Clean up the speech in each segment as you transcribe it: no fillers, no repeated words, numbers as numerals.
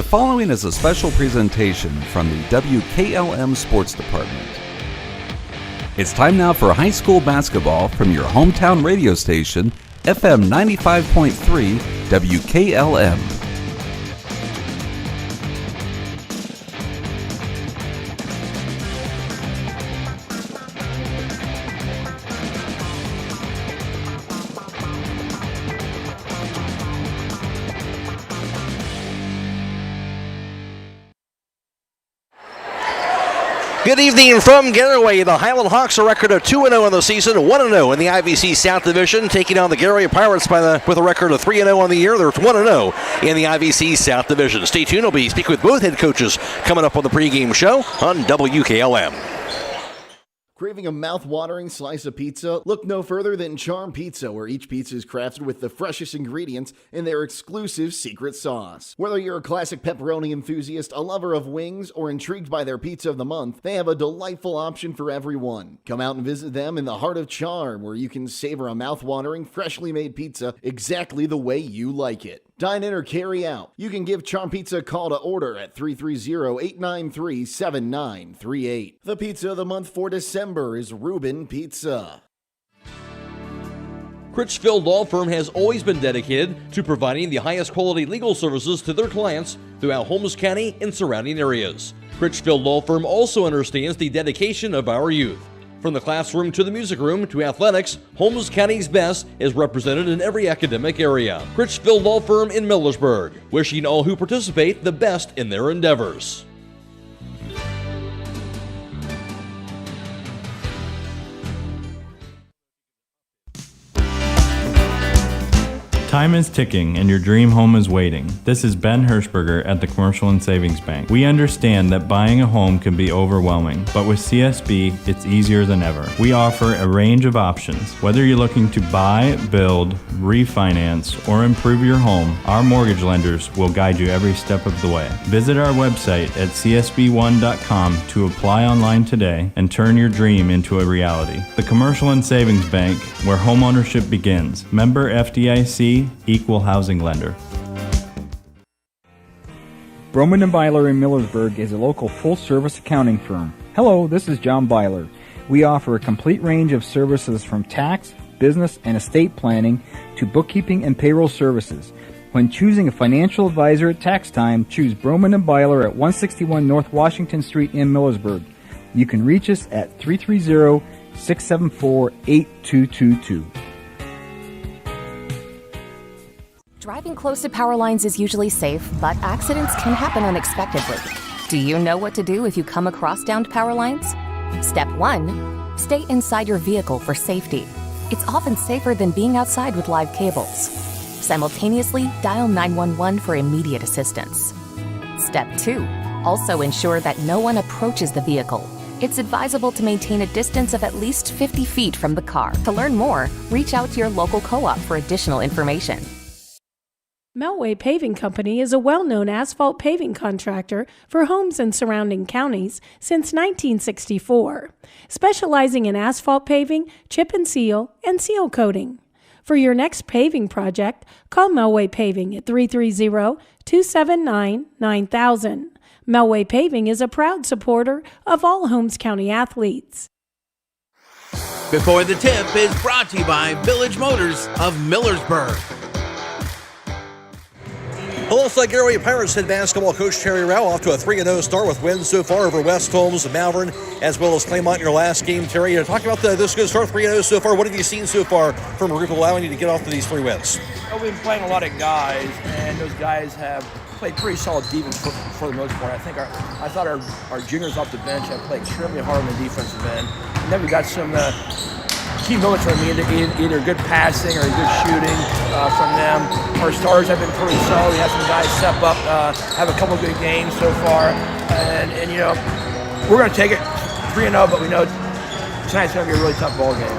following is a special presentation from the WKLM Sports Department. It's time now for high school basketball from your hometown radio station, FM 95.3 WKLM. Good evening from Garaway. The Hiland Hawks a record of 2-0 in the season, 1-0 in the IVC South Division, taking on the Garaway Pirates with a record of 3-0 on the year. They're 1-0 in the IVC South Division. Stay tuned. We'll be speaking with both head coaches coming up on the pregame show on WKLM. Craving a mouth-watering slice of pizza? Look no further than Charm Pizza, where each pizza is crafted with the freshest ingredients in their exclusive secret sauce. Whether you're a classic pepperoni enthusiast, a lover of wings, or intrigued by their pizza of the month, they have a delightful option for everyone. Come out and visit them in the heart of Charm, where you can savor a mouth-watering, freshly made pizza exactly the way you like it. Dine in or carry out. You can give Charm Pizza a call to order at 330-893-7938. The pizza of the month for December is Reuben Pizza. Critchfield Law Firm has always been dedicated to providing the highest quality legal services to their clients throughout Holmes County and surrounding areas. Critchfield Law Firm also understands the dedication of our youth. From the classroom to the music room to athletics, Holmes County's best is represented in every academic area. Critchfield Law Firm in Millersburg, wishing all who participate the best in their endeavors. Time is ticking and your dream home is waiting. This is Ben Hirschberger at the Commercial and Savings Bank. We understand that buying a home can be overwhelming, but with CSB, it's easier than ever. We offer a range of options. Whether you're looking to buy, build, refinance, or improve your home, our mortgage lenders will guide you every step of the way. Visit our website at csb1.com to apply online today and turn your dream into a reality. The Commercial and Savings Bank, where homeownership begins. Member FDIC, Equal Housing Lender. Broman & Byler in Millersburg is a local full-service accounting firm. Hello, this is John Byler. We offer a complete range of services from tax, business, and estate planning to bookkeeping and payroll services. When choosing a financial advisor at tax time, choose Broman & Byler at 161 North Washington Street in Millersburg. You can reach us at 330-674-8222. Driving close to power lines is usually safe, but accidents can happen unexpectedly. Do you know what to do if you come across downed power lines? Step 1. Stay inside your vehicle for safety. It's often safer than being outside with live cables. Simultaneously, dial 911 for immediate assistance. Step 2. Also ensure that no one approaches the vehicle. It's advisable to maintain a distance of at least 50 feet from the car. To learn more, reach out to your local co-op for additional information. Melway Paving Company is a well-known asphalt paving contractor for homes in surrounding counties since 1964, specializing in asphalt paving, chip and seal coating. For your next paving project, call Melway Paving at 330-279-9000. Melway Paving is a proud supporter of all Holmes County athletes. Before the Tip is brought to you by Village Motors of Millersburg. Alongside Garaway Pirates head basketball coach Terry Rao off to a 3-0 start with wins so far over West Holmes, Malvern, as well as Claymont in your last game. Terry, talk about this good start, 3-0 so far. What have you seen so far from a group allowing you to get off to these 3 wins? Well, we've been playing a lot of guys, and those guys have played pretty solid defense for the most part. I thought our juniors off the bench have played extremely hard on the defensive end. And then we got some key moments from either good passing or good shooting from them. Our stars have been pretty solid. We have some guys step up, have a couple of good games so far, and you know, we're going to take it 3-0, but we know tonight's going to be a really tough ball game.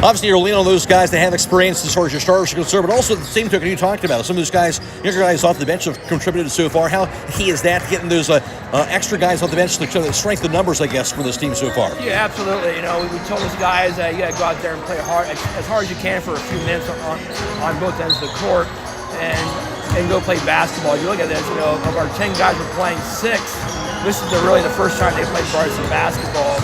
Obviously, you're leaning on those guys that have experience as far as your stars are concerned, but also the same token you talked about. Some of those guys, younger guys off the bench have contributed so far. How key is that, getting those extra guys off the bench to show the strength of numbers, I guess, for this team so far? Yeah, absolutely. You know, we told those guys that you got to go out there and play as hard as you can for a few minutes on both ends of the court. And and go play basketball. You look at this, of our 10 guys we're playing 6, this is really the first time they played varsity basketball.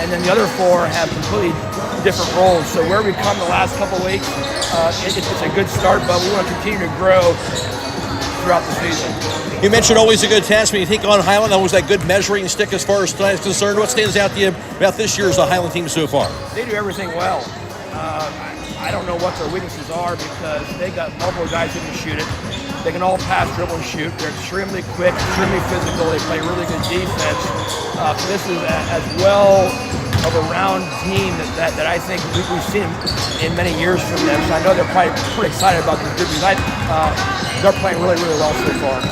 And then the other 4 have completely different roles. So where we've come the last couple weeks, it's a good start, but we want to continue to grow throughout the season. You mentioned always a good test when you take on Hiland. Always that good measuring stick as far as time is concerned. What stands out to you about this year's Hiland team so far? They do everything well. I don't know what their weaknesses are because they got multiple guys who can shoot it. They can all pass, dribble, and shoot. They're extremely quick, extremely physical. They play really good defense. This is as well of a round team that I think we've seen in many years from them. So I know they're probably pretty excited about this group because they're playing really, really well so far.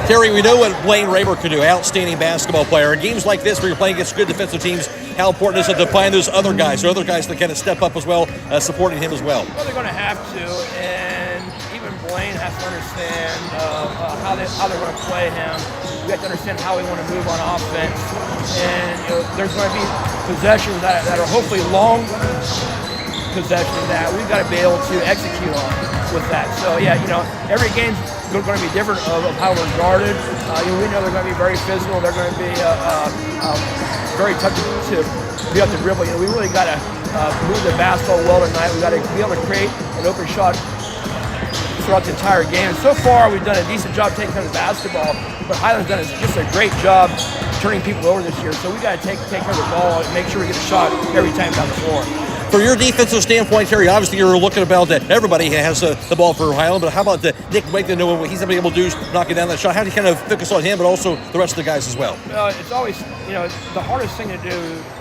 Terry, we know what Blaine Raber can do. Outstanding basketball player. In games like this where you're playing against good defensive teams, how important is it to find those other guys or other guys that kind of step up as well, supporting him as well? Well, they're going to have to, and even Blaine has to understand how they're going to play him. We have to understand how we want to move on offense. And there's going to be possessions that are hopefully long possessions that we've got to be able to execute on with that. So yeah, every game's going to be different of how we're guarded. We know they're going to be very physical. They're going to be very tough to be able to dribble. We really got to move the basketball well tonight. We got to be able to create an open shot throughout the entire game. And so far, we've done a decent job taking care of the basketball, but Hiland's done just a great job turning people over this year. So we got to take care of the ball and make sure we get a shot every time down the floor. For your defensive standpoint, Terry, obviously you're looking about that everybody has the ball for Hiland, but how about Nick Wigton, knowing what he's going to be able to do is knocking down that shot? How do you kind of focus on him, but also the rest of the guys as well? It's always, the hardest thing to do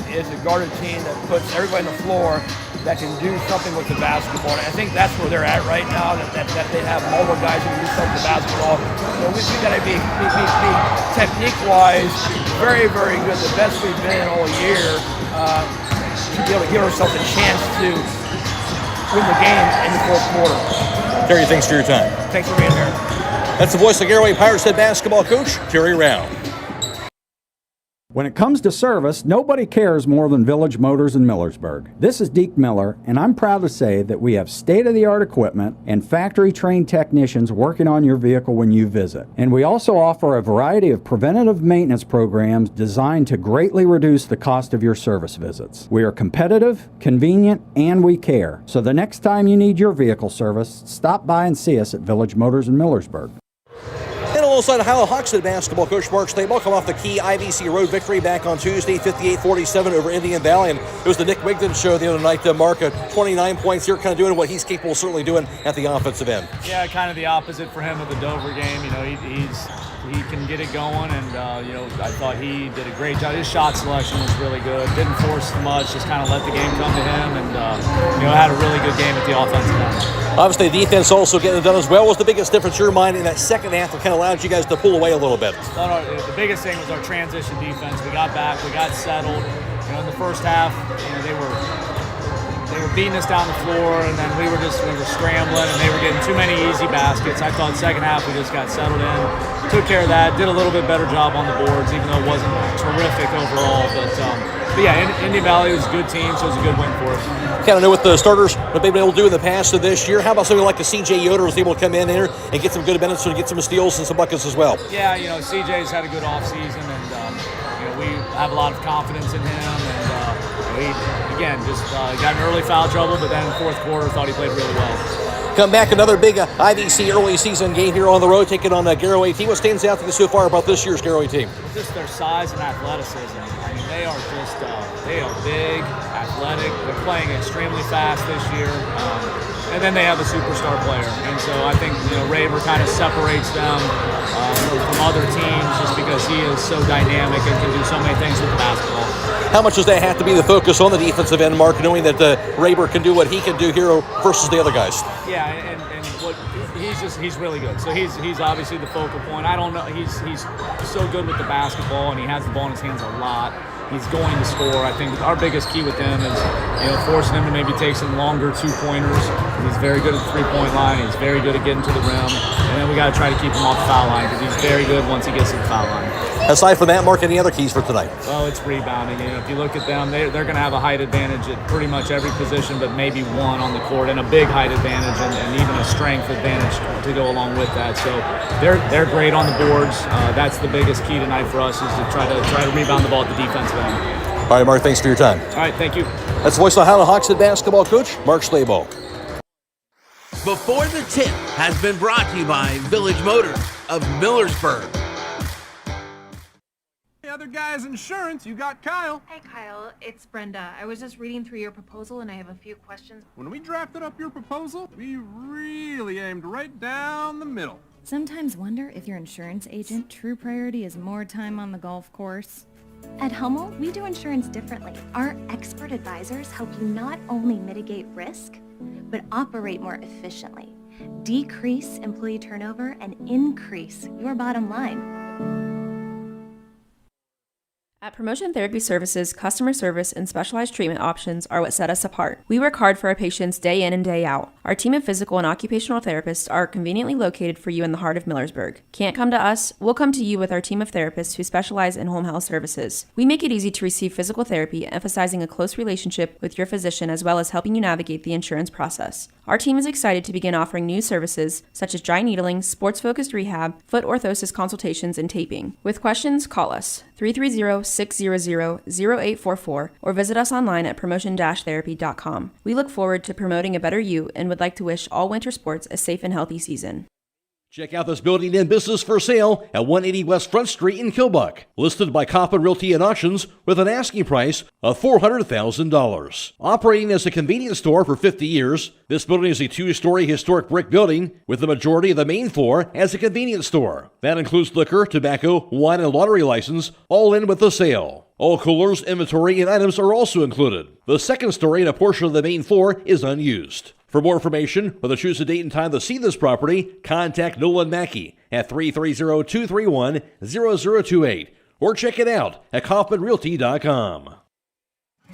is to guard a team that puts everybody on the floor that can do something with the basketball. And I think that's where they're at right now, that they have multiple guys who can do something with the basketball. We've got to be technique-wise very, very good, the best we've been all year. To be able to give ourselves a chance to win the game in the fourth quarter. Terry, thanks for your time. Thanks for being here. That's the voice of Garaway Pirates head basketball coach, Terry Rao. When it comes to service, nobody cares more than Village Motors in Millersburg. This is Deke Miller, and I'm proud to say that we have state-of-the-art equipment and factory-trained technicians working on your vehicle when you visit. And we also offer a variety of preventative maintenance programs designed to greatly reduce the cost of your service visits. We are competitive, convenient, and we care. So the next time you need your vehicle service, stop by and see us at Village Motors in Millersburg. And alongside Hiland Hawks head basketball coach Mark Stable, come off the key IVC road victory back on Tuesday, 58-47 over Indian Valley. And it was the Nick Wigton show the other night. Mark, 29 points here, kind of doing what he's capable of certainly doing at the offensive end. Yeah, kind of the opposite for him of the Dover game. He can get it going, and I thought he did a great job. His shot selection was really good. Didn't force much, just kind of let the game come to him, and had a really good game at the offensive end. Obviously, the defense also getting it done as well. What was the biggest difference in your mind in that second half that kind of allowed you guys to pull away a little bit? The biggest thing was our transition defense. We got back, we got settled. In the first half, they were beating us down the floor, and then we were scrambling, and they were getting too many easy baskets. I thought second half we just got settled in, took care of that, did a little bit better job on the boards, even though it wasn't terrific overall. But yeah, Indian Valley was a good team, so it was a good win for us. Kind of know what the starters, what they've been able to do in the past of this year. How about something like the CJ Yoder was able to come in here and get some good minutes and get some steals and some buckets as well? Yeah, CJ's had a good offseason, and we have a lot of confidence in him, and he got an early foul trouble, but then in the fourth quarter thought he played really well. Come back, another big IVC early season game here on the road, taking on the Garaway team. What stands out to you so far about this year's Garaway team? Just their size and athleticism. I mean, they are big, athletic. They're playing extremely fast this year. And then they have a superstar player. And so I think, Raber kind of separates them from other teams just because he is so dynamic and can do so many things with the basketball. How much does that have to be the focus on the defensive end, Mark, knowing that Raber can do what he can do here versus the other guys? Yeah, and what he's really good. So he's obviously the focal point. I don't know, he's so good with the basketball, and he has the ball in his hands a lot. He's going to score. I think our biggest key with him is, forcing him to maybe take some longer two-pointers. He's very good at the three-point line. He's very good at getting to the rim. And then we got to try to keep him off the foul line because he's very good once he gets to the foul line. Aside from that, Mark, any other keys for tonight? Well, it's rebounding. If you look at them, they're going to have a height advantage at pretty much every position, but maybe one on the court, and a big height advantage, and even a strength advantage to go along with that. So they're great on the boards. That's the biggest key tonight for us, is to try to rebound the ball at the defensive end. All right, Mark, thanks for your time. All right, thank you. That's the voice of the Hiland Hawks head basketball coach, Mark Schlabo. Before the Tip has been brought to you by Village Motors of Millersburg. The other guy's insurance, you got Kyle. Hey Kyle, it's Brenda. I was just reading through your proposal and I have a few questions. When we drafted up your proposal, we really aimed right down the middle. Sometimes wonder if your insurance agent true priority is more time on the golf course. At Hummel, we do insurance differently. Our expert advisors help you not only mitigate risk, but operate more efficiently, decrease employee turnover, and increase your bottom line. At Promotion Therapy Services, customer service and specialized treatment options are what set us apart. We work hard for our patients day in and day out. Our team of physical and occupational therapists are conveniently located for you in the heart of Millersburg. Can't come to us? We'll come to you with our team of therapists who specialize in home health services. We make it easy to receive physical therapy, emphasizing a close relationship with your physician as well as helping you navigate the insurance process. Our team is excited to begin offering new services such as dry needling, sports-focused rehab, foot orthosis consultations, and taping. With questions, call us 330-600-0844 or visit us online at promotion-therapy.com. We look forward to promoting a better you and would like to wish all winter sports a safe and healthy season. Check out this building in business for sale at 180 West Front Street in Kilbuck. Listed by Coppin Realty and Auctions with an asking price of $400,000. Operating as a convenience store for 50 years, this building is a 2-story historic brick building with the majority of the main floor as a convenience store. That includes liquor, tobacco, wine, and lottery license, all in with the sale. All coolers, inventory, and items are also included. The second story and a portion of the main floor is unused. For more information, or to choose a date and time to see this property, contact Nolan Mackey at 330-231-0028 or check it out at kaufmanrealty.com.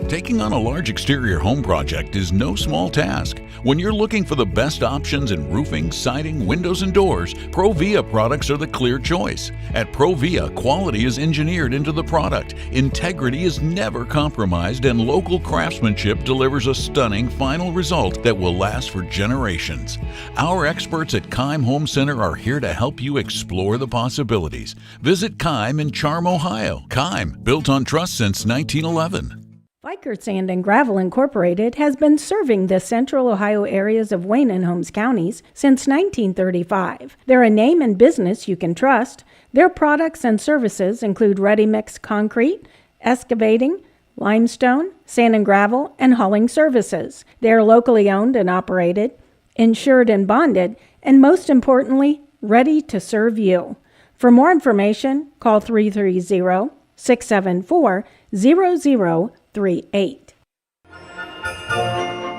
Taking on a large exterior home project is no small task. When you're looking for the best options in roofing, siding, windows, and doors, Provia products are the clear choice. At Provia, quality is engineered into the product, integrity is never compromised, and local craftsmanship delivers a stunning final result that will last for generations. Our experts at Keim Home Center are here to help you explore the possibilities. Visit Keim in Charm, Ohio. Keim, built on trust since 1911. Fikert Sand and Gravel Incorporated has been serving the central Ohio areas of Wayne and Holmes counties since 1935. They're a name and business you can trust. Their products and services include ready-mix concrete, excavating, limestone, sand and gravel, and hauling services. They are locally owned and operated, insured and bonded, and most importantly, ready to serve you. For more information, call 330-674-0038.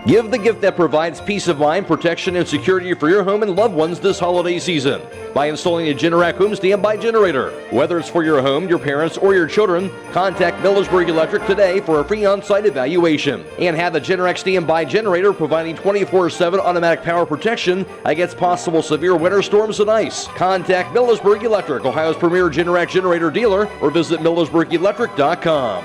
Give the gift that provides peace of mind, protection, and security for your home and loved ones this holiday season by installing a Generac home standby generator. Whether it's for your home, your parents, or your children, contact Millersburg Electric today for a free on-site evaluation. And have the Generac standby generator providing 24/7 automatic power protection against possible severe winter storms and ice. Contact Millersburg Electric, Ohio's premier Generac generator dealer, or visit millersburgelectric.com.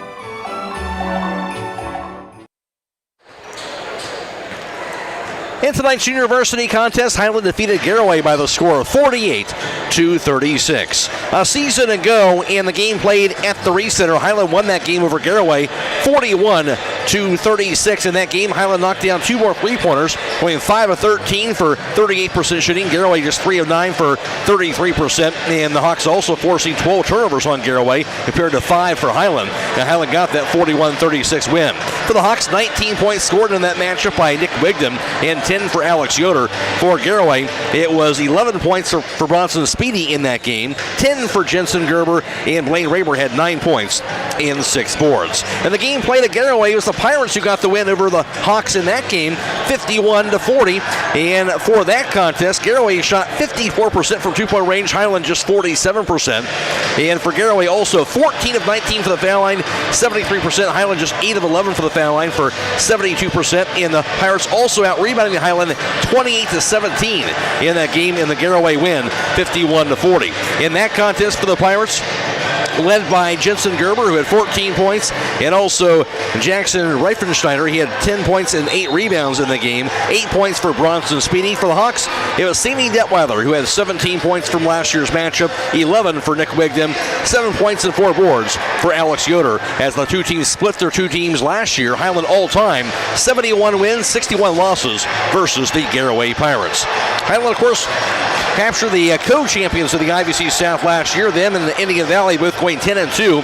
In tonight's university contest, Hiland defeated Garaway by the score of 48-36. A season ago, and the game played at the Reese Center, Hiland won that game over Garaway 41-36. In that game, Hiland knocked down 2 more three-pointers, going 5 of 13 for 38% shooting. Garaway just 3 of 9 for 33%. And the Hawks also forcing 12 turnovers on Garaway compared to 5 for Hiland. Now, Hiland got that 41-36 win. For the Hawks, 19 points scored in that matchup by Nick Wigdon and 10 for Alex Yoder. For Garaway, it was 11 points for Bronson Speedy in that game, 10 for Jensen Gerber, and Blaine Raber had 9 points in 6 boards. And the game played at Garaway, it was the Pirates who got the win over the Hawks in that game, 51-40. And for that contest, Garaway shot 54% from two-point range, Hiland just 47%. And for Garaway also, 14 of 19 for the foul line, 73%. Hiland just 8 of 11 for the foul line for 72%. And the Pirates also out-rebounding Hiland 28-17 in that game in the Garaway win, 51-40. In that contest for the Pirates, led by Jensen Gerber, who had 14 points, and also Jackson Reifenschneider. He had 10 points and 8 rebounds in the game. 8 points for Bronson Speedy. For the Hawks, it was Sammy Detweiler, who had 17 points from last year's matchup, 11 for Nick Wigdam, 7 points and 4 boards for Alex Yoder, as the two teams split their two teams last year. Hiland all-time, 71 wins, 61 losses versus the Garaway Pirates. Hiland, of course, captured the co-champions of the IVC South last year. Them and the Indian Valley both going 10-2,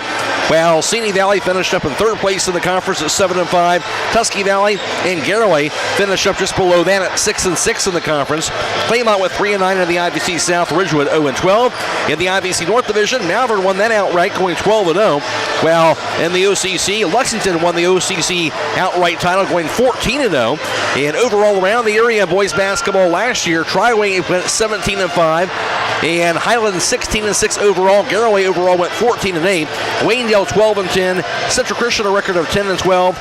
while Sini Valley finished up in third place in the conference at 7-5. Tusky Valley and Garaway finished up just below that at 6-6 in the conference. Claymont with 3-9 in the IVC South. Ridgewood 0-12 in the IVC North Division. Malvern won that outright, going 12-0. While in the OCC, Lexington won the OCC outright title, going 14-0. And overall around the area boys basketball last year, Triway went 17-5, and Hiland 16-6 overall. Garaway overall went 14-8. Waynedale 12-10. Central Christian a record of 10-12.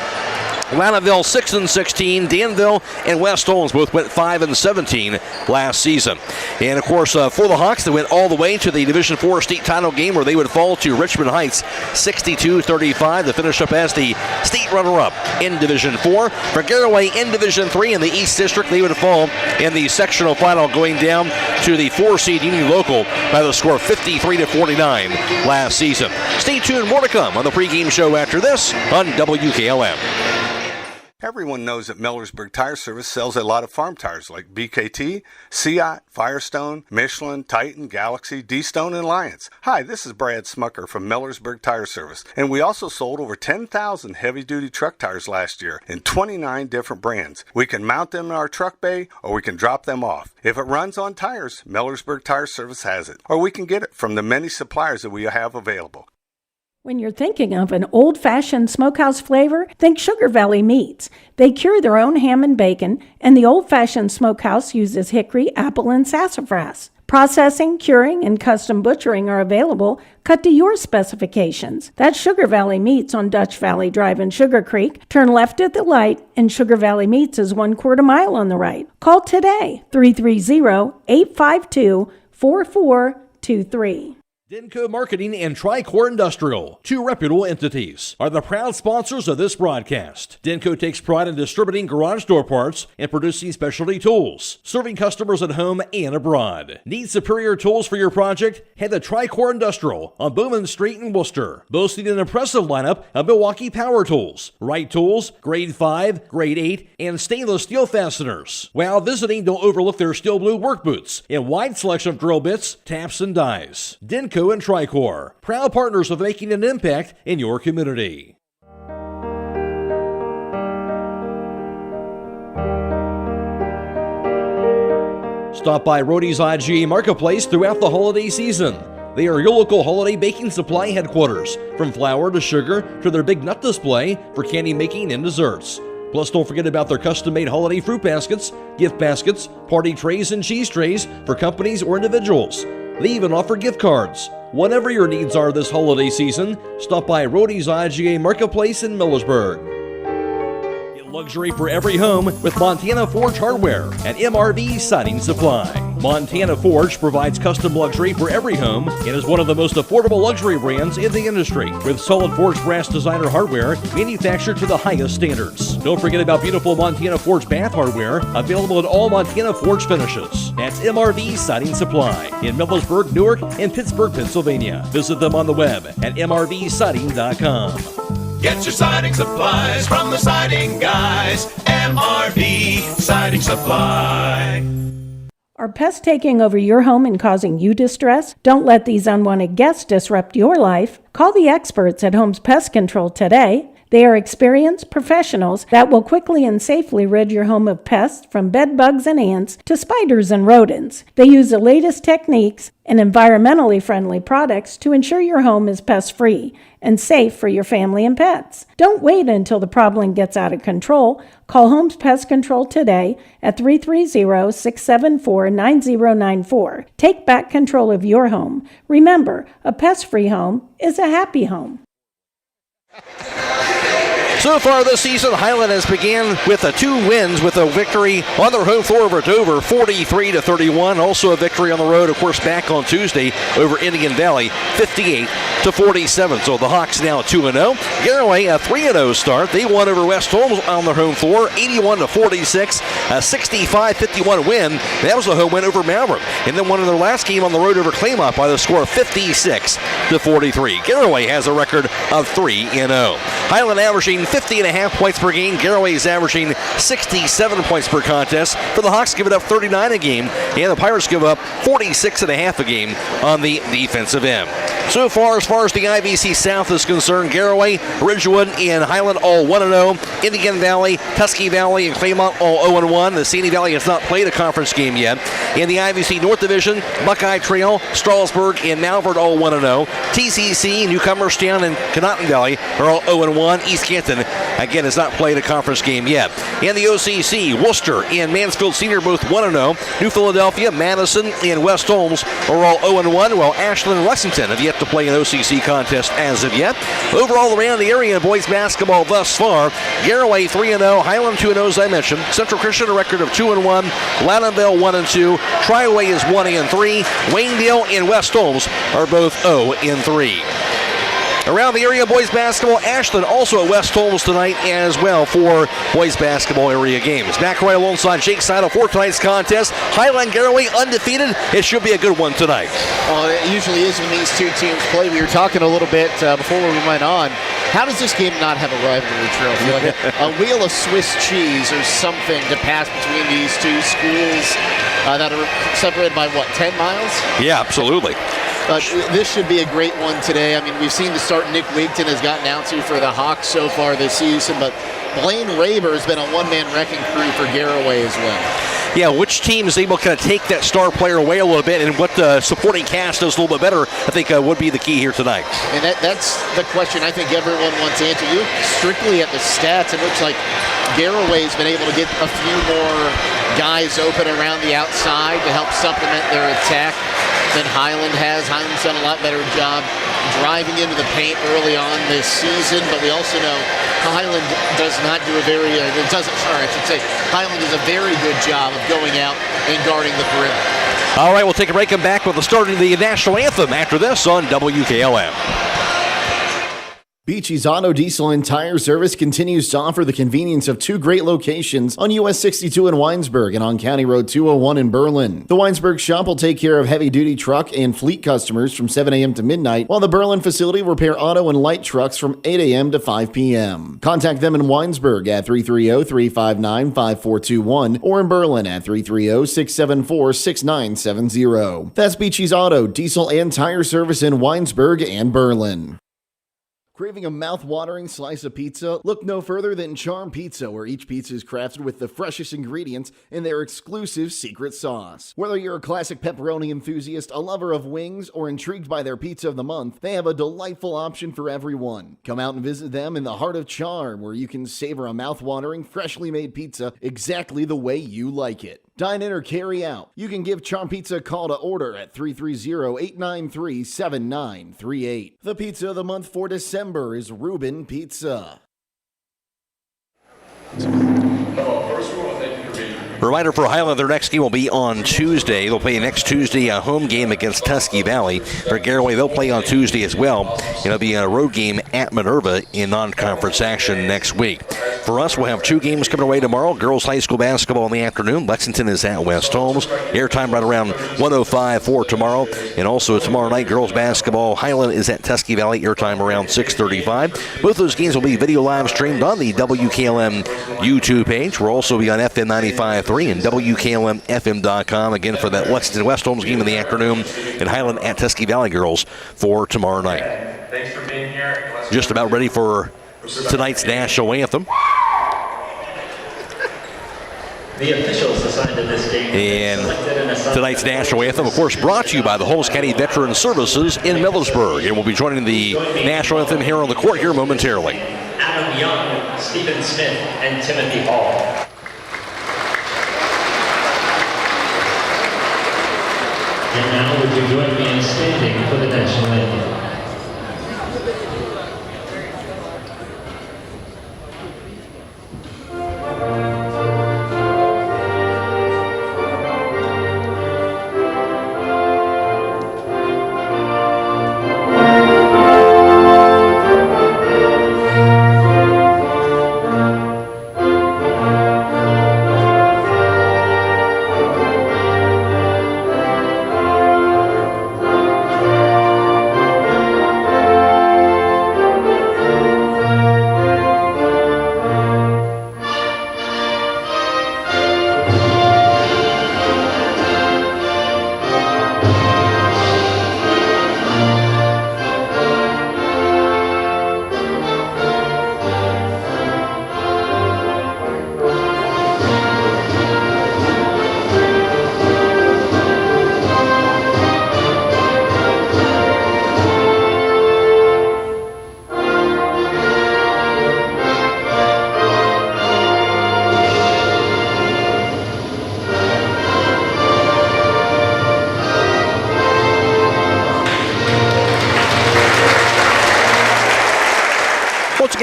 Lanaville 6-16. Danville and West Holmes both went 5-17 last season. And of course, for the Hawks, they went all the way to the Division IV state title game, where they would fall to Richmond Heights 62-35 to finish up as the state runner-up in Division IV. For Garaway in Division III in the East District, they would fall in the sectional final, going down to the 4-seed Union Local by the score of 53-49 last season. Stay tuned, more to come on the pregame show after this on WKLM. Everyone knows that Millersburg Tire Service sells a lot of farm tires like BKT, Seat, Firestone, Michelin, Titan, Galaxy, D-Stone, and Lions. Hi, this is Brad Smucker from Millersburg Tire Service, and we also sold over 10,000 heavy-duty truck tires last year in 29 different brands. We can mount them in our truck bay, or we can drop them off. If it runs on tires, Millersburg Tire Service has it, or we can get it from the many suppliers that we have available. When you're thinking of an old-fashioned smokehouse flavor, think Sugar Valley Meats. They cure their own ham and bacon, and the old-fashioned smokehouse uses hickory, apple, and sassafras. Processing, curing, and custom butchering are available, cut to your specifications. That's Sugar Valley Meats on Dutch Valley Drive in Sugarcreek. Turn left at the light, and Sugar Valley Meats is 1/4 mile on the right. Call today, 330-852-4423. Denko Marketing and Tricor Industrial, two reputable entities, are the proud sponsors of this broadcast. Denko takes pride in distributing garage door parts and producing specialty tools, serving customers at home and abroad. Need superior tools for your project? Head to Tricor Industrial on Bowman Street in Worcester, boasting an impressive lineup of Milwaukee power tools, Wright tools, grade 5, grade 8, and stainless steel fasteners. While visiting, don't overlook their steel blue work boots and wide selection of drill bits, taps, and dies. Denko and Tricor, proud partners of making an impact in your community. Stop by Rody's IGA Marketplace throughout the holiday season. They are your local holiday baking supply headquarters, from flour to sugar to their big nut display for candy making and desserts. Plus, don't forget about their custom-made holiday fruit baskets, gift baskets, party trays, and cheese trays for companies or individuals. They even offer gift cards. Whatever your needs are this holiday season, stop by Rody's IGA Marketplace in Millersburg. Get luxury for every home with Montana Forge Hardware and MRV Siding Supply. Montana Forge provides custom luxury for every home and is one of the most affordable luxury brands in the industry, with solid forged brass designer hardware manufactured to the highest standards. Don't forget about beautiful Montana Forge bath hardware, available in all Montana Forge finishes. That's MRV Siding Supply in Millersburg, Newark, and Pittsburgh, Pennsylvania. Visit them on the web at mrvsiding.com. Get your siding supplies from the siding guys. MRV Siding Supply. Are pests taking over your home and causing you distress? Don't let these unwanted guests disrupt your life. Call the experts at Homes Pest Control today. They are experienced professionals that will quickly and safely rid your home of pests, from bed bugs and ants to spiders and rodents. They use the latest techniques and environmentally friendly products to ensure your home is pest-free and safe for your family and pets. Don't wait until the problem gets out of control. Call Homes Pest Control today at 330-674-9094. Take back control of your home. Remember, a pest-free home is a happy home. So far this season, Hiland has began with 2 wins with a victory on their home floor over Dover, 43-31. Also a victory on the road, of course, back on Tuesday over Indian Valley, 58-47. So the Hawks now 2-0. Garaway a 3-0 start. They won over West Holmes on their home floor, 81-46, a 65-51 win. That was a home win over Malvern. And then won in their last game on the road over Claymont by the score of 56-43. Garaway has a record of 3-0. Hiland averaging 50.5 points per game. Garaway is averaging 67 points per contest. For the Hawks, give it up 39 a game, and the Pirates give up 46.5 a game on the defensive end. So far as the IVC South is concerned, Garaway, Ridgewood, and Hiland all 1-0. Indian Valley, Tusky Valley, and Claymont all 0-1. The Sandy Valley has not played a conference game yet. In the IVC North Division, Buckeye Trail, Strasburg, and Malvern all 1-0. TCC, Newcomerstown, and Conotton Valley are all 0-1. East Canton, again, has not played a conference game yet. In the OCC, Worcester and Mansfield Senior both 1-0. New Philadelphia, Madison, and West Holmes are all 0-1, while Ashland and Lexington have yet to play an OCC contest as of yet. Overall, around the area in boys basketball thus far, Garaway 3-0, Hiland 2-0 as I mentioned, Central Christian a record of 2-1, Loudonville 1-2, Triway is 1-3, Waynedale and West Holmes are both 0-3. Around the area boys basketball, Ashland also at West Holmes tonight as well for boys basketball area games. McElroy alongside Jake Seidel for tonight's contest. Hiland Garaway undefeated. It should be a good one tonight. Well, it usually is when these two teams play. We were talking a little bit before we went on. How does this game not have a rivalry trophy? Like a wheel of Swiss cheese or something to pass between these two schools that are separated by, 10 miles? Yeah, absolutely. This should be a great one today. I mean, we've seen the start Nick Wigton has gotten out to for the Hawks so far this season, but Blaine Raber has been a one-man wrecking crew for Garaway as well. Yeah, which team is able to kind of take that star player away a little bit, and what the supporting cast does a little bit better, I think would be the key here tonight. And that's the question I think everyone wants answered. You look strictly at the stats, it looks like Garaway's been able to get a few more guys open around the outside to help supplement their attack than Hiland has. Hiland's done a lot better job driving into the paint early on this season, but we also know Hiland does not do Hiland does a very good job of going out and guarding the perimeter. All right, we'll take a break and back with the start of the national anthem after this on WKLM. Beachy's Auto, Diesel, and Tire Service continues to offer the convenience of 2 great locations on US 62 in Winesburg and on County Road 201 in Berlin. The Winesburg shop will take care of heavy-duty truck and fleet customers from 7 a.m. to midnight, while the Berlin facility will repair auto and light trucks from 8 a.m. to 5 p.m. Contact them in Winesburg at 330-359-5421 or in Berlin at 330-674-6970. That's Beachy's Auto, Diesel, and Tire Service in Winesburg and Berlin. Craving a mouth-watering slice of pizza? Look no further than Charm Pizza, where each pizza is crafted with the freshest ingredients in their exclusive secret sauce. Whether you're a classic pepperoni enthusiast, a lover of wings, or intrigued by their pizza of the month, they have a delightful option for everyone. Come out and visit them in the heart of Charm, where you can savor a mouth-watering, freshly made pizza exactly the way you like it. Dine in or carry out. You can give Charm Pizza a call to order at 330-893-7938. The pizza of the month for December is Reuben Pizza. Reminder for Hiland, their next game will be on Tuesday. They'll play next Tuesday a home game against Tusky Valley. For Garaway, they'll play on Tuesday as well. It'll be a road game at Minerva in non-conference action next week. For us, we'll have 2 games coming away tomorrow. Girls high school basketball in the afternoon. Lexington is at West Holmes. Airtime right around 1:05 for tomorrow. And also tomorrow night, girls basketball. Hiland is at Tusky Valley. Airtime around 6:35. Both those games will be video live streamed on the WKLM YouTube page. We'll also be on FM 95.3 and WKLM-FM.com again for that Lexington West Holmes game in the afternoon, and Hiland at Tusky Valley girls for tomorrow night. Thanks for being here. Just about ready for tonight's national anthem. The officials assigned to this game. And tonight's national anthem, of course, brought to you by the Holmes County Veteran Services in Millersburg. And we'll be joining the national anthem here on the court here momentarily. Adam Young, Stephen Smith, and Timothy Hall. And now would you join me in standing for the national anthem?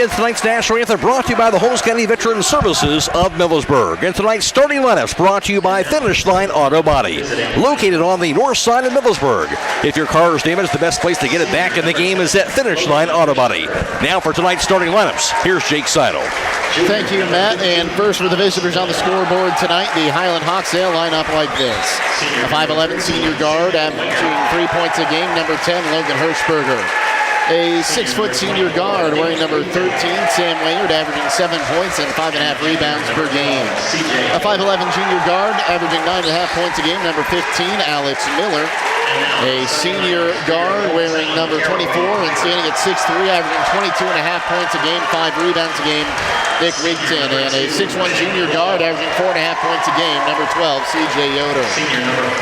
is tonight's national anthem brought to you by the Holmes County Veteran Services of Millersburg. And tonight's starting lineups brought to you by Finish Line Auto Body, located on the north side of Millersburg. If your car is damaged, the best place to get it back in the game is at Finish Line Auto Body. Now for tonight's starting lineups, here's Jake Seidel. Thank you, Matt. And first for the visitors on the scoreboard tonight, the Hiland Hawks, they'll line up like this. A 5'11 senior guard averaging 3 points a game, number 10, Logan Hirschberger. A 6-foot senior guard wearing number 13, Sam Wingard, averaging 7 points and 5.5 rebounds per game. A 5'11 junior guard averaging 9.5 points a game, number 15, Alex Miller. A senior guard wearing number 24 and standing at 6'3", averaging 22.5 points a game, 5 rebounds a game, Nick Wigton. And a 6'1 junior guard averaging 4.5 points a game, number 12, CJ Yoder.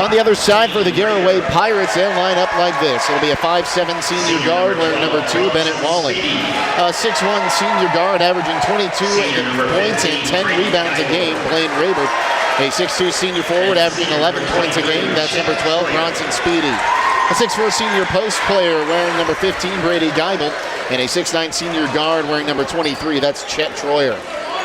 On the other side for the Garaway Pirates, they'll line up like this. It'll be a 5'7 senior guard wearing number 2, Bennett Wallach. A 6'1 senior guard averaging 22 points and 10 rebounds a game, Blaine Rabert. A 6'2 senior forward averaging 11 points a game, that's number 12, Bronson Speedy. A 6'4 senior post player wearing number 15, Brady Geibel. And a 6'9 senior guard wearing number 23, that's Chet Troyer.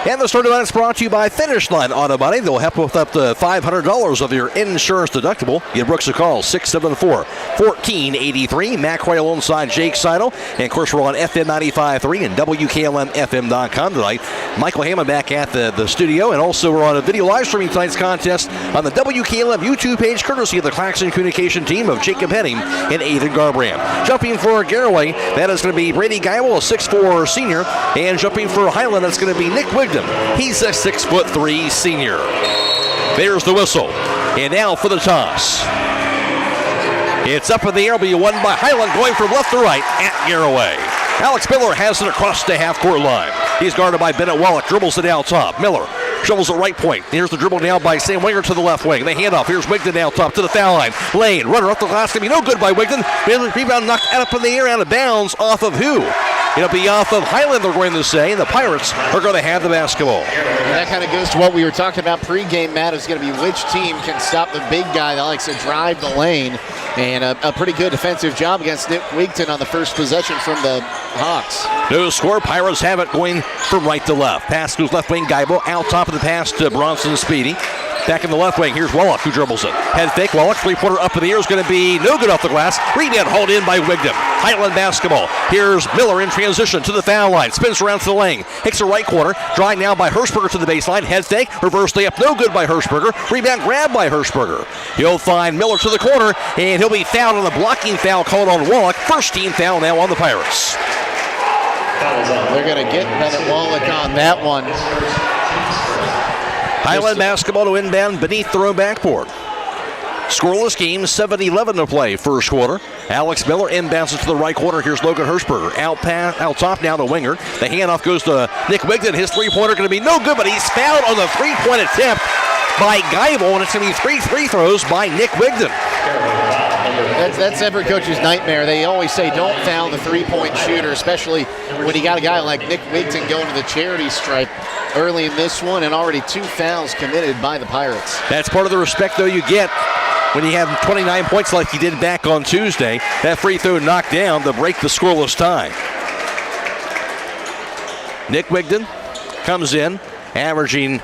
And the starting line is brought to you by Finish Line Auto Body. They'll help with up to $500 of your insurance deductible. Give Brooks a call, 674-1483. Matt Quayle alongside Jake Seidel. And, of course, we're on FM 95.3 and WKLM-FM.com tonight. Michael Hammond back at the studio. And also we're on a video live streaming tonight's contest on the WKLM YouTube page, courtesy of the Claxon communication team of Jacob Henning and Aidan Garabrandt. Jumping for Garaway, that is going to be Brady Geibel, a 6'4 senior. And jumping for Hiland, that's going to be Nick Wigton. He's a 6'3" senior. There's the whistle. And now for the toss. It's up in the air, will be won by Hiland, going from left to right at Garaway. Alex Miller has it across the half-court line. He's guarded by Bennett Wallach, dribbles it out top. Miller shovels it right point. Here's the dribble now by Sam Winger to the left wing. The handoff. Here's Wigton down top to the foul line. Lane, runner up the glass, going to be no good by Wigton. Rebound knocked up in the air, out of bounds, off of who? It'll be off of Hiland, they're going to say, and the Pirates are going to have the basketball. And that kind of goes to what we were talking about pregame, Matt, is going to be which team can stop the big guy that likes to drive the lane. And a pretty good defensive job against Nick Wigton on the first possession from the Hawks. No score. Pirates have it going from right to left. Pass goes left wing. Geibel out top of the pass to Bronson Speedy. Back in the left wing, here's Wallach who dribbles it. Head fake, Wallach, three-pointer up in the air is going to be no good off the glass. Rebound hauled in by Wigton. Hiland basketball. Here's Miller in transition to the foul line. Spins around to the lane. Hits the right corner. Drive now by Hirschberger to the baseline. Head fake, reverse layup, no good by Hirschberger. Rebound grab by Hirschberger. He'll find Miller to the corner, and he'll be fouled on the blocking foul called on Wallach. First team foul now on the Pirates. They're going to get Bennett Wallach on that one. Hiland basketball to inbound beneath their own backboard. Scoreless game, 7-11 to play first quarter. Alex Miller inbounds it to the right corner. Here's Logan Hirschberger. Out top now to Wingard. The handoff goes to Nick Wigton. His three-pointer going to be no good, but he's fouled on the three-point attempt by Geibel, and it's going to be 3 free throws by Nick Wigton. That's every coach's nightmare. They always say don't foul the three-point shooter, especially when you got a guy like Nick Wigton going to the charity stripe early in this one, and already 2 fouls committed by the Pirates. That's part of the respect, though, you get when you have 29 points like he did back on Tuesday. That free throw knocked down to break the scoreless tie. Nick Wigton comes in, averaging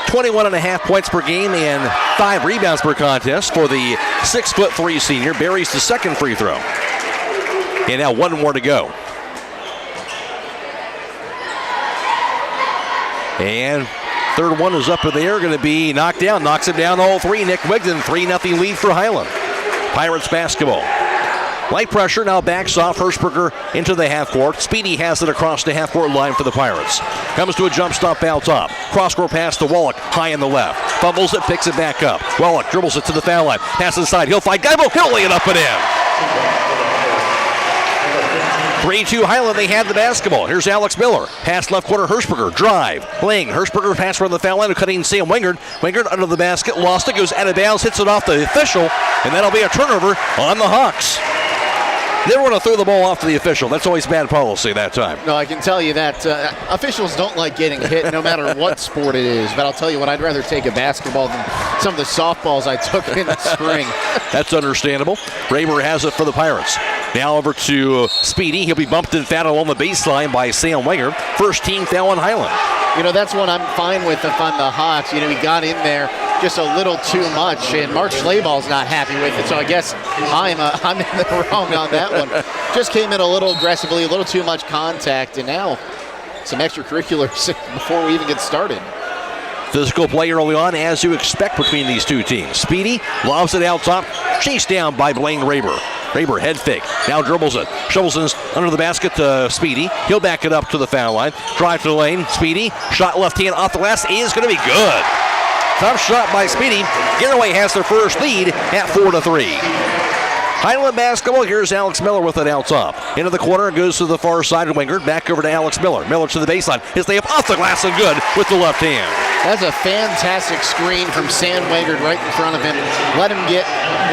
21.5 points per game and 5 rebounds per contest for the 6'3" senior. Buries the second free throw. And now 1 more to go. And third one is up in the air, going to be knocked down. Knocks it down all 3. Nick Wigton, 3-0 lead for Hiland. Pirates basketball. Light pressure, now backs off Hirschberger into the half court. Speedy has it across the half court line for the Pirates. Comes to a jump stop out top. Cross-court pass to Wallach, high in the left. Fumbles it, picks it back up. Wallach dribbles it to the foul line. Pass inside, he'll find Geibel, he'll lay it up and in. 3-2 Hiland, they had the basketball. Here's Alex Miller. Pass left corner, Hirschberger. Drive. Ling. Hirschberger pass from the foul line, cutting Sam Wingard. Wingard under the basket, lost it, goes out of bounds, hits it off the official, and that'll be a turnover on the Hawks. Never want to throw the ball off to the official. That's always bad policy that time. No, I can tell you that officials don't like getting hit no matter what sport it is. But I'll tell you what, I'd rather take a basketball than some of the softballs I took in the spring. That's understandable. Raber has it for the Pirates. Now over to Speedy. He'll be bumped and fouled along the baseline by Sam Wenger. First team foul on Hiland. That's what I'm fine with if I'm the Hawks. He got in there just a little too much, and Mark Schlaball's not happy with it, so I guess I'm in the wrong on that one. Just came in a little aggressively, a little too much contact, and now some extracurriculars before we even get started. Physical play early on, as you expect between these two teams. Speedy lobs it out top, chased down by Blaine Raber. Raber head fake, now dribbles it. Shovels it under the basket to Speedy. He'll back it up to the foul line. Drive to the lane, Speedy. Shot left hand off the glass is going to be good. Tough shot by Speedy. Garaway has their first lead at 4-3. Hiland basketball, here's Alex Miller with it out top. Into the corner, goes to the far side of Wingard. Back over to Alex Miller. Miller to the baseline. His layup off the glass and good with the left hand. That's a fantastic screen from Sam Wingard right in front of him. Let him get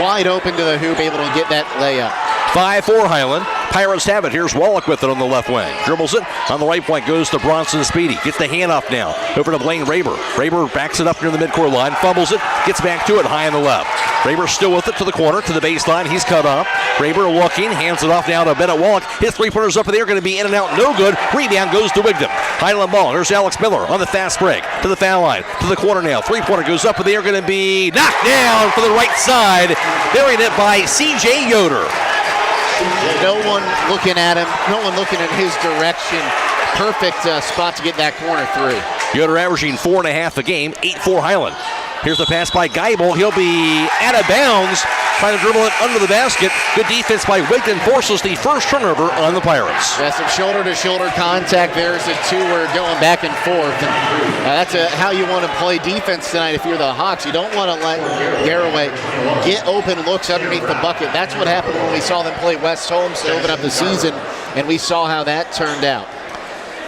wide open to the hoop, able to get that layup. 5-4 Hiland. Pirates have it. Here's Wallach with it on the left wing. Dribbles it. On the right point goes to Bronson Speedy. Gets the handoff now. Over to Blaine Raber. Raber backs it up near the midcourt line. Fumbles it. Gets back to it high on the left. Raber still with it to the corner, to the baseline. He's cut off. Raber looking. Hands it off now to Bennett Wallach. His three-pointers up in the air. Going to be in and out. No good. Rebound goes to Wigdam. Hiland ball. Here's Alex Miller on the fast break. To the foul line. To the corner now. Three-pointer goes up in the air. Going to be knocked down for the right side. Burying it by C.J. Yoder. No one looking at him, no one looking in his direction. Perfect spot to get that corner three. Yoder averaging 4.5 a game, 8-4 Hiland. Here's the pass by Geibel. He'll be out of bounds, trying to dribble it under the basket. Good defense by Wigdam, forces the first turnover on the Pirates. Yeah, some shoulder-to-shoulder contact. There's a two where going back and forth. And, that's how you want to play defense tonight if you're the Hawks. You don't want to let Garaway get open looks underneath the bucket. That's what happened when we saw them play West Holmes to open up the season, and we saw how that turned out.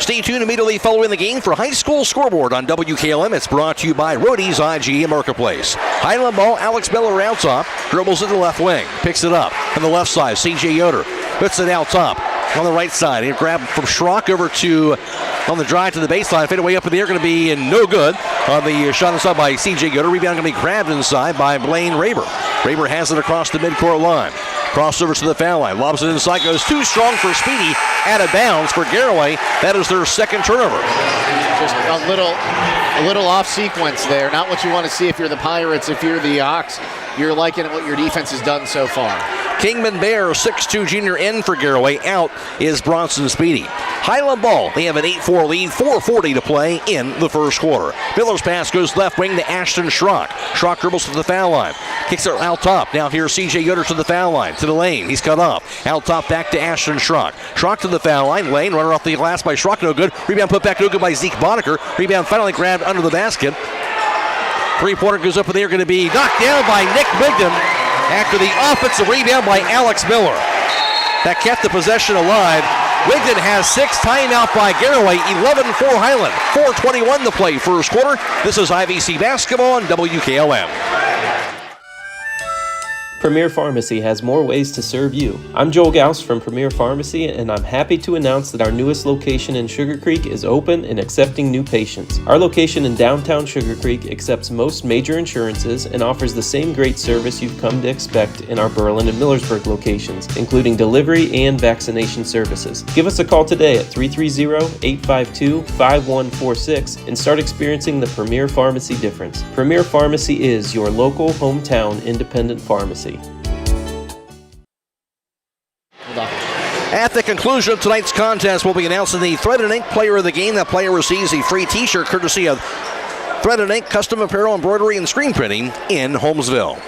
Stay tuned immediately following the game for High School Scoreboard on WKLM. It's brought to you by Rody's IGA Marketplace. Hiland ball, Alex Miller out top, dribbles to the left wing, picks it up on the left side. C.J. Yoder puts it out top on the right side. He grabbed from Schrock over to on the drive to the baseline. Fade away up in the air, going to be no good. On the shot inside by C.J. Yoder. Rebound going to be grabbed inside by Blaine Raber. Raber has it across the midcourt line. Crossover to the foul line. Lobs it inside. Goes too strong for Speedy. Out of bounds for Garaway. That is their second turnover. Just a little off sequence there. Not what you want to see if you're the Pirates. If you're the Hawks, you're liking what your defense has done so far. Kingman Bear, 6'2 junior in for Garaway. Out is Bronson Speedy. Hiland ball. They have an 8-4 lead. 4:40 to play in the first quarter. Miller's pass goes left wing to Ashton Schrock. Schrock dribbles to the foul line. Kicks it out top. Now here's C.J. Yoder to the foul line. To the lane. He's cut off. Out top back to Ashton Schrock. Schrock to the foul line. Lane runner off the glass by Schrock. No good. Rebound put back no good by Zeke Boddicker. Rebound finally grabbed under the basket. Three-pointer goes up in the air. Going to be knocked down by Nick Wigdam after the offensive rebound by Alex Miller. That kept the possession alive. Wigdam has 6, timeout by Garaway, 11-4 Hiland. 4:21 to play first quarter. This is IVC Basketball on WKLM. Premier Pharmacy has more ways to serve you. I'm Joel Gauss from Premier Pharmacy, and I'm happy to announce that our newest location in Sugarcreek is open and accepting new patients. Our location in downtown Sugarcreek accepts most major insurances and offers the same great service you've come to expect in our Berlin and Millersburg locations, including delivery and vaccination services. Give us a call today at 330-852-5146 and start experiencing the Premier Pharmacy difference. Premier Pharmacy is your local, hometown, independent pharmacy. At the conclusion of tonight's contest, we'll be announcing the Thread and Ink Player of the Game. That player receives a free t-shirt courtesy of Thread and Ink Custom Apparel, Embroidery, and Screen Printing in Holmesville.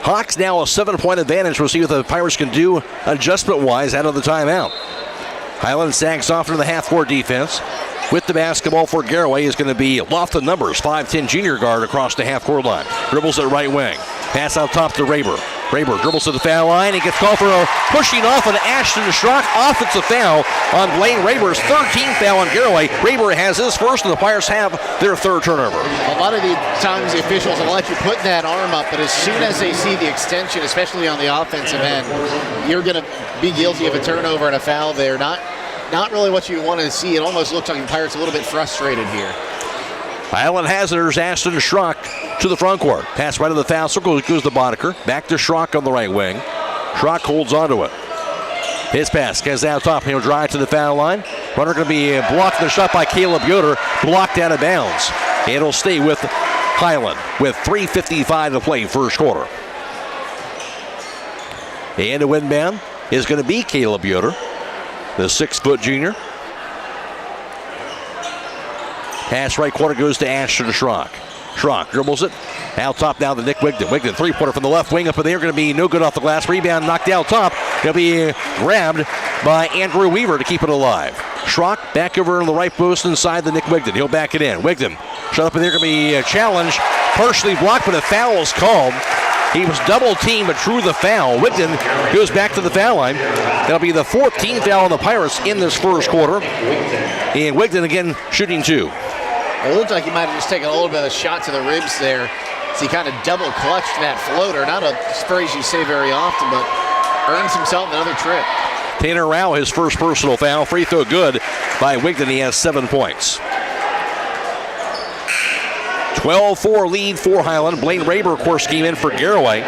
Hawks now a 7-point advantage. We'll see what the Pirates can do adjustment-wise out of the timeout. Hiland sags off into the half-court defense. With the basketball for Garaway is going to be Lofton Numbers, 5'10 junior guard across the half-court line. Dribbles at right wing. Pass out top to Raber. Raber dribbles to the foul line. He gets called for a pushing off an Ashton Schrock offensive foul on Blaine Raber's 13th foul on Garaway. Raber has his first, and the Pirates have their third turnover. A lot of the times the officials will let you put that arm up, but as soon as they see the extension, especially on the offensive end, you're going to be guilty of a turnover and a foul there. Not really what you wanted to see. It almost looks like the Pirates a little bit frustrated here. Hiland has it. There's Ashton Schrock to the front court. Pass right to the foul circle. Goes to Boddicker. Back to Schrock on the right wing. Schrock holds onto it. His pass goes out top. He'll drive to the foul line. Runner going to be blocked the shot by Caleb Yoder. Blocked out of bounds. It'll stay with Hiland with 3:55 to play first quarter. And the inbound is going to be Caleb Yoder, the 6-foot junior. Pass right corner goes to Ashton Schrock. Schrock dribbles it. Out top now to Nick Wigden. Wigden, three-pointer from the left wing up in there. Going to be no good off the glass. Rebound knocked out top. He'll be grabbed by Andrew Weaver to keep it alive. Schrock back over on the right post inside the Nick Wigden. He'll back it in. Wigden shut up in there. Going to be a challenge. Partially blocked, but a foul is called. He was double-teamed, but drew the foul. Wigden goes back to the foul line. That'll be the 14th foul on the Pirates in this first quarter. And Wigden again shooting 2. It looked like he might have just taken a little bit of a shot to the ribs there. So he kind of double clutched that floater. Not a phrase you say very often, but earns himself another trip. Tanner Rao, his first personal foul. Free throw good by Wigden. He has 7 points. 12-4 lead for Hiland. Blaine Raber, of course, came in for Garaway,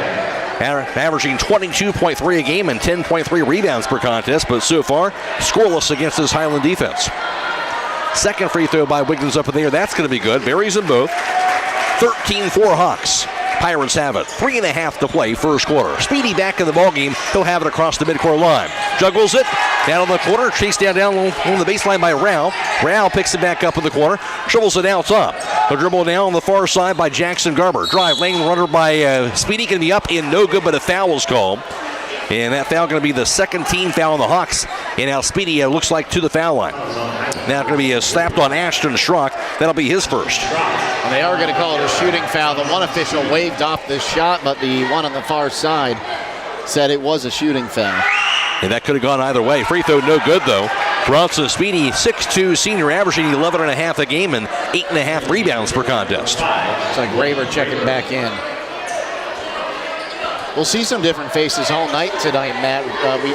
averaging 22.3 a game and 10.3 rebounds per contest, but so far scoreless against this Hiland defense. Second free throw by Wigden's up in the air. That's going to be good. Varies in both. 13-4 Hawks. Pirates have it. 3.5 to play first quarter. Speedy back in the ballgame. He'll have it across the midcourt line. Juggles it. Down in the corner. Chased down on the baseline by Rao. Rao picks it back up in the corner. Shovels it out top. The dribble down on the far side by Jackson Garber. Drive lane runner by Speedy. Going to be up in no good, but a foul was called. And that foul going to be the second team foul on the Hawks. And now Speedy looks like to the foul line. Now going to be slapped on Ashton Schrock. That'll be his first. And they are going to call it a shooting foul. The one official waved off this shot, but the one on the far side said it was a shooting foul. And that could have gone either way. Free throw no good, though. Bronson Speedy, 6'2", senior, averaging 11.5 a game and 8.5 rebounds per contest. Looks like Raver checking back in. We'll see some different faces all night tonight, Matt. We've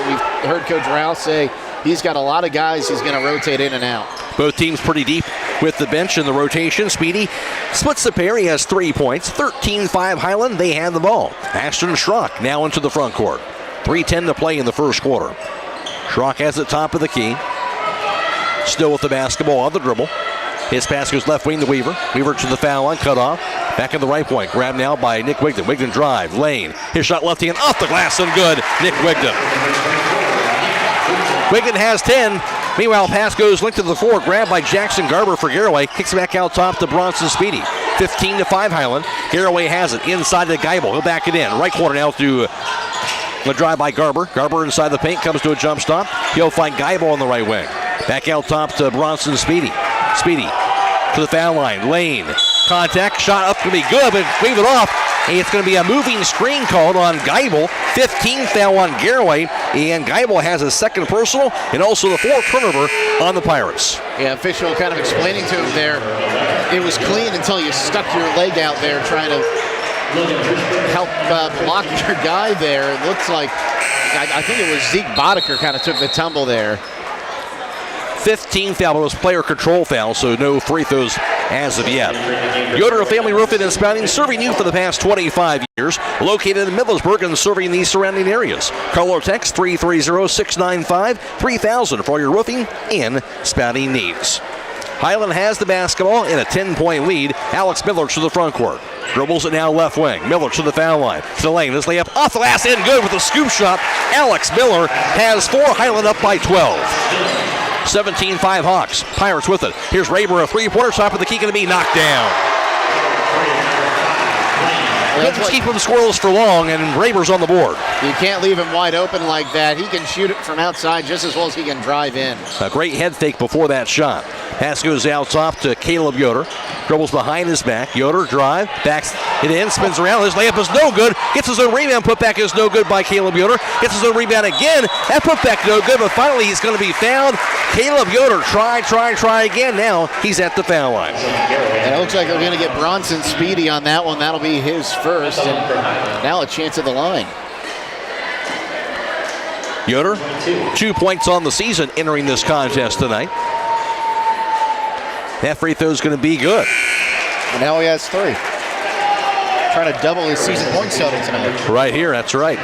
heard Coach Rouse say he's got a lot of guys he's going to rotate in and out. Both teams pretty deep with the bench in the rotation. Speedy splits the pair. He has 3 points. 13-5 Hiland. They have the ball. Ashton Schrock now into the front court. 3:10 to play in the first quarter. Schrock has it top of the key. Still with the basketball on the dribble. His pass goes left wing to Weaver. Weaver to the foul line, cut off. Back in the right point. Grabbed now by Nick Wigden. Wigden drive, lane. His shot left hand off the glass and good. Nick Wigden. Wigden has 10. Meanwhile, pass goes linked to the floor. Grabbed by Jackson Garber for Garaway. Kicks it back out top to Bronson Speedy. 15-5 Hiland. Garaway has it inside to Geibel. He'll back it in. Right corner now to the drive by Garber. Garber inside the paint. Comes to a jump stop. He'll find Geibel on the right wing. Back out top to Bronson Speedy. Speedy to the foul line. Lane. Contact. Shot up to be good, but wave it off. And it's going to be a moving screen called on Geibel. 15th foul on Garaway. And Geibel has his second personal and also the fourth turnover on the Pirates. Yeah, official kind of explaining to him there. It was clean until you stuck your leg out there trying to help block your guy there. It looks like, I think it was Zeke Boddicker kind of took the tumble there. 15th foul, but it was player control foul, so no free throws as of yet. Yoder Family Roofing and Spouting, serving you for the past 25 years. Located in Middlesbrough and serving these surrounding areas. Call or text 330-695-3000 for your roofing and spouting needs. Hiland has the basketball in a 10-point lead. Alex Miller to the front court. Dribbles it now left wing. Miller to the foul line. To the lane. This layup off the glass in good with a scoop shot. Alex Miller has 4. Hiland up by 12. 17-5 Hawks. Pirates with it. Here's Raber, a three-pointer. Top of the key going to be knocked down. Couldn't keep him scoreless for long, and Raber's on the board. You can't leave him wide open like that. He can shoot it from outside just as well as he can drive in. A great head fake before that shot. Pass goes out top to Caleb Yoder. Dribbles behind his back. Yoder drive, backs it in, spins around. His layup is no good. Gets his own rebound. Putback is no good by Caleb Yoder. Gets his own rebound again. That putback no good, but finally he's going to be fouled. Caleb Yoder try again. Now he's at the foul line. And it looks like they're going to get Bronson Speedy on that one. That'll be his first, and now a chance at the line. Yoder, 2 points on the season entering this contest tonight. That free throw is going to be good. And now he has 3. Trying to double his season point total tonight. Right here, that's right.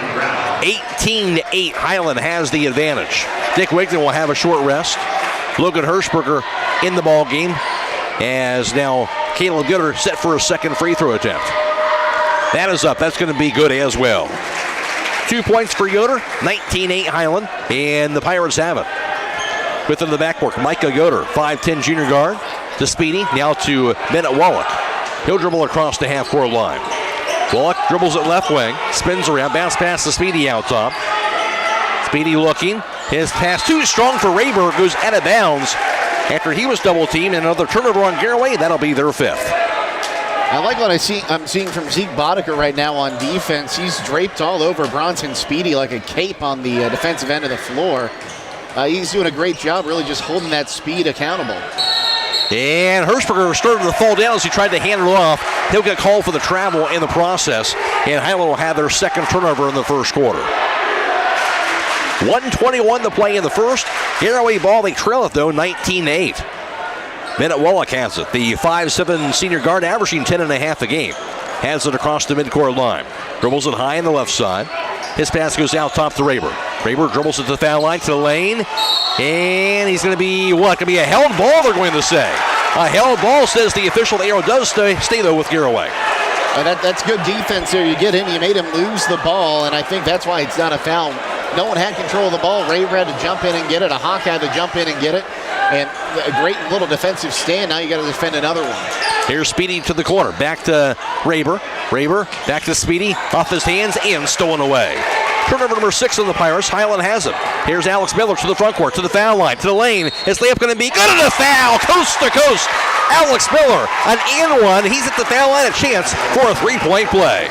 18-8, Hiland has the advantage. Dick Wigton will have a short rest. Logan Hirschberger in the ball game, as now Caleb Gooder set for a second free throw attempt. That is up. That's going to be good as well. 2 points for Yoder, 19-8 Hiland, and the Pirates have it. Within the backcourt, Micah Yoder, 5'10 junior guard, to Speedy, now to Bennett Wallach. He'll dribble across the half-court line. Wallach dribbles it left wing, spins around, bounce pass to Speedy out top. Speedy looking, his pass too strong for Rayberg, goes out of bounds after he was double-teamed. Another turnover on Garaway, that'll be their fifth. I like what I'm seeing from Zeke Boddicker right now on defense. He's draped all over Bronson Speedy like a cape on the defensive end of the floor. He's doing a great job really just holding that speed accountable. And Hirschberger started to fall down as he tried to hand it off. He'll get called for the travel in the process, and Hiland will have their second turnover in the first quarter. 1:21 to play in the first. Garaway ball, they trail it though, 19-8. Bennett Wallach has it. The 5'7 senior guard averaging 10.5 a game. Has it across the midcourt line. Dribbles it high on the left side. His pass goes out top to Rayberg. Rayberg dribbles it to the foul line, to the lane. And he's going to be, what? Going to be a held ball, they're going to say. A held ball, says the official. The arrow does stay though, with Garaway. That's good defense there. You get him, you made him lose the ball, and I think that's why it's not a foul. No one had control of the ball. Ray had to jump in and get it. A Hawk had to jump in and get it. And a great little defensive stand. Now you got to defend another one. Here's Speedy to the corner. Back to Rayber. Rayber back to Speedy. Off his hands and stolen away. Turnover number 6 on the Pirates. Hiland has it. Here's Alex Miller to the front court, to the foul line, to the lane. His layup going to be good, and a foul, coast to coast. Alex Miller, an and one. He's at the foul line, a chance for a three-point play.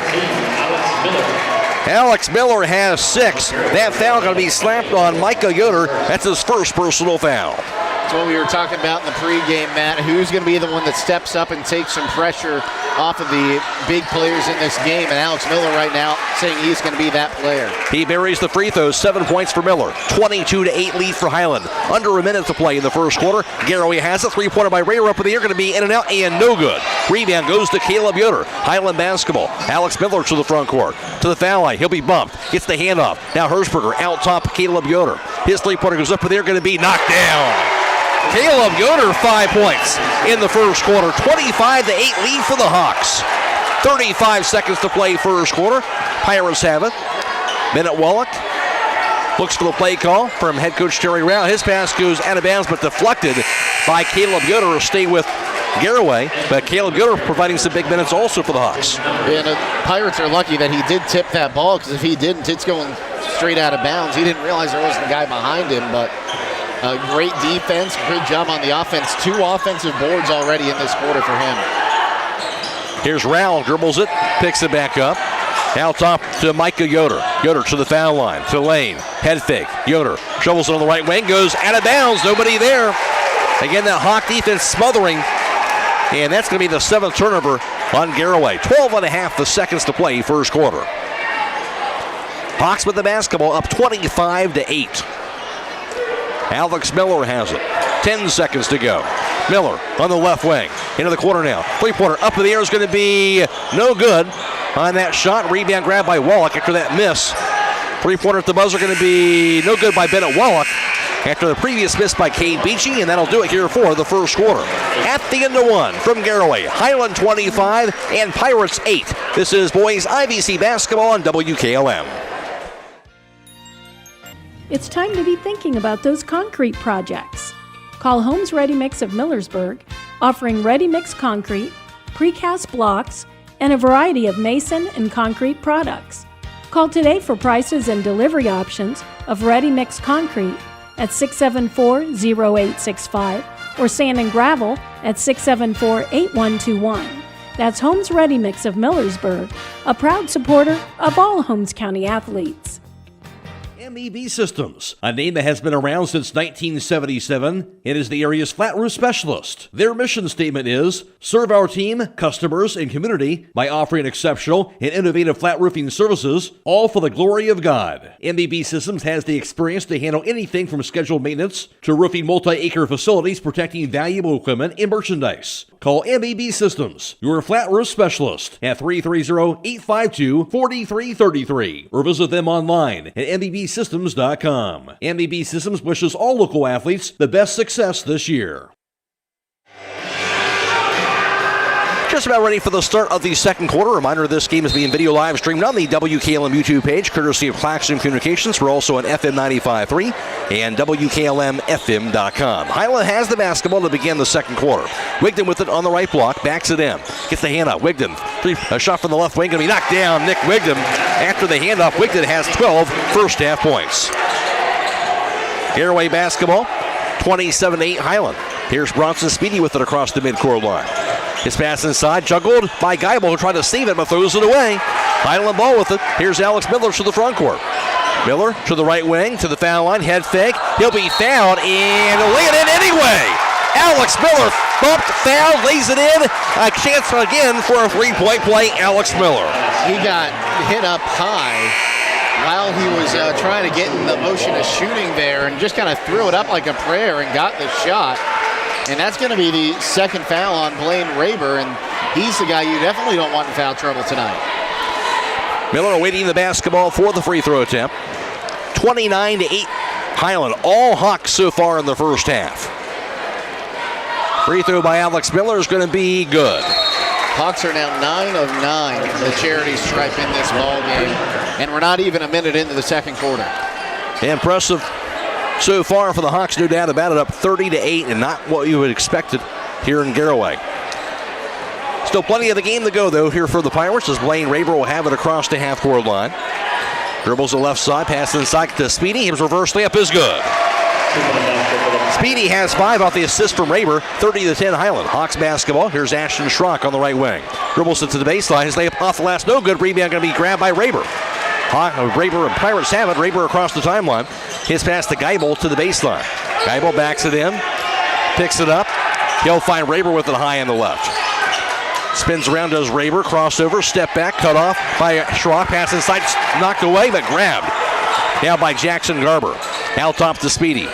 Alex Miller has 6. That foul going to be slapped on Micah Yoder. That's his first personal foul. That's what we were talking about in the pregame, Matt. Who's going to be the one that steps up and takes some pressure off of the big players in this game? And Alex Miller right now saying he's going to be that player. He buries the free throws. 7 points for Miller. 22-8 lead for Hiland. Under a minute to play in the first quarter. Garaway has a three-pointer by Rayer up in the air. Going to be in and out and no good. Rebound goes to Caleb Yoder. Hiland basketball. Alex Miller to the front court. To the foul line. He'll be bumped. Gets the handoff. Now Hirschberger out top Caleb Yoder. His three-pointer goes up in the air. Going to be knocked down. Caleb Yoder, 5 points in the first quarter. 25-8 lead for the Hawks. 35 seconds to play first quarter. Pirates have it. Bennett Wallach looks for the play call from head coach Terry Rao. His pass goes out of bounds but deflected by Caleb Yoder to stay with Garaway. But Caleb Yoder providing some big minutes also for the Hawks. And the Pirates are lucky that he did tip that ball, because if he didn't, it's going straight out of bounds. He didn't realize there wasn't a guy behind him, but great defense, good job on the offense. 2 offensive boards already in this quarter for him. Here's Rowell, dribbles it, picks it back up. Out top to Micah Yoder. Yoder to the foul line, to Lane. Head fake. Yoder shovels it on the right wing, goes out of bounds, nobody there. Again, that Hawk defense smothering. And that's going to be the 7th turnover on Garaway. 12.5 the seconds to play first quarter. Hawks with the basketball up 25-8. Alex Miller has it. 10 seconds to go. Miller on the left wing. Into the corner now. Three-pointer up in the air is going to be no good on that shot. Rebound grab by Wallach after that miss. Three-pointer at the buzzer going to be no good by Bennett Wallach after the previous miss by Cade Beachy, and that'll do it here for the first quarter. At the end of 1 from Garaway. Hiland 25 and Pirates 8. This is boys IVC basketball on WKLM. It's time to be thinking about those concrete projects. Call Homes Ready Mix of Millersburg, offering ready-mix concrete, precast blocks, and a variety of mason and concrete products. Call today for prices and delivery options of ready-mix concrete at 674-0865 or sand and gravel at 674-8121. That's Homes Ready Mix of Millersburg, a proud supporter of all Holmes County athletes. MEB Systems, a name that has been around since 1977. It is the area's flat roof specialist. Their mission statement is, serve our team, customers, and community by offering exceptional and innovative flat roofing services, all for the glory of God. MEB Systems has the experience to handle anything from scheduled maintenance to roofing multi-acre facilities protecting valuable equipment and merchandise. Call MEB Systems, your flat roof specialist, at 330-852-4333, or visit them online at MEBsystems.com. MEB Systems wishes all local athletes the best success this year. Just about ready for the start of the second quarter. Reminder, this game is being video live streamed on the WKLM YouTube page, courtesy of Claxon Communications. We're also on FM 95.3 and WKLM-FM.com. Hiland has the basketball to begin the second quarter. Wigden with it on the right block, backs it in. Gets the handoff. Wigden, a shot from the left wing, going to be knocked down. Nick Wigden, after the handoff, Wigden has 12 first half points. Garaway basketball, 27-8 Hiland. Here's Bronson Speedy with it across the midcourt line. His pass inside, juggled by Geibel, who tried to save it but throws it away. Hiland ball with it. Here's Alex Miller to the front court. Miller to the right wing, to the foul line, head fake. He'll be fouled and lay it in anyway. Alex Miller bumped, fouled, lays it in. A chance again for a three-point play, Alex Miller. He got hit up high while he was trying to get in the motion of shooting there and just kind of threw it up like a prayer and got the shot. And that's going to be the second foul on Blaine Raber, and he's the guy you definitely don't want in foul trouble tonight. Miller awaiting the basketball for the free throw attempt. 29-8 Hiland, all Hawks so far in the first half. Free throw by Alex Miller is going to be good. Hawks are now 9 of 9 in the charity stripe in this ball game, and we're not even a minute into the second quarter. Impressive so far for the Hawks, no doubt about it, up 30-8, and not what you would expected here in Garaway. Still plenty of the game to go, though, here for the Pirates, as Blaine Raber will have it across the half-court line. Dribbles the left side, pass inside to Speedy. His reverse layup is good. Speedy has 5 off the assist from Raber, 30-10 Hiland. Hawks basketball. Here's Ashton Schrock on the right wing. Dribbles it to the baseline. His layup off the last, no good. Rebound going to be grabbed by Raber. Raber and Pirates have it. Raber across the timeline. His pass to Geibel to the baseline. Geibel backs it in, picks it up. He'll find Raber with it high on the left. Spins around, does Raber, crossover, step back, cut off by Schrock. Pass inside, knocked away, but grabbed. Now by Jackson Garber. Out top to Speedy.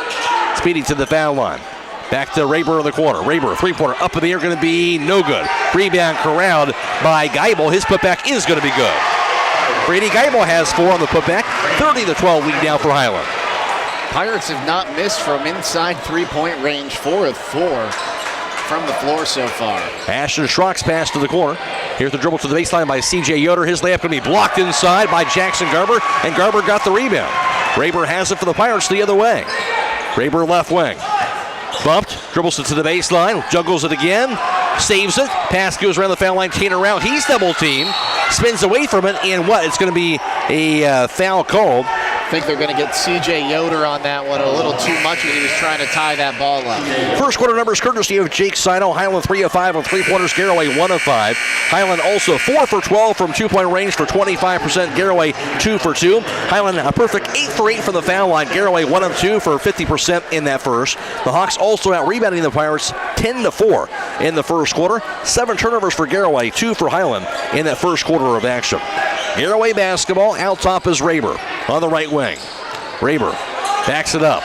Speedy to the foul line. Back to Raber in the corner. Raber, three-pointer up in the air, going to be no good. Rebound corralled by Geibel. His putback is going to be good. Brady Geibel has 4 on the putback. 30-12 lead now for Hiland. Pirates have not missed from inside three-point range. 4 of 4 from the floor so far. Ashton Schrock's pass to the corner. Here's the dribble to the baseline by C.J. Yoder. His layup going to be blocked inside by Jackson Garber, and Garber got the rebound. Raber has it for the Pirates the other way. Raber left wing. Bumped, dribbles it to the baseline, juggles it again, saves it. Pass goes around the foul line, Tanner around. He's double-teamed, spins away from it, and what? It's going to be a foul called. I think they're going to get C.J. Yoder on that one a little too much when he was trying to tie that ball up. First quarter numbers courtesy of Jake Seidel. Hiland 3 of 5 on three-pointers. Garaway 1 of 5. Hiland also 4 for 12 from two-point range for 25%. Garaway 2 for 2. Hiland a perfect 8 for 8 from the foul line. Garaway 1 of 2 for 50% in that first. The Hawks also out-rebounding the Pirates 10-4 in the first quarter. 7 turnovers for Garaway, 2 for Hiland in that first quarter of action. Garaway basketball, out top is Raber on the right wing. Raber backs it up.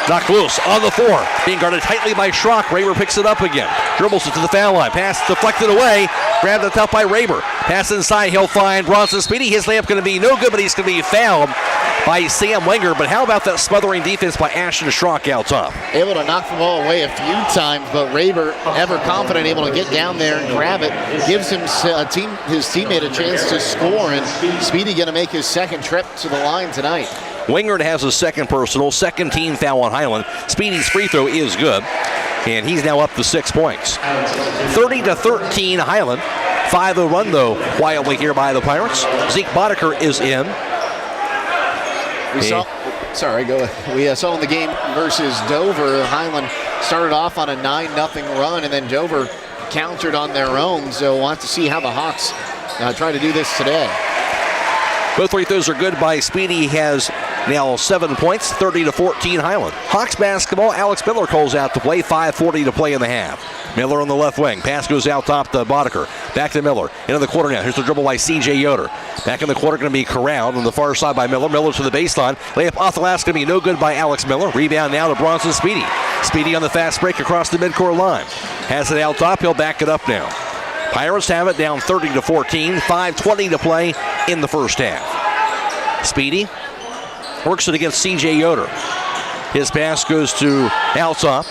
Knocked loose on the floor. Being guarded tightly by Schrock. Raber picks it up again. Dribbles it to the foul line. Pass deflected away. Grabbed it up by Raber. Pass inside. He'll find Bronson Speedy. His layup going to be no good, but he's going to be fouled by Sam Wenger. But how about that smothering defense by Ashton Schrock out top? Able to knock the ball away a few times, but Raber, ever confident, able to get down there and grab it. Gives him his teammate a chance to score, and Speedy going to make his second trip to the line tonight. Wingard has a second personal, second team foul on Hiland. Speedy's free throw is good, and he's now up to 6 points. 30-13 Hiland. 5-0 run, though, quietly here by the Pirates. Zeke Boddicker is in. We saw in the game versus Dover, Hiland started off on a 9-0 run, and then Dover countered on their own, so we'll have to see how the Hawks try to do this today. Both free throws are good by Speedy. He has now 7 points, 30-14 Hiland. Hawks basketball, Alex Miller calls out to play, 5:40 to play in the half. Miller on the left wing. Pass goes out top to Boddicker. Back to Miller. Into the quarter now. Here's the dribble by C.J. Yoder. Back in the quarter going to be corralled on the far side by Miller. Miller to the baseline. Layup off the last going to be no good by Alex Miller. Rebound now to Bronson Speedy. Speedy on the fast break across the midcourt line. Has it out top. He'll back it up now. Pirates have it down 30-14. 5:20 to play in the first half. Speedy works it against C.J. Yoder. His pass goes to out top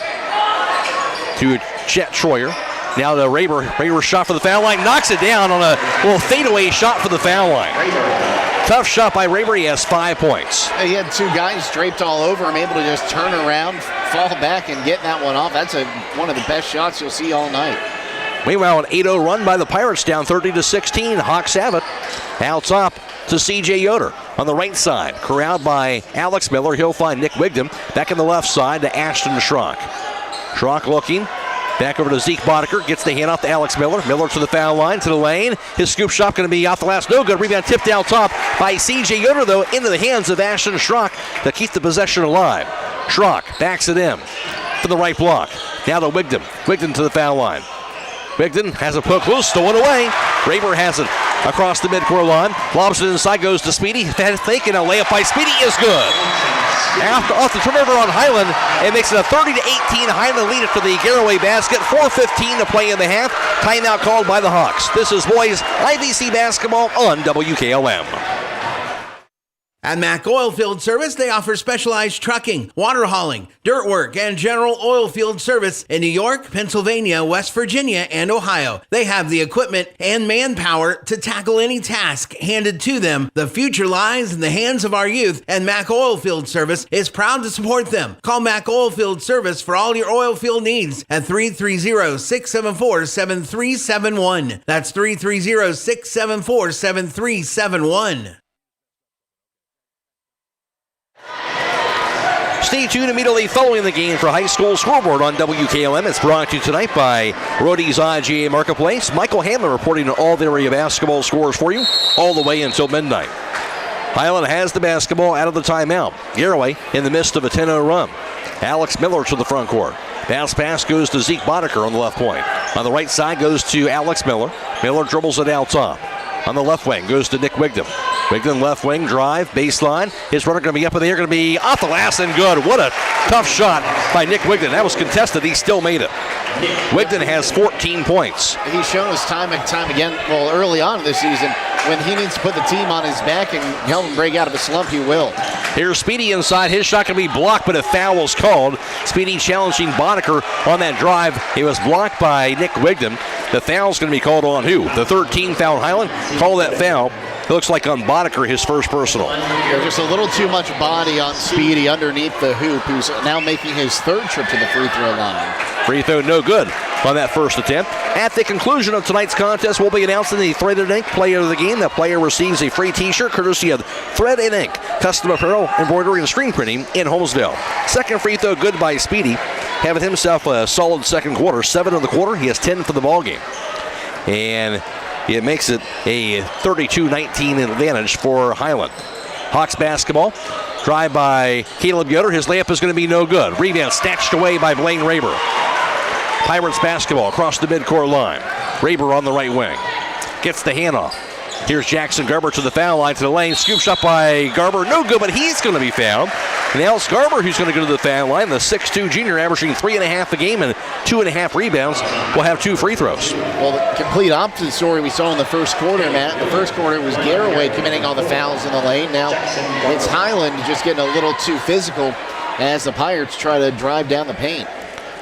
to Chet Troyer. Now to Raber. Raber shot for the foul line. Knocks it down on a little fadeaway shot for the foul line. Tough shot by Raber. He has 5 points. He had two guys draped all over him, able to just turn around, fall back, and get that one off. That's one of the best shots you'll see all night. Meanwhile, an 8-0 run by the Pirates, down 30-16. Hawks have it. Out top to C.J. Yoder on the right side. Corralled by Alex Miller. He'll find Nick Wigdam. Back on the left side to Ashton Schrock. Schrock looking. Back over to Zeke Boddicker. Gets the hand off to Alex Miller. Miller to the foul line, to the lane. His scoop shot going to be off the last. No good. Rebound tipped out top by C.J. Yoder, though, into the hands of Ashton Schrock to keep the possession alive. Schrock backs it in for the right block. Now to Wigdam. Wigdam to the foul line. Wigdam has a poke loose, stolen away. Raber has it across the midcourt line. Lobs it inside, goes to Speedy. Fake and a layup by Speedy is good. Off the turnover on Hiland, it makes it a 30-18 Hiland lead for the Garaway basket. 4:15 to play in the half. Timeout called by the Hawks. This is boys IVC basketball on WKLM. At Mack Oilfield Service, they offer specialized trucking, water hauling, dirt work, and general oil field service in New York, Pennsylvania, West Virginia, and Ohio. They have the equipment and manpower to tackle any task handed to them. The future lies in the hands of our youth, and Mack Oilfield Service is proud to support them. Call Mack Oilfield Service for all your oil field needs at 330-674-7371. That's 330-674-7371. Stay tuned immediately following the game for High School Scoreboard on WKLM. It's brought to you tonight by Rody's IGA Marketplace. Michael Hamlin reporting on all the area basketball scores for you all the way until midnight. Hiland has the basketball out of the timeout. Garaway in the midst of a 10-0 run. Alex Miller to the front court. Bounce pass goes to Zeke Boddicker on the left point. On the right side goes to Alex Miller. Miller dribbles it out top. On the left wing goes to Nick Wigdam. Wigdam left wing, drive, baseline. His runner going to be up in the air, going to be off the glass and good. What a tough shot by Nick Wigdam. That was contested. He still made it. Wigdam has 14 points. He's shown us time and time again, well, early on in this season, when he needs to put the team on his back and help him break out of a slump, he will. Here's Speedy inside. His shot can be blocked, but a foul was called. Speedy challenging Boddicker on that drive. It was blocked by Nick Wigdam. The foul's going to be called on who? The 13th foul. Hiland call that foul. It looks like on Boddicker, his first personal. There's just a little too much body on Speedy underneath the hoop, who's now making his third trip to the free throw line. Free throw no good on that first attempt. At the conclusion of tonight's contest, we'll be announcing the Threaded Ink player of the game. The player receives a free t-shirt courtesy of Thread and Ink, custom apparel, embroidery, and screen printing in Holmesville. Second free throw good by Speedy, having himself a solid second quarter. 7 in the quarter. He has 10 for the ball game. And it makes it a 32-19 advantage for Hiland. Hawks basketball. Drive by Caleb Yoder. His layup is going to be no good. Rebound snatched away by Blaine Raber. Pirates basketball across the midcourt line. Raber on the right wing. Gets the handoff. Here's Jackson Garber to the foul line, to the lane. Scoop shot by Garber. No good, but he's going to be fouled. And Alex Garber, who's going to go to the foul line, the 6'2 junior, averaging 3.5 a game and 2.5 rebounds, will have 2 free throws. Well, the complete opposite story we saw in the first quarter, Matt. In the first quarter, it was Garaway committing all the fouls in the lane. Now it's Hiland just getting a little too physical as the Pirates try to drive down the paint.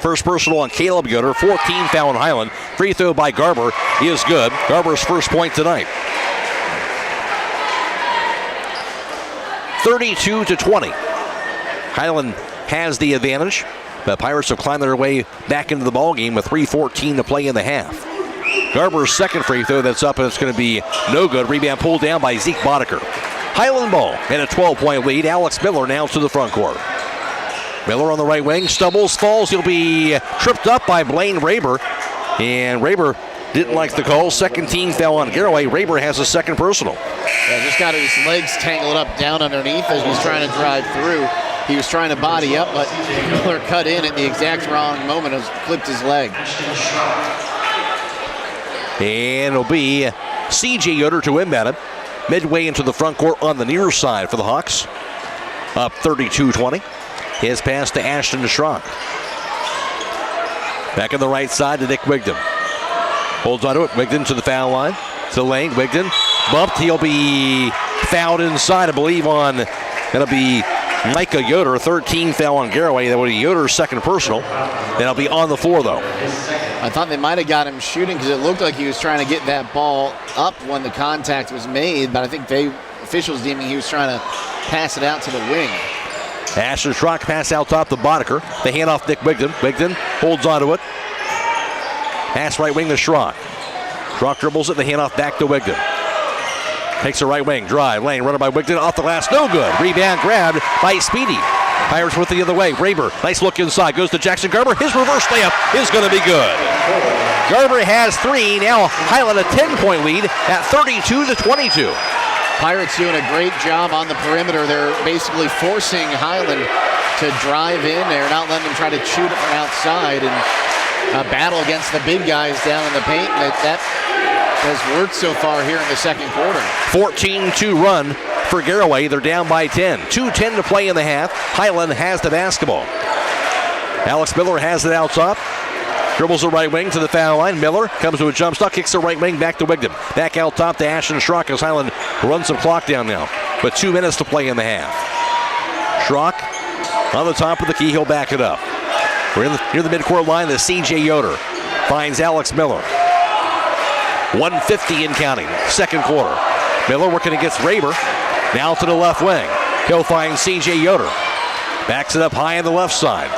First personal on Caleb Yoder, 14 foul on Hiland. Free throw by Garber is good. Garber's first point tonight. 32-20. Hiland has the advantage. The Pirates have climbed their way back into the ballgame with 3:14 to play in the half. Garber's second free throw that's up, and it's going to be no good. Rebound pulled down by Zeke Boddicker. Hiland ball and a 12-point lead. Alex Miller now to the front court. Miller on the right wing, stumbles, falls. He'll be tripped up by Blaine Raber. And Raber didn't like the call. Second team foul on Garaway. Raber has a second personal. Yeah, just got his legs tangled up down underneath as he's trying to drive through. He was trying to body up, but Miller cut in at the exact wrong moment, has clipped his leg. And it'll be C.J. Yoder to inbound it. Midway into the front court on the near side for the Hawks. Up 32-20. His pass to Ashton Schrock. Back on the right side to Nick Wigden. Holds onto it. Wigden to the foul line. To the lane. Wigden bumped. He'll be fouled inside, I believe, on, that'll be Micah Yoder. 13 foul on Garaway. That would be Yoder's second personal. That'll be on the floor, though. I thought they might have got him shooting because it looked like he was trying to get that ball up when the contact was made, but I think officials deeming he was trying to pass it out to the wing. Ashton Schrock pass out top to Boddicker. They hand off Nick Wigden. Wigden holds onto it. Pass right wing to Schrock. Schrock dribbles it. They hand off back to Wigden. Takes the right wing. Drive. Lane. Runner by Wigden. Off the glass. No good. Rebound grabbed by Speedy. Pirates with it the other way. Raber. Nice look inside. Goes to Jackson Garber. His reverse layup is going to be good. Garber has 3. Now Hiland a 10-point lead at 32-22. Pirates doing a great job on the perimeter. They're basically forcing Hiland to drive in there, not letting them try to shoot it from outside, and a battle against the big guys down in the paint. That has worked so far here in the second quarter. 14-2 run for Garaway. They're down by 10. 2:10 to play in the half. Hiland has the basketball. Alex Miller has it out top. Dribbles the right wing to the foul line. Miller comes to a jump stop, kicks the right wing back to Wigden. Back out top to Ashton Schrock as Hiland runs some clock down now. But 2 minutes to play in the half. Schrock on the top of the key. He'll back it up. We're near the midcourt line. The C.J. Yoder finds Alex Miller. 1:50 in counting. Second quarter. Miller working against Raber. Now to the left wing. He'll find C.J. Yoder. Backs it up high on the left side.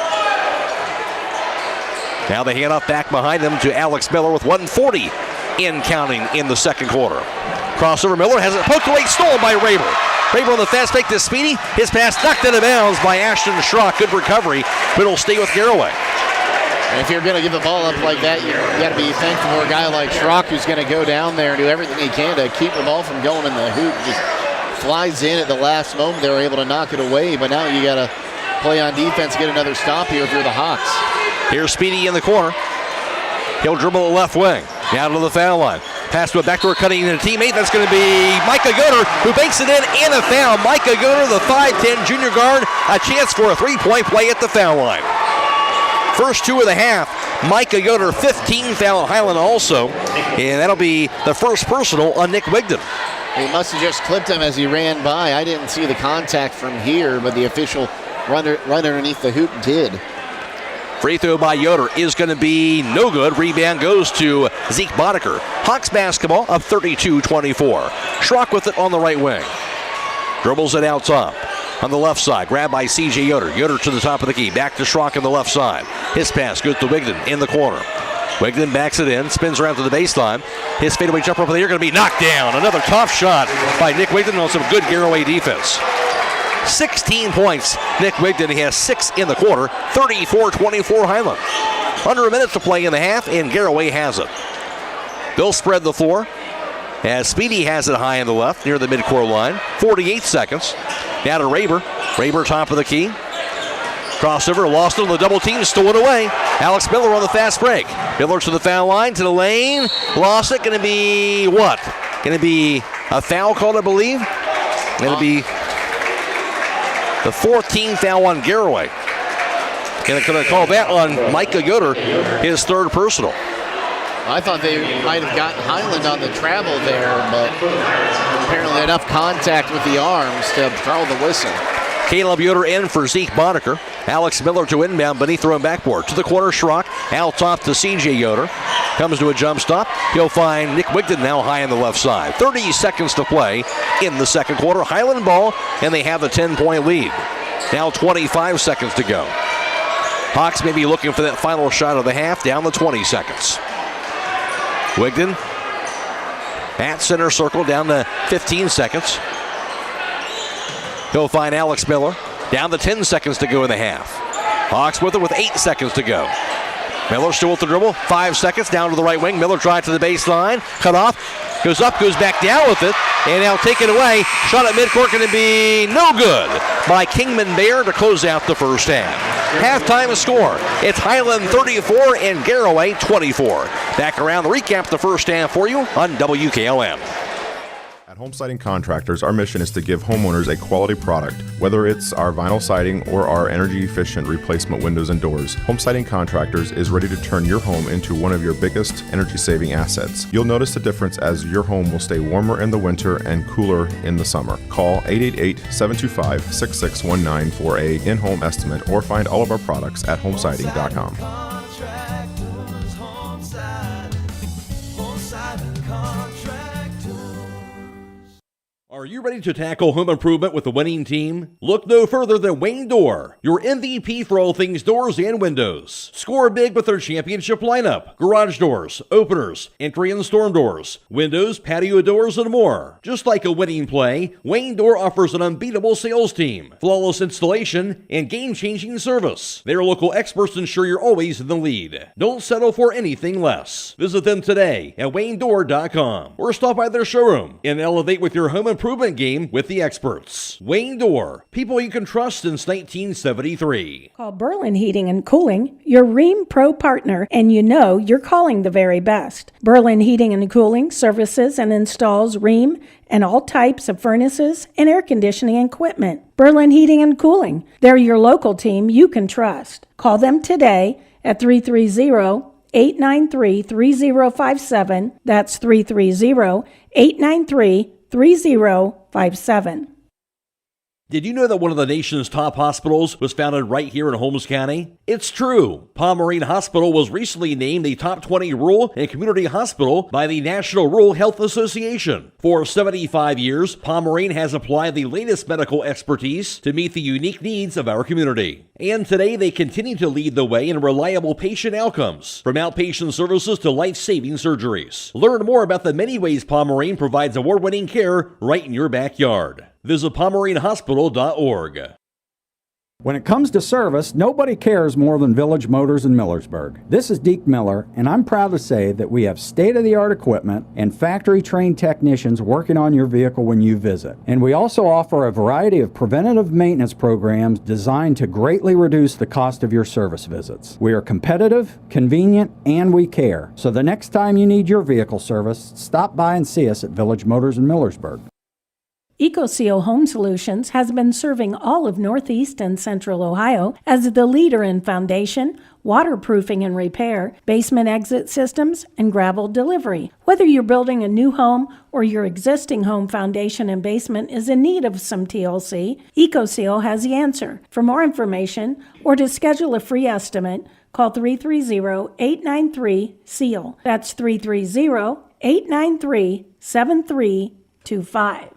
Now they hand off back behind them to Alex Miller with 1:40 in counting in the second quarter. Crossover. Miller has it poked away, stolen by Raber. Raber on the fast break to Speedy. His pass knocked out of bounds by Ashton Schrock. Good recovery, but it'll stay with Garaway. And if you're going to give the ball up like that, you got to be thankful for a guy like Schrock who's going to go down there and do everything he can to keep the ball from going in the hoop. Just flies in at the last moment. They were able to knock it away, but now you got to play on defense, get another stop here if you're the Hawks. Here's Speedy in the corner. He'll dribble the left wing. Down to the foul line. Pass to a backdoor cutting in a teammate. That's going to be Micah Yoder, who banks it in and a foul. Micah Yoder, the 5'10 junior guard, a chance for a three-point play at the foul line. First 2 of the half. Micah Yoder, 15 foul at Hiland also. And that'll be the first personal on Nick Wigden. He must have just clipped him as he ran by. I didn't see the contact from here, but the official run underneath the hoop did. Free throw by Yoder is going to be no good. Rebound goes to Zeke Boddicker. Hawks basketball up 32-24. Schrock with it on the right wing. Dribbles it out top. On the left side, grabbed by C.J. Yoder. Yoder to the top of the key. Back to Schrock on the left side. His pass goes to Wigden in the corner. Wigden backs it in, spins around to the baseline. His fadeaway jumper over there going to be knocked down. Another tough shot by Nick Wigden on some good Garaway defense. 16 points, Nick Wigden. He has 6 in the quarter. 34-24 Hiland. Under a minute to play in the half, and Garaway has it. They'll spread the floor as Speedy has it high in the left near the midcourt line. 48 seconds. Now to Raber. Raber top of the key. Crossover, lost on the double team, stolen away. Alex Miller on the fast break. Miller to the foul line, to the lane. Lost it. Going to be what? Going to be a foul called, I believe. Going to be the 14th foul on Garaway. Going to call that on Micah Yoder, his third personal. I thought they might have gotten Hiland on the travel there, but apparently enough contact with the arms to throw the whistle. Caleb Yoder in for Zeke Boddicker. Alex Miller to inbound beneath throwing backboard. To the corner, Schrock. Out top to C.J. Yoder. Comes to a jump stop. He'll find Nick Wigden now high on the left side. 30 seconds to play in the second quarter. Hiland ball, and they have a 10-point lead. Now 25 seconds to go. Hawks may be looking for that final shot of the half, down to 20 seconds. Wigden at center circle, down to 15 seconds. He'll find Alex Miller. Down to 10 seconds to go in the half. Hawks with it with 8 seconds to go. Miller still with the dribble. 5 seconds down to the right wing. Miller drive to the baseline. Cut off. Goes up, goes back down with it. And now taken away. Shot at midcourt going to be no good by Kingman Bear to close out the first half. Halftime score. It's Hiland 34 and Garaway 24. Back around to recap the first half for you on WKLM. At Home Siding Contractors, our mission is to give homeowners a quality product, whether it's our vinyl siding or our energy-efficient replacement windows and doors. Home Siding Contractors is ready to turn your home into one of your biggest energy-saving assets. You'll notice the difference as your home will stay warmer in the winter and cooler in the summer. Call 888-725-6619 for a in-home estimate or find all of our products at homesiding.com. Are you ready to tackle home improvement with the winning team? Look no further than Wayne Door, your MVP for all things doors and windows. Score big with their championship lineup: garage doors, openers, entry and storm doors, windows, patio doors, and more. Just like a winning play, Wayne Door offers an unbeatable sales team, flawless installation, and game-changing service. Their local experts ensure you're always in the lead. Don't settle for anything less. Visit them today at WayneDoor.com or stop by their showroom and elevate with your home improvement game with the experts. Wayne Door, people you can trust since 1973. Call Berlin Heating and Cooling, your Rheem Pro partner, and you know you're calling the very best. Berlin Heating and Cooling services and installs Rheem and all types of furnaces and air conditioning equipment. Berlin Heating and Cooling, they're your local team you can trust. Call them today at 330-893-3057. That's 330-893-3057. Did you know that one of the nation's top hospitals was founded right here in Holmes County? It's true. Pomerene Hospital was recently named the top 20 rural and community hospital by the National Rural Health Association. For 75 years, Pomerene has applied the latest medical expertise to meet the unique needs of our community. And today they continue to lead the way in reliable patient outcomes, from outpatient services to life-saving surgeries. Learn more about the many ways Pomerene provides award-winning care right in your backyard. Visit PomereneHospital.org. When it comes to service, nobody cares more than Village Motors in Millersburg. This is Deke Miller, and I'm proud to say that we have state-of-the-art equipment and factory-trained technicians working on your vehicle when you visit. And we also offer a variety of preventative maintenance programs designed to greatly reduce the cost of your service visits. We are competitive, convenient, and we care. So the next time you need your vehicle service, stop by and see us at Village Motors in Millersburg. EcoSeal Home Solutions has been serving all of Northeast and Central Ohio as the leader in foundation, waterproofing and repair, basement exit systems, and gravel delivery. Whether you're building a new home or your existing home foundation and basement is in need of some TLC, EcoSeal has the answer. For more information or to schedule a free estimate, call 330-893-SEAL. That's 330-893-7325.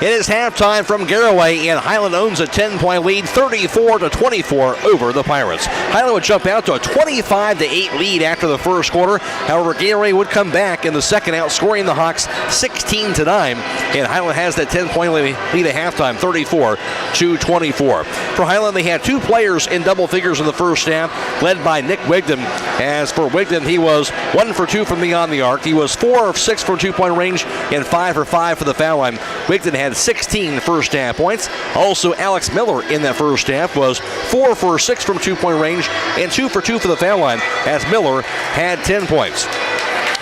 It is halftime from Garaway, and Hiland owns a 10-point lead, 34-24 over the Pirates. Hiland would jump out to a 25-8 lead after the first quarter. However, Garaway would come back in the second, outscoring the Hawks 16-9, and Hiland has that 10-point lead at halftime, 34-24. For Hiland, they had two players in double figures in the first half, led by Nick Wigdon. As for Wigdon, he was 1 for 2 from beyond the arc. He was 4 of 6 from two-point range and 5 for 5 for the foul line. Wigdon had 16 first half points. Also, Alex Miller in that first half was 4 for 6 from two-point range and 2 for 2 for the foul line, as Miller had 10 points.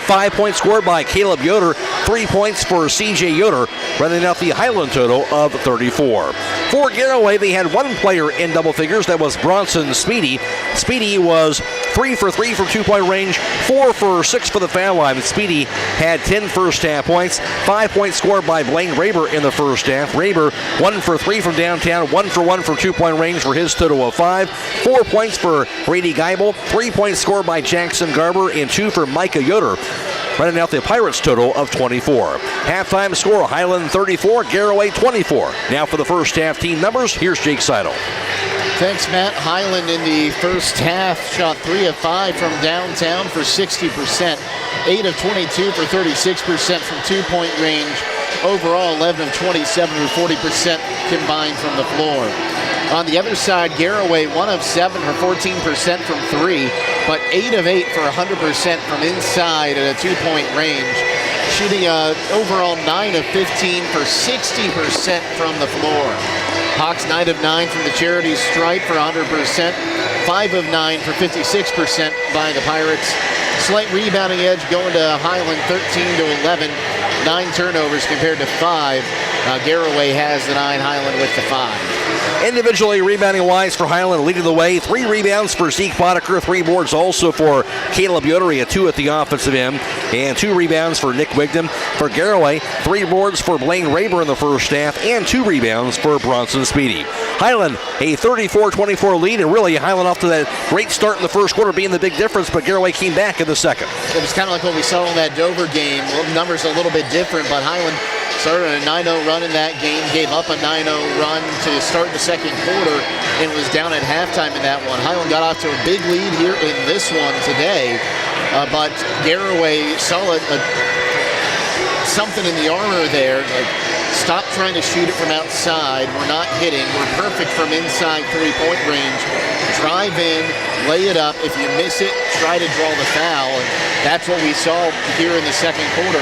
5 points scored by Caleb Yoder, 3 points for C.J. Yoder, running out the Hiland total of 34. For Garaway, they had one player in double figures. That was Bronson Speedy. Speedy was 3 for 3 from two-point range, 4 for 6 for the foul line. Speedy had 10 first half points. 5 points scored by Blaine Raber in the first half. Raber 1 for 3 from downtown, 1 for 1 from two-point range for his total of 5. 4 points for Brady Geibel, 3 points scored by Jackson Garber, and 2 for Micah Yoder, running out the Pirates total of 24. Halftime score, Hiland 34, Garaway 24. Now for the first half team numbers, here's Jake Seidel. Thanks, Matt. Hiland in the first half shot 3 of 5 from downtown for 60%, 8 of 22 for 36% from two-point range. Overall, 11 of 27 for 40% combined from the floor. On the other side, Garaway 1 of 7 for 14% from 3, but 8 of 8 for 100% from inside at a two-point range. Shooting overall 9 of 15 for 60% from the floor. Hawks 9 of 9 from the charity stripe for 100%. 5 of 9 for 56% by the Pirates. Slight rebounding edge going to Hiland, 13-11. 9 turnovers compared to 5. Garaway has the 9, Hiland with the 5. Individually rebounding-wise for Hiland, leading the way. 3 rebounds for Zeke Boddicker, 3 boards also for Caleb Yodery, 2 at the offensive end, and 2 rebounds for Nick Wigdam. For Garaway, 3 boards for Blaine Raber in the first half, and 2 rebounds for Bronson Speedy. Hiland, a 34-24 lead, and really Hiland off to that great start in the first quarter being the big difference, but Garaway came back in the second. It was kind of like what we saw in that Dover game. Well, the numbers a little bit different, but Hiland started a 9-0 run in that game, gave up a 9-0 run to start the second quarter, and was down at halftime in that one. Hiland got off to a big lead here in this one today, but Garaway saw something in the armor there. Like, stop trying to shoot it from outside. We're not hitting. We're perfect from inside three-point range. Drive in, lay it up. If you miss it, try to draw the foul. And that's what we saw here in the second quarter.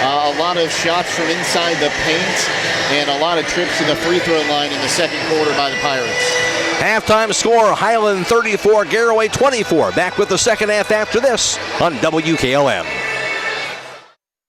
A lot of shots from inside the paint and a lot of trips to the free throw line in the second quarter by the Pirates. Halftime score, Hiland 34, Garaway 24. Back with the second half after this on WKLM.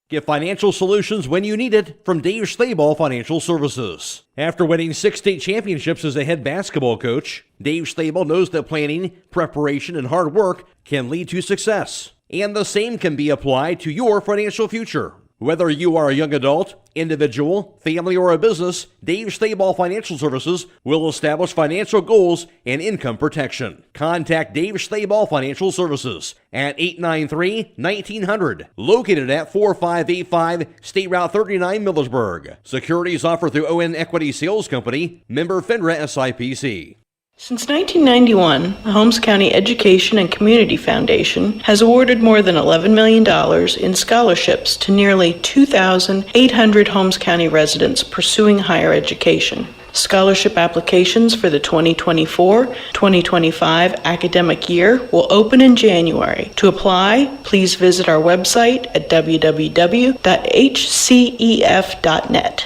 Get financial solutions when you need it from Dave Stayball Financial Services. After winning 6 state championships as a head basketball coach, Dave Stayball knows that planning, preparation, and hard work can lead to success. And the same can be applied to your financial future. Whether you are a young adult, individual, family, or a business, Dave Stayball Financial Services will establish financial goals and income protection. Contact Dave Stayball Financial Services at 893-1900, located at 4585 State Route 39, Millersburg. Securities offered through ON Equity Sales Company, member FINRA SIPC. Since 1991, the Holmes County Education and Community Foundation has awarded more than $11 million in scholarships to nearly 2,800 Holmes County residents pursuing higher education. Scholarship applications for the 2024-2025 academic year will open in January. To apply, please visit our website at www.hcef.net.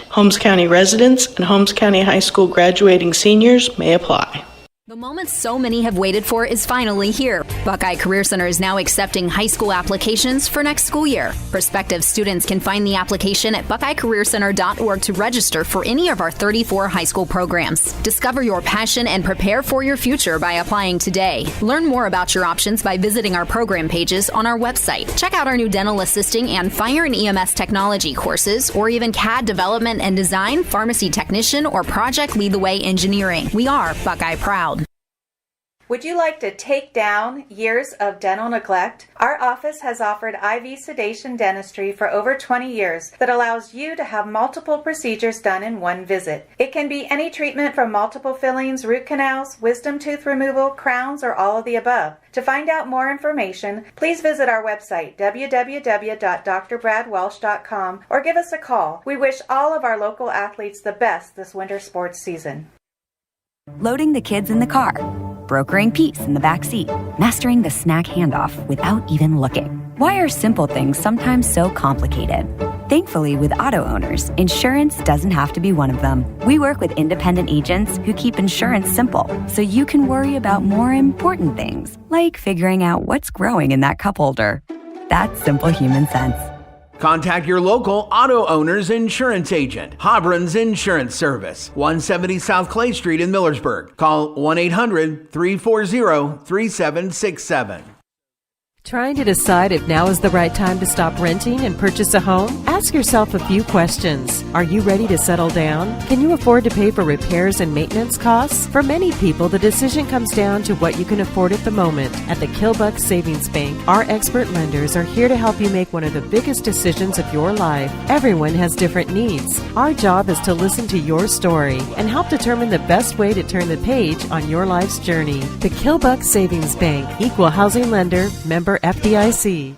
Holmes County residents and Holmes County High School graduating seniors may apply. The moment so many have waited for is finally here. Buckeye Career Center is now accepting high school applications for next school year. Prospective students can find the application at buckeyecareercenter.org to register for any of our 34 high school programs. Discover your passion and prepare for your future by applying today. Learn more about your options by visiting our program pages on our website. Check out our new dental assisting and fire and EMS technology courses, or even CAD development and design, pharmacy technician, or project lead the way engineering. We are Buckeye Proud. Would you like to take down years of dental neglect? Our office has offered IV sedation dentistry for over 20 years that allows you to have multiple procedures done in one visit. It can be any treatment from multiple fillings, root canals, wisdom tooth removal, crowns, or all of the above. To find out more information, please visit our website, www.drbradwelsh.com, or give us a call. We wish all of our local athletes the best this winter sports season. Loading the kids in the car, brokering peace in the back seat, mastering the snack handoff without even looking. Why are simple things sometimes so complicated? Thankfully, with auto owners, insurance doesn't have to be one of them. We work with independent agents who keep insurance simple, so you can worry about more important things, like figuring out what's growing in that cup holder. That's simple human sense. Contact your local auto owner's insurance agent. Hobron's Insurance Service, 170 South Clay Street in Millersburg. Call 1-800-340-3767. Trying to decide if now is the right time to stop renting and purchase a home? Ask yourself a few questions. Are you ready to settle down? Can you afford to pay for repairs and maintenance costs? For many people, the decision comes down to what you can afford at the moment. At the Kilbuck Savings Bank, our expert lenders are here to help you make one of the biggest decisions of your life. Everyone has different needs. Our job is to listen to your story and help determine the best way to turn the page on your life's journey. The Kilbuck Savings Bank, Equal Housing Lender, member FDIC.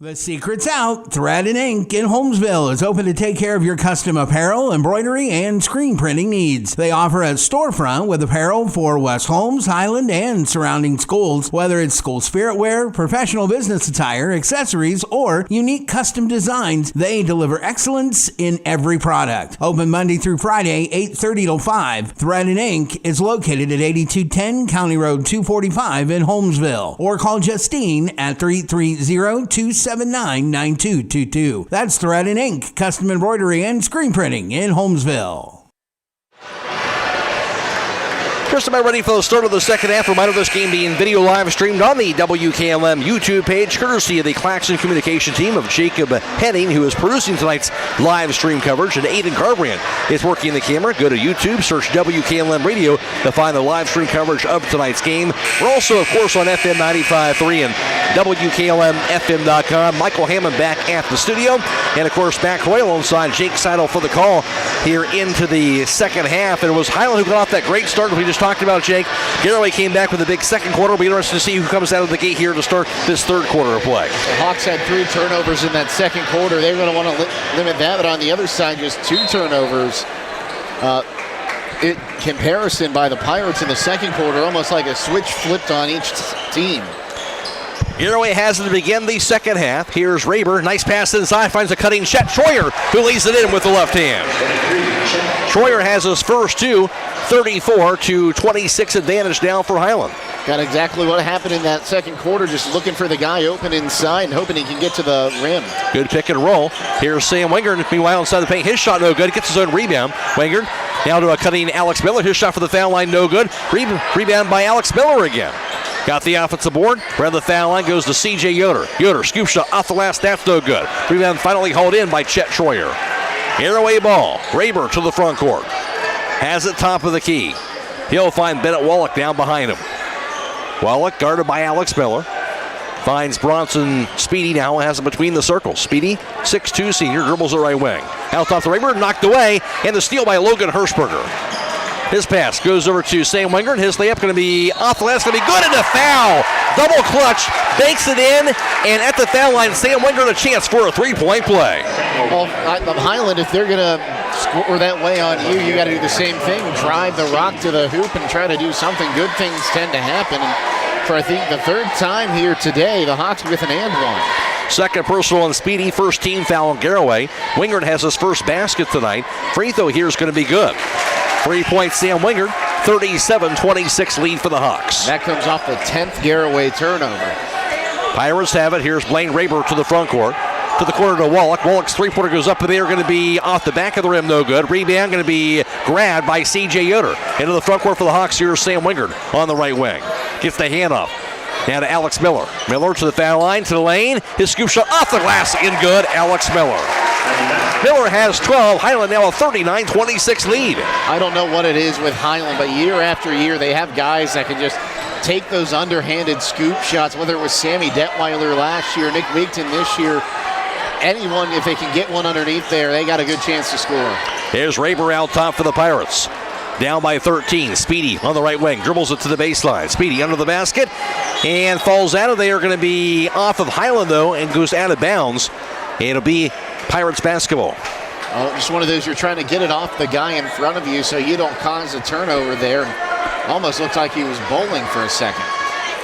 The secret's out. Thread and Ink in Holmesville is open to take care of your custom apparel, embroidery, and screen printing needs. They offer a storefront with apparel for West Holmes, Hiland, and surrounding schools. Whether it's school spirit wear, professional business attire, accessories, or unique custom designs, they deliver excellence in every product. Open Monday through Friday, 8:30 till 5. Thread and Ink is located at 8210 County Road 245 in Holmesville. Or call Justine at 330-279-9222. That's Thread and Ink, custom embroidery and screen printing in Holmesville. Just about ready for the start of the second half. Reminder, this game being video live streamed on the WKLM YouTube page, courtesy of the Claxon communication team of Jacob Henning, who is producing tonight's live stream coverage, and Aidan Garabrandt is working the camera. Go to YouTube, search WKLM Radio to find the live stream coverage of tonight's game. We're also, of course, on FM 95.3 and WKLM-FM.com. Michael Hammond back at the studio. And, of course, back Royal alongside Jake Seidel for the call here into the second half. And it was Hiland who got off that great start we just talked about, Jake. Garaway came back with a big second quarter. It'll be interesting to see who comes out of the gate here to start this third quarter of play. The Hawks had 3 turnovers in that second quarter. They're going to want to limit that, but on the other side, just 2 turnovers. In comparison by the Pirates in the second quarter, almost like a switch flipped on each team. Garaway has it to begin the second half. Here's Raber. Nice pass inside. Finds a cutting Chet Troyer, who lays it in with the left hand. Troyer has his first 2, 34-26 advantage now for Hiland. Got exactly what happened in that second quarter, just looking for the guy open inside and hoping he can get to the rim. Good pick and roll. Here's Sam Wingard. Meanwhile, inside the paint, his shot no good. Gets his own rebound. Wingard now to a cutting Alex Miller. His shot for the foul line no good. Rebound by Alex Miller again. Got the offensive board. Around the foul line goes to C.J. Yoder. Yoder, scoop shot off the last. That's no good. Rebound finally hauled in by Chet Troyer. Garaway ball. Raber to the front court. Has it top of the key. He'll find Bennett Wallach down behind him. Wallach guarded by Alex Miller. Finds Bronson Speedy now. Has it between the circles. Speedy, 6'2 senior, dribbles the right wing. Out top the Raber, knocked away. And the steal by Logan Hirschberger. His pass goes over to Sam Wingard. His layup going to be off the last. Going to be good, and a foul. Double clutch, banks it in, and at the foul line, Sam Wingard a chance for a three-point play. Well, Hiland, if they're going to score that way on you, you got to do the same thing. Drive the rock to the hoop and try to do something. Good things tend to happen. And for, I think, the third time here today, the Hawks with an and one. Second personal on Speedy, first team foul on Garaway. Wingard has his first basket tonight. Free throw here is going to be good. 3-point Sam Wingard, 37-26 lead for the Hawks. That comes off the 10th Garaway turnover. Pirates have it. Here's Blaine Raber to the front court. To the corner to Wallach. Wallach's three-pointer goes up in the air, going to be off the back of the rim, no good. Rebound going to be grabbed by C.J. Yoder. Into the front court for the Hawks. Here's Sam Wingard on the right wing. Gets the handoff. Now to Alex Miller. Miller to the foul line, to the lane. His scoop shot off the glass, in good. Alex Miller. Miller has 12. Hiland now a 39-26 lead. I don't know what it is with Hiland, but year after year they have guys that can just take those underhanded scoop shots, whether it was Sammy Detweiler last year, Nick Wigton this year. Anyone, if they can get one underneath there, they got a good chance to score. Here's Raber out top for the Pirates. Down by 13. Speedy on the right wing. Dribbles it to the baseline. Speedy under the basket and falls out of there. Going to be off of Hiland, though, and goes out of bounds. It'll be Pirates basketball. Just one of those, you're trying to get it off the guy in front of you so you don't cause a turnover there. Almost looked like he was bowling for a second.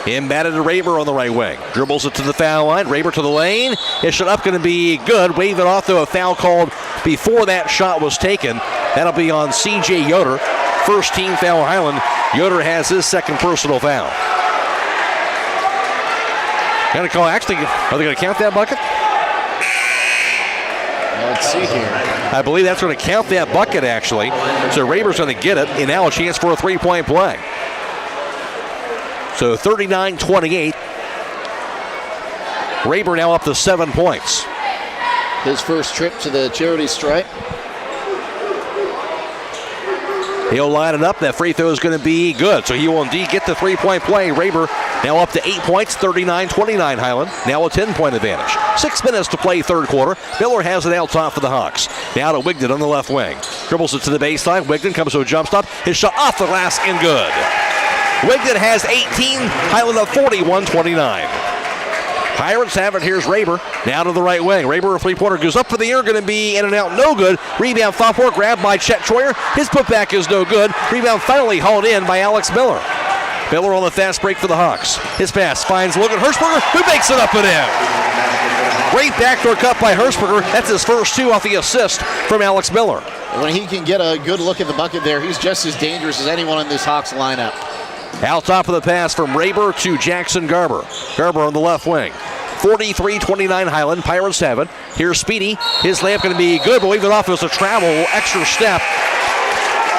Embatted to Raber on the right wing. Dribbles it to the foul line. Raber to the lane. His shot up going to be good. Wave it off, though. A foul called before that shot was taken. That'll be on C.J. Yoder. First team foul Hiland. Yoder has his second personal foul. Got to call. Actually, are they going to count that bucket? Let's see here. I believe that's going to count that bucket, actually. So Raber's going to get it, and now a chance for a three-point play. So 39-28. Raber now up to 7 points. His first trip to the charity stripe. He'll line it up. That free throw is going to be good. So he will indeed get the three-point play. Raber now up to 8 points, 39-29 Hiland. Now a 10-point advantage. 6 minutes to play third quarter. Miller has it out top for the Hawks. Now to Wigton on the left wing. Dribbles it to the baseline. Wigton comes to a jump stop. His shot off the glass and good. Wigton has 18. Hiland up 41-29. Pirates have it. Here's Raber. Now to the right wing. Raber, a three-pointer, goes up for the air. Going to be in and out. No good. Rebound, foul for grab by Chet Troyer. His putback is no good. Rebound finally hauled in by Alex Miller. Miller on the fast break for the Hawks. His pass finds Logan Hershberger, who makes it up and in. Great backdoor cut by Hershberger. That's his first 2 off the assist from Alex Miller. When he can get a good look at the bucket there, he's just as dangerous as anyone in this Hawks lineup. Out top of the pass from Raber to Jackson Garber. Garber on the left wing. 43-29 Hiland. Pirates have it. Here's Speedy. His layup going to be good, but leave it off as a travel. Extra step.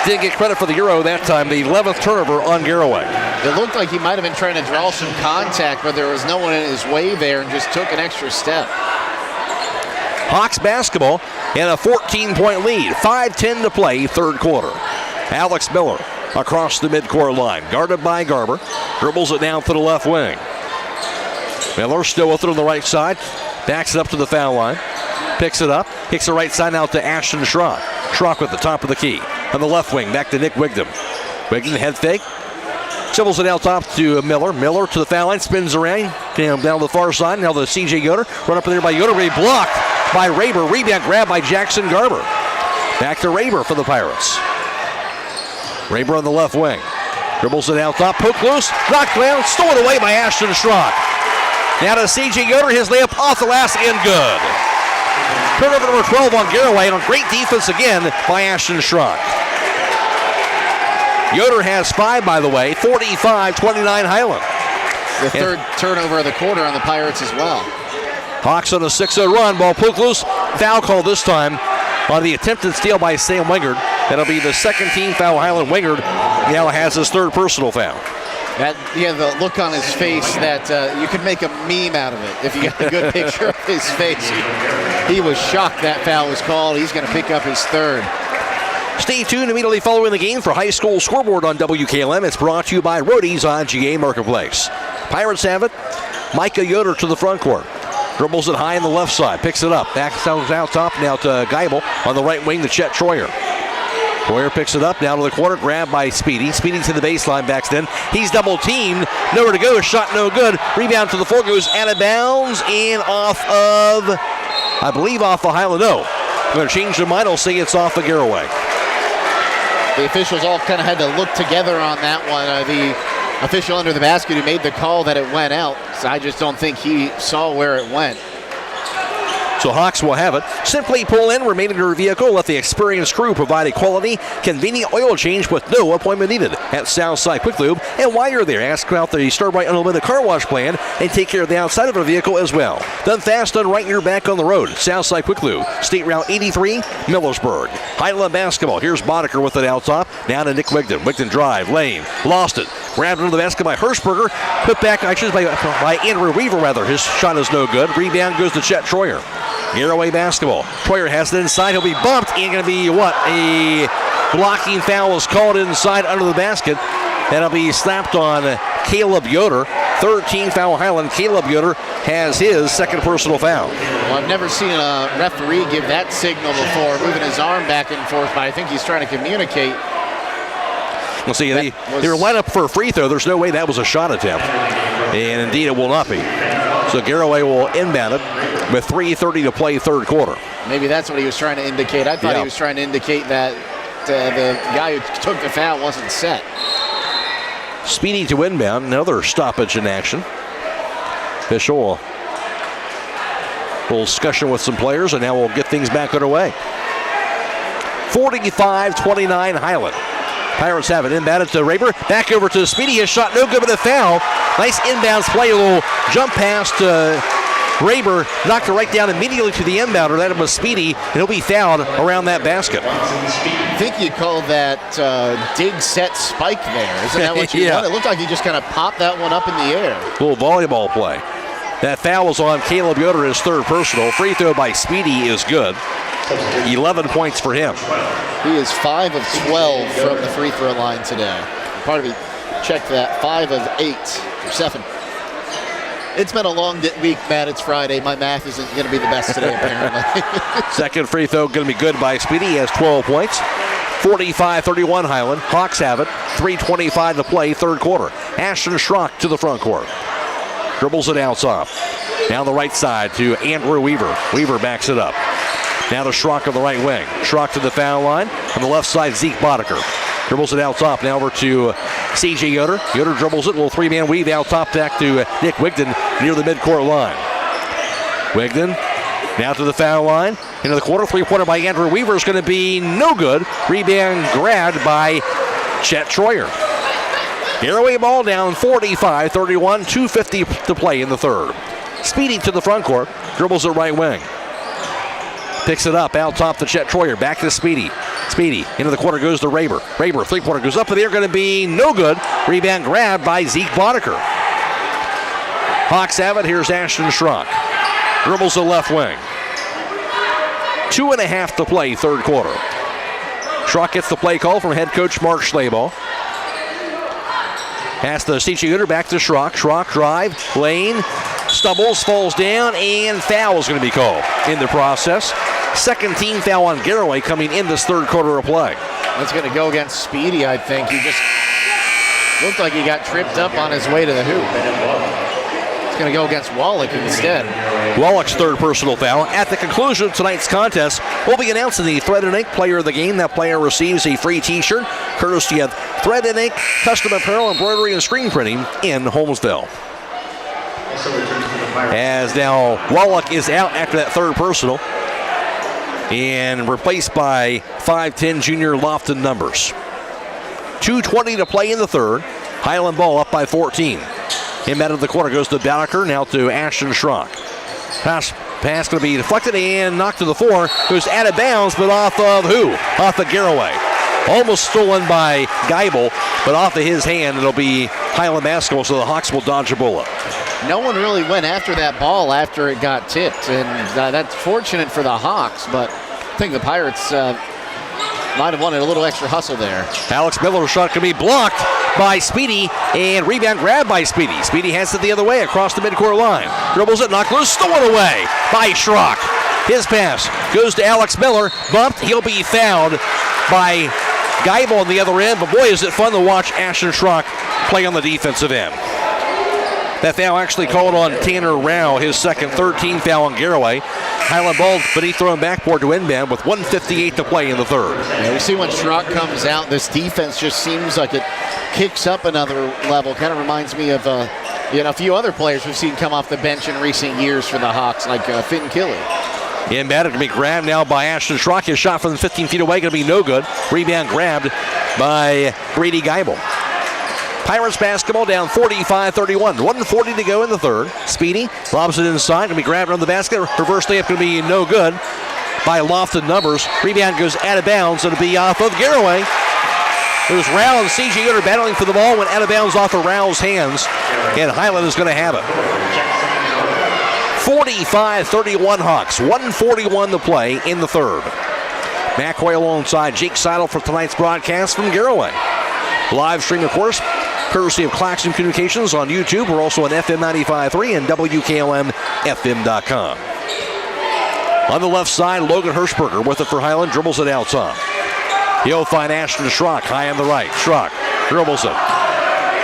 Didn't get credit for the Euro that time. The 11th turnover on Garaway. It looked like he might have been trying to draw some contact, but there was no one in his way there and just took an extra step. Hawks basketball and a 14-point lead. 5:10 to play, third quarter. Alex Miller across the midcourt line. Guarded by Garber. Dribbles it down to the left wing. Miller still with it on the right side. Backs it up to the foul line. Picks it up. Kicks the right side out to Ashton Schrock. Schrock with the top of the key. On the left wing, back to Nick Wigdam. Wigdam head fake. Dribbles it out top to Miller. Miller to the foul line. Spins around. Down to the far side. Now the C.J. Yoder. Run up in there by Yoder. Blocked by Raber. Rebound grab by Jackson Garber. Back to Raber for the Pirates. Raber on the left wing. Dribbles it out top. Poke loose. Knocked down. Stolen away by Ashton Schrock. Now to C.J. Yoder. His layup off the last and good. Turnover number 12 on Garaway. And on great defense again by Ashton Schrock. Yoder has 5, by the way. 45-29 Hiland. The third turnover of the quarter on the Pirates as well. Hawks on a 6-0 run. Ball poked loose. Foul call this time on the attempted steal by Sam Wingard. That'll be the second team foul. Hiland Wingard now has his third personal foul. The look on his face that you could make a meme out of it if you got a good picture of his face. He was shocked that foul was called. He's going to pick up his third. Stay tuned immediately following the game for High School Scoreboard on WKLM. It's brought to you by Roadies on GA Marketplace. Pirates have it. Micah Yoder to the front court. Dribbles it high on the left side. Picks it up. Back out top now to Geibel. On the right wing to Chet Troyer. Troyer picks it up. Down to the corner. Grabbed by Speedy. Speedy to the baseline. Backs in. He's double teamed. Nowhere to go. Shot no good. Rebound to the floor. Goes out of bounds. And off of, I believe, off the Hiland. No. I'm going to change their mind. I'll say it's off the Garaway. The officials all kind of had to look together on that one. The official under the basket who made the call that it went out, so I just don't think he saw where it went. So Hawks will have it. Simply pull in, remain in your vehicle, let the experienced crew provide a quality, convenient oil change with no appointment needed at Southside Quick Lube. And while you're there, ask about the Starbright Unlimited Car Wash Plan and take care of the outside of the vehicle as well. Done fast, done right, and you're back on the road. Southside Quick Lube, State Route 83, Millersburg. Highland basketball. Here's Boddicker with it out top. Now to Nick Wigdam. Wigdam drive, lane, lost it. Grabbed into the basket by Hershberger. Put back, by Andrew Weaver, rather. His shot is no good. Rebound goes to Chet Troyer. Garaway basketball. Troyer has it inside. He'll be bumped. And going to be a blocking foul is called inside under the basket. That'll be slapped on Caleb Yoder. 13 foul Hiland. Caleb Yoder has his second personal foul. Well, I've never seen a referee give that signal before, moving his arm back and forth, but I think he's trying to communicate. We'll see. They were lined up for a free throw. There's no way that was a shot attempt. And indeed it will not be. So Garaway will inbound it with 3:30 to play third quarter. Maybe that's what he was trying to indicate. I thought he was trying to indicate that the guy who took the foul wasn't set. Speedy to inbound. Another stoppage in action. Official little discussion with some players, and now we'll get things back underway. 45-29 Hiland. Pirates have it. Inbounded to Raber. Back over to Speedy. His shot no good, but a foul. Nice inbounds play. A little jump pass to Raber. Knocked it right down immediately to the inbounder. That was Speedy, and he'll be fouled around that basket. I think you call that dig set spike there. Isn't that what you want? It looked like he just kind of popped that one up in the air. A little volleyball play. That foul was on Caleb Yoder, his third personal. Free throw by Speedy is good. 11 points for him. He is 5 of 12 from the free throw line today. Part of me checked that. 5 of 8 or 7. It's been a long week, Matt. It's Friday. My math isn't going to be the best today, apparently. Second free throw going to be good by Speedy. He has 12 points. 45-31 Hiland. Hawks have it. 3:25 to play, third quarter. Ashton Schrock to the front court. Dribbles it outside. Now the right side to Andrew Weaver. Weaver backs it up. Now to Schrock on the right wing. Schrock to the foul line. On the left side, Zeke Boddicker. Dribbles it out top. Now over to C.J. Yoder. Yoder dribbles it. A little three-man weave out top back to Nick Wigden near the midcourt line. Wigden now to the foul line. Into the corner. Three-pointer by Andrew Weaver is going to be no good. Rebound grabbed by Chet Troyer. Garaway ball down 45-31. 2:50 to play in the third. Speedy to the front court. Dribbles it right wing. Picks it up out top to Chet Troyer. Back to Speedy. Speedy into the corner goes to Raber. Raber, three-pointer goes up in the air, going to be no good. Rebound grabbed by Zeke Boddicker. Hawks have it. Here's Ashton Schrock. Dribbles the left wing. 2.5 to play, third quarter. Schrock gets the play call from head coach Mark Schlabel. Pass the C.J. Uter back to Schrock. Schrock drive, lane, stumbles, falls down, and foul is going to be called in the process. Second team foul on Garaway coming in this third quarter of play. That's going to go against Speedy, I think. He just looked like he got tripped up on his way to the hoop. It's going to go against Wallach instead. Wallach's third personal foul. At the conclusion of tonight's contest, we'll be announcing the Thread and Ink Player of the Game. That player receives a free t-shirt courtesy of Thread and Ink, custom apparel, embroidery, and screen printing in Holmesville. As now Wallach is out after that third personal and replaced by 5'10 junior Lofton Numbers. 2:20 to play in the third. Hiland ball up by 14. Inbound of the corner goes to Boddicker, now to Ashton Schrock. Pass going to be deflected and knocked to the floor. Goes out of bounds, but off of who? Off of Garaway. Almost stolen by Geibel, but off of his hand. It'll be Hiland basketball, so the Hawks will dodge a bullet. No one really went after that ball after it got tipped, and that's fortunate for the Hawks, but I think the Pirates might have wanted a little extra hustle there. Alex Miller's shot can be blocked by Speedy, and rebound grabbed by Speedy. Speedy has it the other way across the midcourt line. Dribbles it, knocked loose, stolen away by Schrock. His pass goes to Alex Miller, bumped. He'll be fouled by Geibel on the other end, but boy, is it fun to watch Ashton Schrock play on the defensive end. That foul actually called on Tanner Rao, his second, third team foul on Garaway. Hiland ball beneath throwing backboard to inbound with 1:58 to play in the third. Yeah, we see when Schrock comes out, this defense just seems like it kicks up another level. Kind of reminds me of a few other players we've seen come off the bench in recent years for the Hawks, like Finn Kelly. Inbound to be grabbed now by Ashton Schrock. His shot from 15 feet away going to be no good. Rebound grabbed by Grady Geibel. Pirates basketball down 45-31. 1:40 to go in the third. Speedy lobs it inside. Going to be grabbed on the basket. Reverse layup going to be no good by Lofton Numbers. Rebound goes out of bounds. It'll be off of Garaway. It was Rao and C.J. Uter battling for the ball. Went out of bounds off of Rao's hands. And Hiland is going to have it. 45-31 Hawks. 1:41 to play in the third. McCoy alongside Jake Seidel for tonight's broadcast from Garaway. Live stream, of course, courtesy of Claxon Communications on YouTube. We're also on FM 95.3 and WKLM-FM.com. On the left side, Logan Hirschberger with it for Hiland. Dribbles it out top. He'll find Ashton Schrock high on the right. Schrock dribbles it.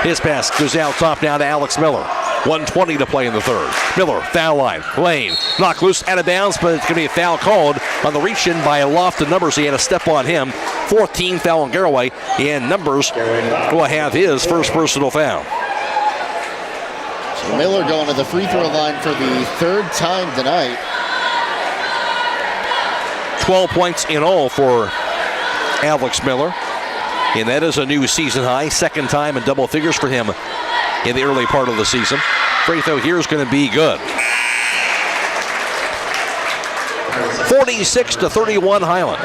His pass goes out top now to Alex Miller. 1:20 to play in the third. Miller, foul line. Lane, knocked loose, out of bounds, but it's going to be a foul called on the reach-in by Lofton Numbers. He had a step on him. 14 foul on Garaway, and Numbers will have his first personal foul. So Miller going to the free throw line for the third time tonight. 12 points in all for Alex Miller, and that is a new season high. Second time in double figures for him in the early part of the season. Free throw here is going to be good. 46-31 Hiland.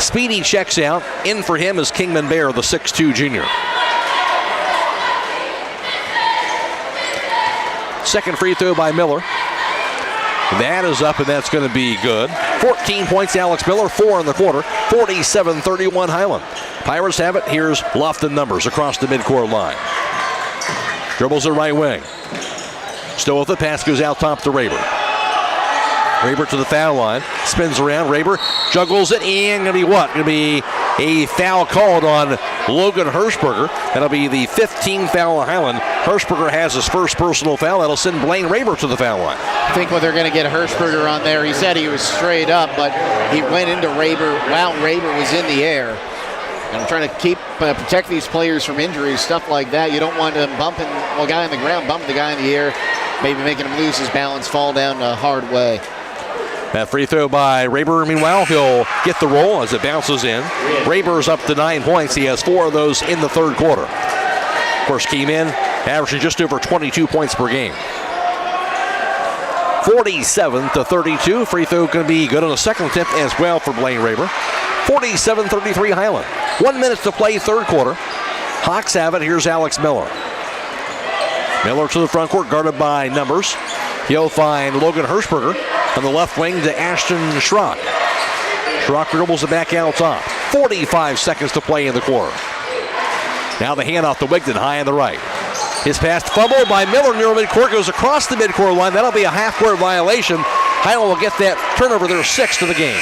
Speedy checks out. In for him is Kingman Bear, the 6'2 junior. Second free throw by Miller. That is up, and that's going to be good. 14 points, Alex Miller, 4 in the quarter. 47-31 Hiland. Pirates have it. Here's Lofton Numbers across the midcourt line. Dribbles the right wing. Still with it. Pass goes out top to Raber. Raber to the foul line. Spins around. Raber juggles it. And going to be what? Going to be A foul called on Logan Hirschberger. That'll be the 15th foul on Hiland. Hirschberger has his first personal foul. That'll send Blaine Raber to the foul line. I think what they're going to get Hirschberger on there, he said he was straight up, but he went into Raber while Raber was in the air. And I'm trying to protect these players from injuries, stuff like that. You don't want them bumping a guy on the ground, bumping the guy in the air, maybe making him lose his balance, fall down a hard way. That free throw by Raber, meanwhile, he'll get the roll as it bounces in. Raber's up to 9 points. He has 4 of those in the third quarter. Of course, came in averaging just over 22 points per game. 47-32. Free throw going to be good on the second attempt as well for Blaine Raber. 47-33 Hiland. 1 minute to play, third quarter. Hawks have it. Here's Alex Miller. Miller to the front court, guarded by Numbers. He'll find Logan Hirschberger on the left wing to Ashton Schrock. Schrock dribbles it back out top. 45 seconds to play in the quarter. Now the handoff to Wigton, high on the right. His pass fumbled by Miller near midcourt, goes across the midcourt line. That'll be a half-court violation. Hiland will get that turnover, their 6th of the game.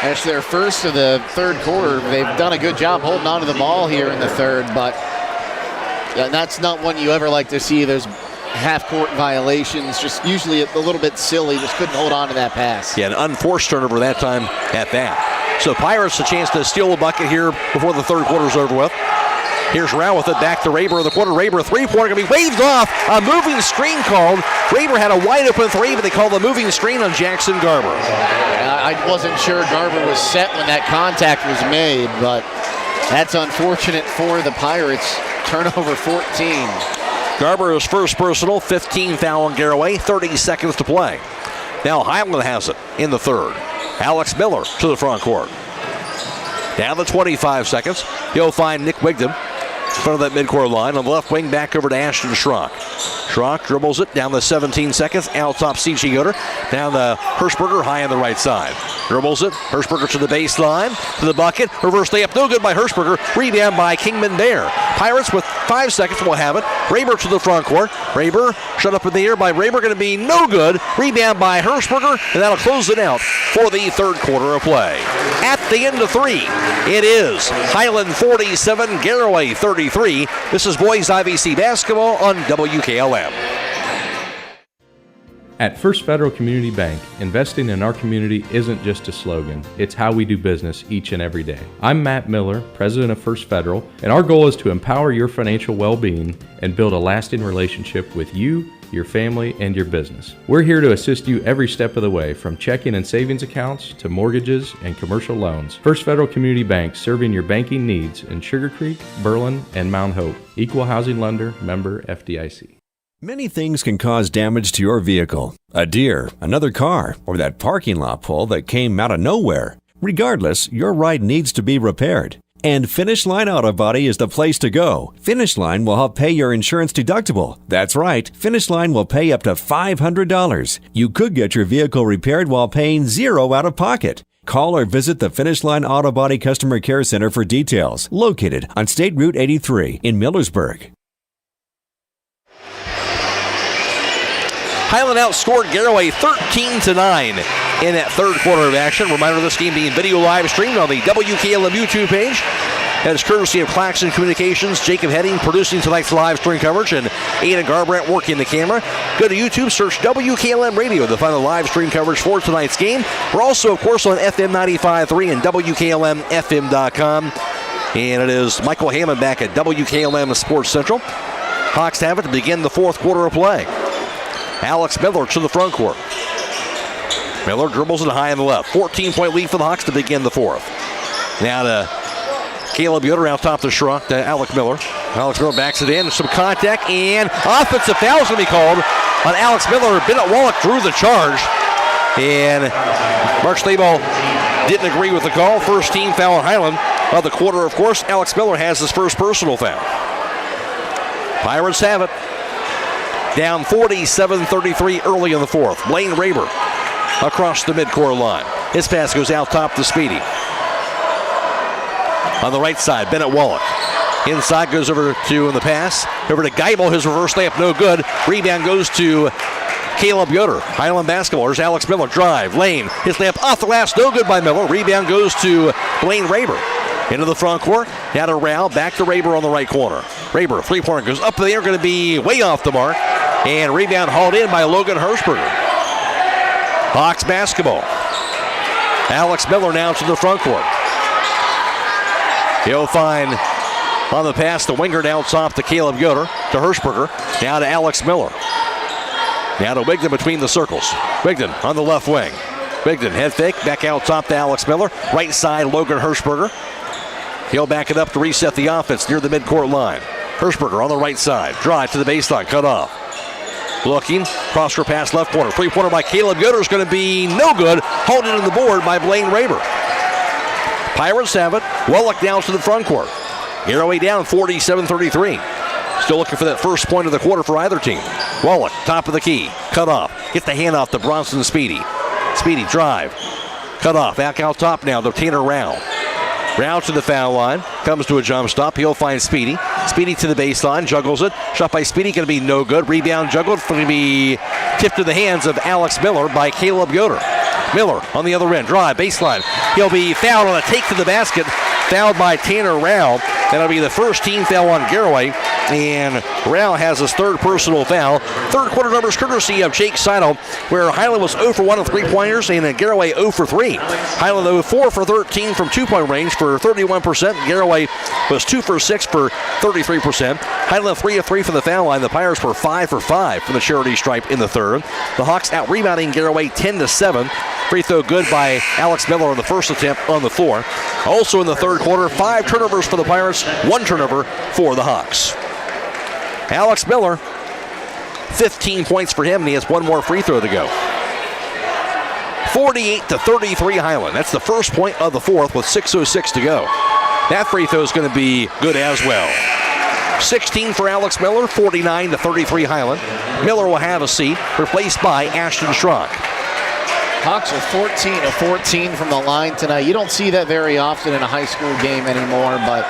That's their first of the third quarter. They've done a good job holding on to the ball here in the third, but that's not one you ever like to see. Those half-court violations, just usually a little bit silly. Just couldn't hold on to that pass. Yeah, an unforced turnover that time at that. So Pirates a chance to steal a bucket here before the third quarter's over with. Here's Rao with it, back to Raber in the quarter. Raber, three-pointer, going to be waved off. A moving screen called. Raber had a wide-open three, but they called the moving screen on Jackson Garber. I wasn't sure Garber was set when that contact was made, but that's unfortunate for the Pirates. Turnover 14. Garber's first personal, 15 foul on Garaway, 30 seconds to play. Now Hiland has it in the third. Alex Miller to the front court. Down to 25 seconds. He'll find Nick Wigton in front of that midcourt line. On the left wing, back over to Ashton Schrock. Schrock dribbles it down to 17 seconds. Out top, C.G. Yoder. Down to Hirschberger, high on the right side. Dribbles it. Hirschberger to the baseline, to the bucket. Reverse layup, no good by Hirschberger. Rebound by Kingman Bear. Pirates with 5 seconds will have it. Raber to the front court. Raber shut up in the air by Raber, going to be no good. Rebound by Hirschberger, and that'll close it out for the third quarter of play. At the end of 3, it is Hiland 47, Garaway 33. This is boys IVC basketball on WKLM. At First Federal Community Bank, investing in our community isn't just a slogan, it's how we do business each and every day. I'm Matt Miller, president of First Federal, and our goal is to empower your financial well-being and build a lasting relationship with you, your family, and your business. We're here to assist you every step of the way, from checking and savings accounts to mortgages and commercial loans. First Federal Community Bank, serving your banking needs in Sugarcreek, Berlin, and Mount Hope. Equal housing lender, member FDIC. Many things can cause damage to your vehicle. A deer, another car, or that parking lot pole that came out of nowhere. Regardless, your ride needs to be repaired. And Finish Line Auto Body is the place to go. Finish Line will help pay your insurance deductible. That's right, Finish Line will pay up to $500. You could get your vehicle repaired while paying $0 out of pocket. Call or visit the Finish Line Auto Body Customer Care Center for details. Located on State Route 83 in Millersburg. Hiland outscored Garaway 13-9 in that third quarter of action. Reminder, this game being video live streamed on the WKLM YouTube page. That is courtesy of Claxon Communications. Jacob Heading producing tonight's live stream coverage, and Aidan Garabrandt working the camera. Go to YouTube, search WKLM Radio to find the live stream coverage for tonight's game. We're also, of course, on FM 95.3 and WKLM-FM.com. And it is Michael Hammond back at WKLM Sports Central. Hawks have it to begin the fourth quarter of play. Alex Miller to the front court. Miller dribbles it high on the left. 14-point lead for the Hawks to begin the fourth. Now to Caleb Yoder out top the Schrock to Alex Miller. Alex Miller backs it in. Some contact, and offensive foul is going to be called on Alex Miller. Bennett Wallach drew the charge, and Mark Slayball didn't agree with the call. First team foul on Hiland of the quarter, of course. Alex Miller has his first personal foul. Pirates have it. Down 47-33 early in the fourth. Blaine Raber across the midcourt line. His pass goes out top to Speedy. On the right side, Bennett Wallach. Inside goes over to, in the pass, over to Geibel. His reverse layup, no good. Rebound goes to Caleb Yoder. Hiland basketball. There's Alex Miller. Drive. Lane. His layup off the glass, no good by Miller. Rebound goes to Blaine Raber. Into the front court. Now to Rao. Back to Raber on the right corner. Raber, three-pointer goes up in the air. Going to be way off the mark. And rebound hauled in by Logan Hirschberger. Hawks basketball. Alex Miller now to the front court. He'll find on the pass the winger down off to Caleb Yoder, to Hirschberger. Now to Alex Miller. Now to Wigden between the circles. Wigden on the left wing. Wigden head fake, back out top to Alex Miller. Right side, Logan Hirschberger. He'll back it up to reset the offense near the midcourt line. Hirschberger on the right side. Drive to the baseline, cut off. Looking, cross-court pass left corner. Three-pointer by Caleb Yoder is going to be no good. Holding in the board by Blaine Raber. Pirates have it. Wallach down to the front court. Garaway down 47-33. Still looking for that first point of the quarter for either team. Wallach, top of the key. Cut off. Gets the handoff to Bronson Speedy. Speedy drive. Cut off. Back out top now to Tanner Rao. Rao to the foul line. Comes to a jump stop. He'll find Speedy. Speedy to the baseline. Juggles it. Shot by Speedy. Going to be no good. Rebound juggled. Going to be tipped to the hands of Alex Miller by Caleb Yoder. Miller on the other end. Drive. Baseline. He'll be fouled on a take to the basket. Fouled by Tanner Rao. That'll be the first team foul on Garaway. And Rao has his third personal foul. Third quarter numbers courtesy of Jake Seidel, where Hiland was 0 for 1 on three-pointers and Garaway 0 for 3. Hiland, though, 4 for 13 from two-point range for 31%. Garaway was 2 for 6 for 33%. Hiland 3 of 3 from the foul line. The Pirates were 5 for 5 from the charity stripe in the third. The Hawks out-rebounding Garaway 10-7. Free throw good by Alex Miller on the first attempt on the floor. Also in the third quarter, 5 turnovers for the Pirates, 1 turnover for the Hawks. Alex Miller, 15 points for him, and he has 1 more free throw to go. 48-33 Hiland. That's the first point of the fourth with 6:06 to go. That free throw is going to be good as well. 16 for Alex Miller, 49-33 Hiland. Miller will have a seat, replaced by Ashton Schrock. Hawks are 14 of 14 from the line tonight. You don't see that very often in a high school game anymore, but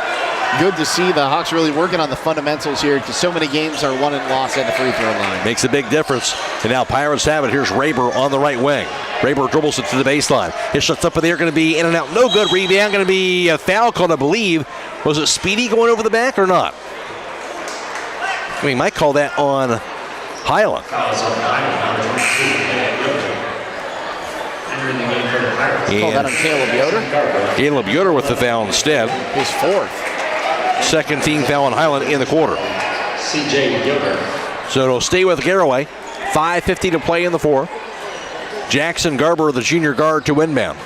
good to see the Hawks really working on the fundamentals here because so many games are won and lost at the free throw line. Makes a big difference. And now Pirates have it. Here's Raber on the right wing. Raber dribbles it to the baseline. His shot's up in the air, going to be in and out. No good. Rebound, going to be a foul called, I believe. Was it Speedy going over the back or not? We might call that on Hiland. Call that on Caleb Yoder. Caleb Yoder with the foul instead. His fourth. Second team foul on Hiland in the quarter. C.J. Yoder. So it'll stay with Garaway. 5:50 to play in the fourth. Jackson Garber, the junior guard, to inbound.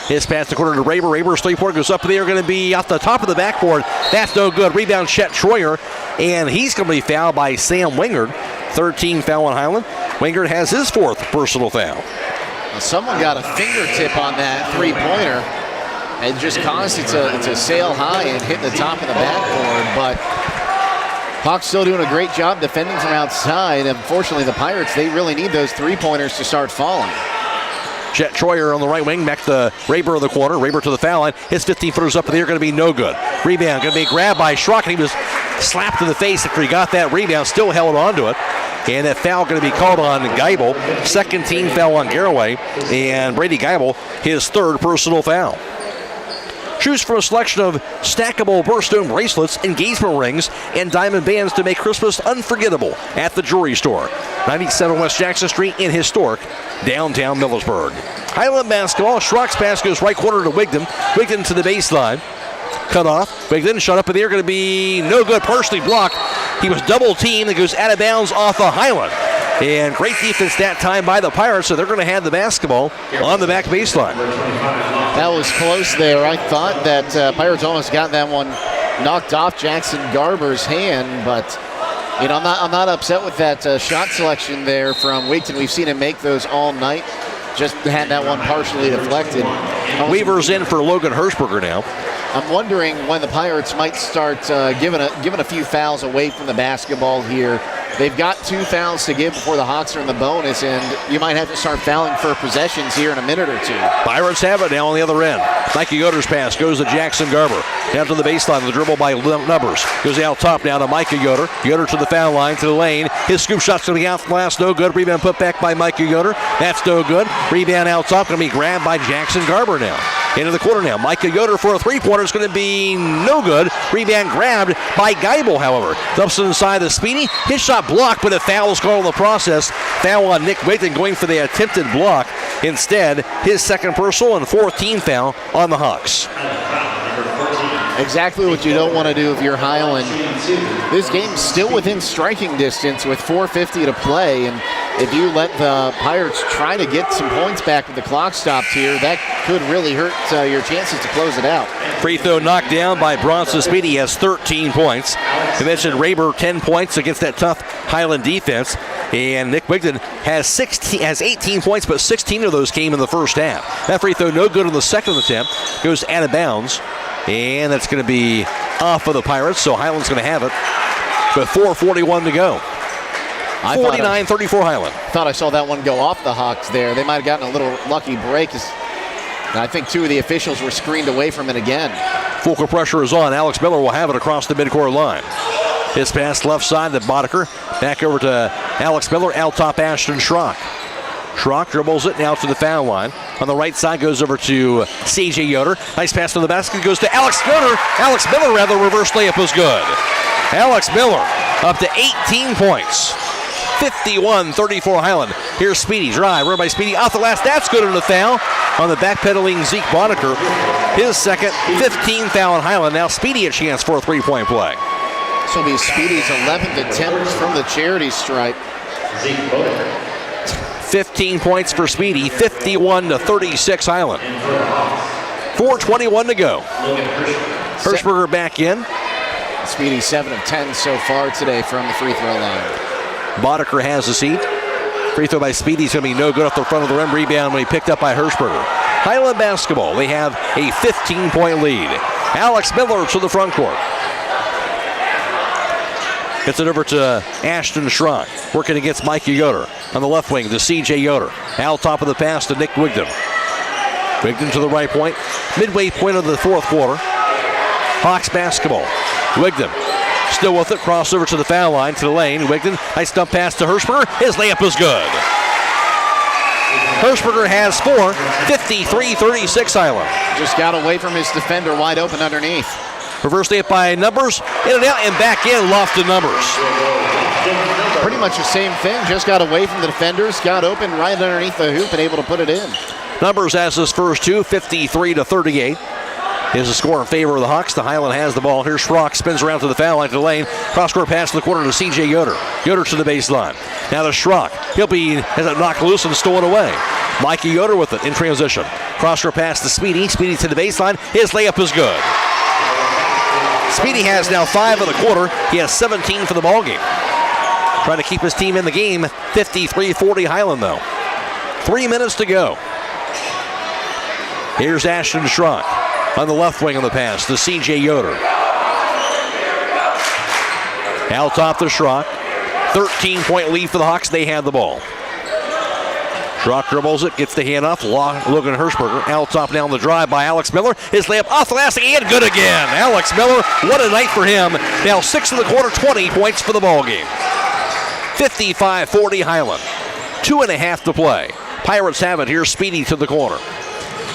His pass the corner to Raber. Raber's three-pointer goes up in the air, going to be off the top of the backboard. That's no good. Rebound, Chet Troyer, and he's going to be fouled by Sam Wingard. 13 foul on Hiland. Wingard has his fourth personal foul. Well, someone got a fingertip on that three-pointer. It just caused it to sail high and hit the top of the backboard, but Hawks still doing a great job defending from outside. Unfortunately, the Pirates, they really need those three-pointers to start falling. Chet Troyer on the right wing, back to Raber in the corner. Raber to the foul line. His 15-footers up in the air, going to be no good. Rebound, going to be grabbed by Schrock, and he was slapped in the face after he got that rebound, still held on to it. And that foul going to be called on Geibel. Second team foul on Garaway. And Brady Geibel, his third personal foul. Choose from a selection of stackable birthstone bracelets, engagement rings, and diamond bands to make Christmas unforgettable at the Jewelry Store. 97 West Jackson Street in historic downtown Millersburg. Hiland basketball. Schrock's pass goes right corner to Wigden. Wigden to the baseline. Cut off. Wigden shot up in the air, going to be no good. Partially blocked. He was double teamed. It goes out of bounds off of Hiland. And great defense that time by the Pirates, so they're going to have the basketball on the back baseline. That was close there. I thought that Pirates almost got that one knocked off Jackson Garber's hand, but you know, I'm not upset with that shot selection there from Wigden. We've seen him make those all night. Just had that one partially deflected. Weaver's in for Logan Hirschberger now. I'm wondering when the Pirates might start giving a few fouls away from the basketball here. They've got 2 fouls to give before the Hawks are in the bonus, and you might have to start fouling for possessions here in a minute or two. Pirates have it now on the other end. Mikey Yoder's pass goes to Jackson Garber. Down to the baseline, the dribble by Numbers. Goes out top now to Micah Yoder. Yoder to the foul line, to the lane. His scoop shot's going to be out last, no good. Rebound put back by Micah Yoder. That's no good. Rebound out top, going to be grabbed by Jackson Garber now. Into the corner now. Micah Yoder for a three-pointer is going to be no good. Rebound grabbed by Geibel, however. Dumps it inside the Speedy. His shot blocked, but a foul is called in the process. Foul on Nick Wigton going for the attempted block. Instead, his second personal and 14th foul on the Hawks. Exactly what you don't want to do if you're Hiland. This game's still within striking distance with 4:50 to play, and if you let the Pirates try to get some points back with the clock stopped here, that could really hurt your chances to close it out. Free throw knocked down by Bronson Speedy. He has 13 points. I mentioned Raber 10 points against that tough Hiland defense, and Nick Wigton has 18 points, but 16 of those came in the first half. That free throw no good on the second attempt, goes out of bounds. And that's going to be off of the Pirates, so Hiland's going to have it. But 4:41 to go. 49-34 Hiland. Thought I saw that one go off the Hawks there. They might have gotten a little lucky break. I think two of the officials were screened away from it again. Full court pressure is on. Alex Miller will have it across the midcourt line. His pass left side to Boddicker. Back over to Alex Miller. Out top Ashton Schrock. Schrock dribbles it now to the foul line. On the right side goes over to C.J. Yoder. Nice pass to the basket. Goes to Alex Miller. Reverse layup was good. Alex Miller up to 18 points. 51-34 Hiland. Here's Speedy. Drive. Run by Speedy. Off the last. That's good on the foul. On the backpedaling Zeke Boddicker. His second 15th foul on Hiland. Now Speedy a chance for a three-point play. This will be Speedy's 11th attempt from the charity stripe. Zeke Boddicker. 15 points for Speedy, 51-36 Hiland. 4:21 to go. Hirschberger back in. Speedy 7 of 10 so far today from the free throw line. Boddicker has the seat. Free throw by Speedy's going to be no good off the front of the rim. Rebound when he picked up by Hirschberger. Hiland basketball. They have a 15-point lead. Alex Miller to the front court. Gets it over to Ashton Schrock. Working against Mikey Yoder. On the left wing to C.J. Yoder. Out top of the pass to Nick Wigton. Wigton to the right point. Midway point of the fourth quarter. Hawks basketball. Wigton still with it. Crossover to the foul line to the lane. Wigton. Nice dump pass to Hirschberger. His layup is good. Hirschberger has 4. 53-36 Hiland. Just got away from his defender wide open underneath. Reverse layup by Numbers. In and out and back in. Lofted Numbers. Pretty much the same thing. Just got away from the defenders. Got open right underneath the hoop and able to put it in. Numbers has his first two. 53-38. Is the score in favor of the Hawks. The Hiland has the ball. Here's Schrock. Spins around to the foul line to the lane. Cross-court pass to the corner to C.J. Yoder. Yoder to the baseline. Now to Schrock. Has it knocked loose and stolen away. Mikey Yoder with it in transition. Cross-court pass to Speedy. Speedy to the baseline. His layup is good. Speedy has now 5 of the quarter. He has 17 for the ball game. Trying to keep his team in the game. 53-40 Hiland though. 3 minutes to go. Here's Ashton Schrock on the left wing on the pass to C.J. Yoder. Out top to Schrock. 13-point lead for the Hawks. They have the ball. Schrock dribbles it, gets the handoff. Logan Hirschberger out top now on the drive by Alex Miller. His layup off the last and good again. Alex Miller, what a night for him. Now 6 of the quarter, 20 points for the ball game. 55-40 Hiland. 2.5 to play. Pirates have it. Here's Speedy to the corner.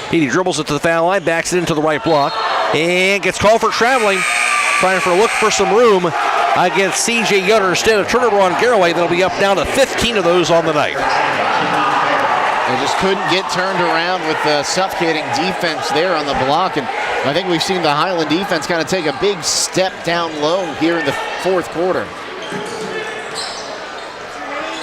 Speedy dribbles it to the foul line, backs it into the right block, and gets called for traveling. Trying for a look for some room against C.J. Yoder. Instead of turnover on Garaway, that'll be up down to 15 of those on the night. They just couldn't get turned around with the suffocating defense there on the block. And I think we've seen the Hiland defense kind of take a big step down low here in the fourth quarter.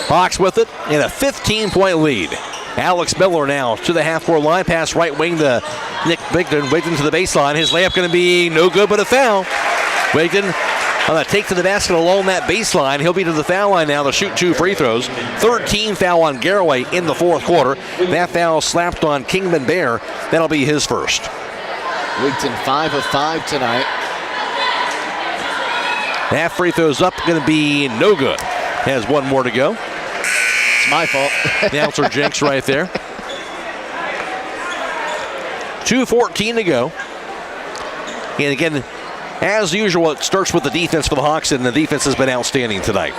Hawks with it in a 15-point lead. Alex Miller now to the half-court line. Pass right wing to Nick Wigton. Wigton to the baseline. His layup going to be no good but a foul. Wigton on that take to the basket along that baseline. He'll be to the foul line now to shoot 2 free throws. 13 foul on Garaway in the fourth quarter. That foul slapped on Kingman Bear. That'll be his first. Wigton 5 of 5 tonight. Half free throws up, going to be no good. Has 1 more to go. It's my fault. Announcer jinx right there. 2:14 to go. And again, as usual, it starts with the defense for the Hawks, and the defense has been outstanding tonight.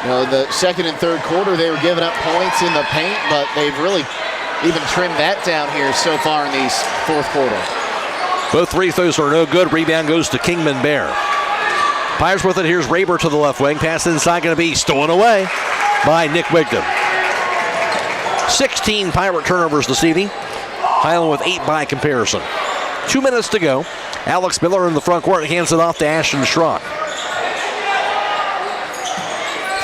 You know, the second and third quarter, they were giving up points in the paint, but they've really even trimmed that down here so far in the fourth quarter. Both free throws are no good. Rebound goes to Kingman Bear. Pirates with it. Here's Raber to the left wing. Pass inside going to be stolen away by Nick Wigton. 16 Pirate turnovers this evening. Hiland with 8 by comparison. 2 minutes to go. Alex Miller in the front court hands it off to Ashton Schrock.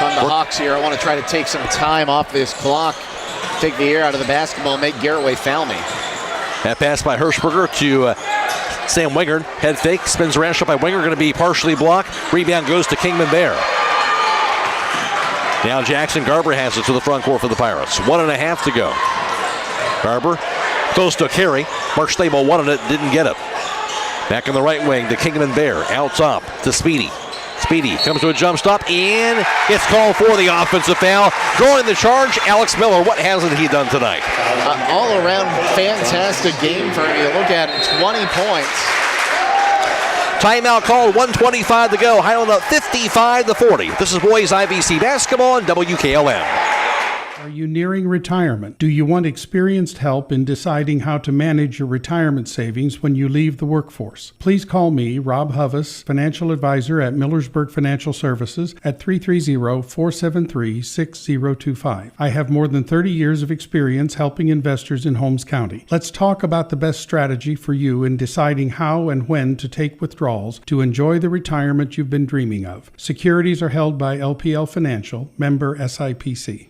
On the Hawks here, I want to try to take some time off this clock, take the air out of the basketball, and make Garaway foul me. That pass by Hirschberger to Sam Wingard. Head fake, spins around, shot by Wingard, going to be partially blocked. Rebound goes to Kingman Bear. Now Jackson Garber has it to the front court for the Pirates. 1.5 to go. Garber close to a carry. Mark Stable wanted it, didn't get it. Back in the right wing to Kingman Bear. Out top to Speedy. Speedy comes to a jump stop and gets called for the offensive foul. Drawing the charge, Alex Miller. What hasn't he done tonight? All around fantastic game for him. You look at him, 20 points. Timeout called, 1:25 to go. Hiland up 55-40. This is boys IVC basketball on WKLM. Are you nearing retirement? Do you want experienced help in deciding how to manage your retirement savings when you leave the workforce? Please call me, Rob Huvis, financial advisor at Millersburg Financial Services at 330-473-6025. I have more than 30 years of experience helping investors in Holmes County. Let's talk about the best strategy for you in deciding how and when to take withdrawals to enjoy the retirement you've been dreaming of. Securities are held by LPL Financial, member SIPC.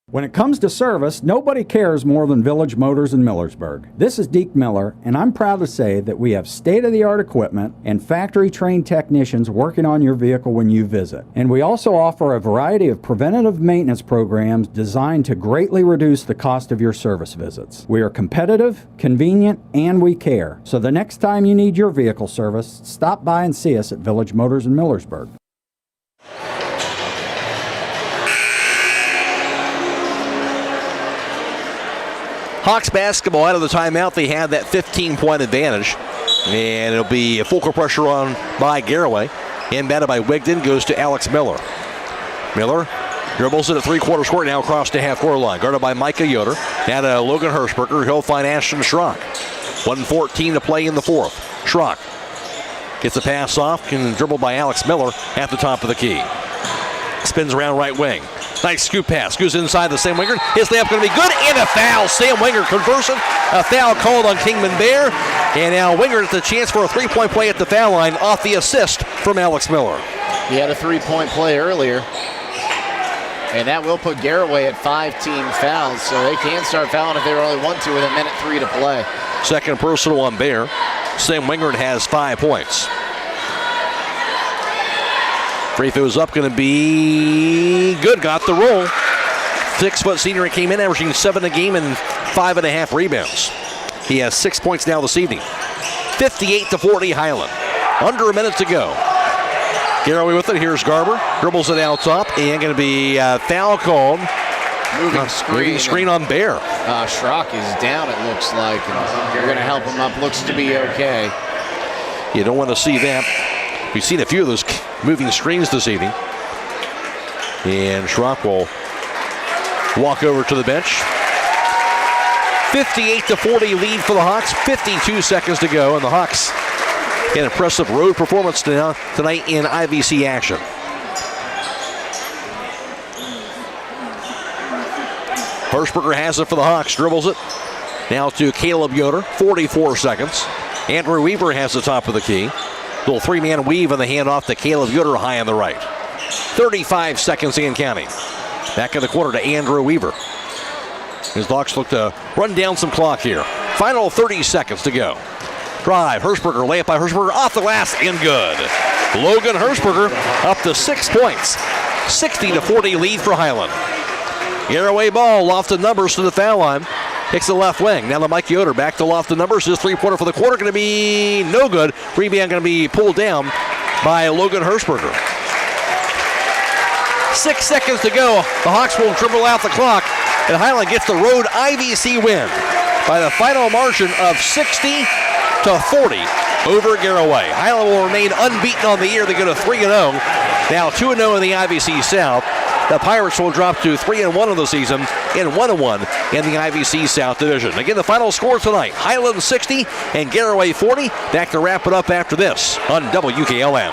When it comes to service, nobody cares more than Village Motors in Millersburg. This is Deke Miller, and I'm proud to say that we have state-of-the-art equipment and factory-trained technicians working on your vehicle when you visit. And we also offer a variety of preventative maintenance programs designed to greatly reduce the cost of your service visits. We are competitive, convenient, and we care. So the next time you need your vehicle service, stop by and see us at Village Motors in Millersburg. Hawks basketball out of the timeout. They had that 15-point advantage. And it'll be full court pressure on by Garaway. Inbounded by Wigton, goes to Alex Miller. Miller dribbles it at three-quarters court, now across the half-court line. Guarded by Micah Yoder. Now to Logan Hirschberger. He'll find Ashton Schrock. 1:14 to play in the fourth. Schrock gets a pass off and dribbled by Alex Miller at the top of the key. Spins around right wing. Nice scoop pass. Goes inside the Sam Wingard. His layup going to be good. And a foul. Sam Wingard conversion. A foul called on Kingman Bear. And now Wingard has the chance for a three-point play at the foul line off the assist from Alex Miller. He had a three-point play earlier. And that will put Garaway at 5-team fouls. So they can start fouling if they only want to with 1:03 to play. Second personal on Bear. Sam Wingard has 5 points. Free throws up, going to be good. Got the roll. 6-foot senior came in, averaging 7 a game and 5.5 rebounds. He has 6 points now this evening. 58-40 Hiland. Under a minute to go. Garaway with it. Here's Garber. Dribbles it out top, and going to be foul called. Moving screen on Bear. Schrock is down, it looks like. And you're going to help him up. Looks to be okay. You don't want to see that. We've seen a few of those moving screens this evening. And Schrock will walk over to the bench. 58-40 lead for the Hawks. 52 seconds to go. And the Hawks an impressive road performance tonight in IVC action. Hirschberger has it for the Hawks. Dribbles it. Now to Caleb Yoder. 44 seconds. Andrew Weaver has the top of the key. Little three-man weave on the handoff to Caleb Yoder high on the right. 35 seconds and counting. Back in the corner to Andrew Weaver. His Hawks look to run down some clock here. Final 30 seconds to go. Drive, Hirschberger, layup by Hirschberger, off the glass, and good. Logan Hirschberger up to 6 points. 60-40 lead for Hiland. Garaway ball, lofted numbers to the foul line. Kicks the left wing. Now to Mike Yoder. Back to lofted numbers. His three-pointer for the quarter going to be no good. Rebound going to be pulled down by Logan Hirschberger. 6 seconds to go. The Hawks will dribble out the clock. And Hiland gets the road IVC win by the final margin of 60-40 over Garaway. Hiland will remain unbeaten on the year. They go to 3-0 Now 2-0 in the IVC South. The Pirates will drop to 3-1 of the season and 1-1 in the IVC South Division. Again, the final score tonight, Hiland 60 and Garaway 40. Back to wrap it up after this on WKLM.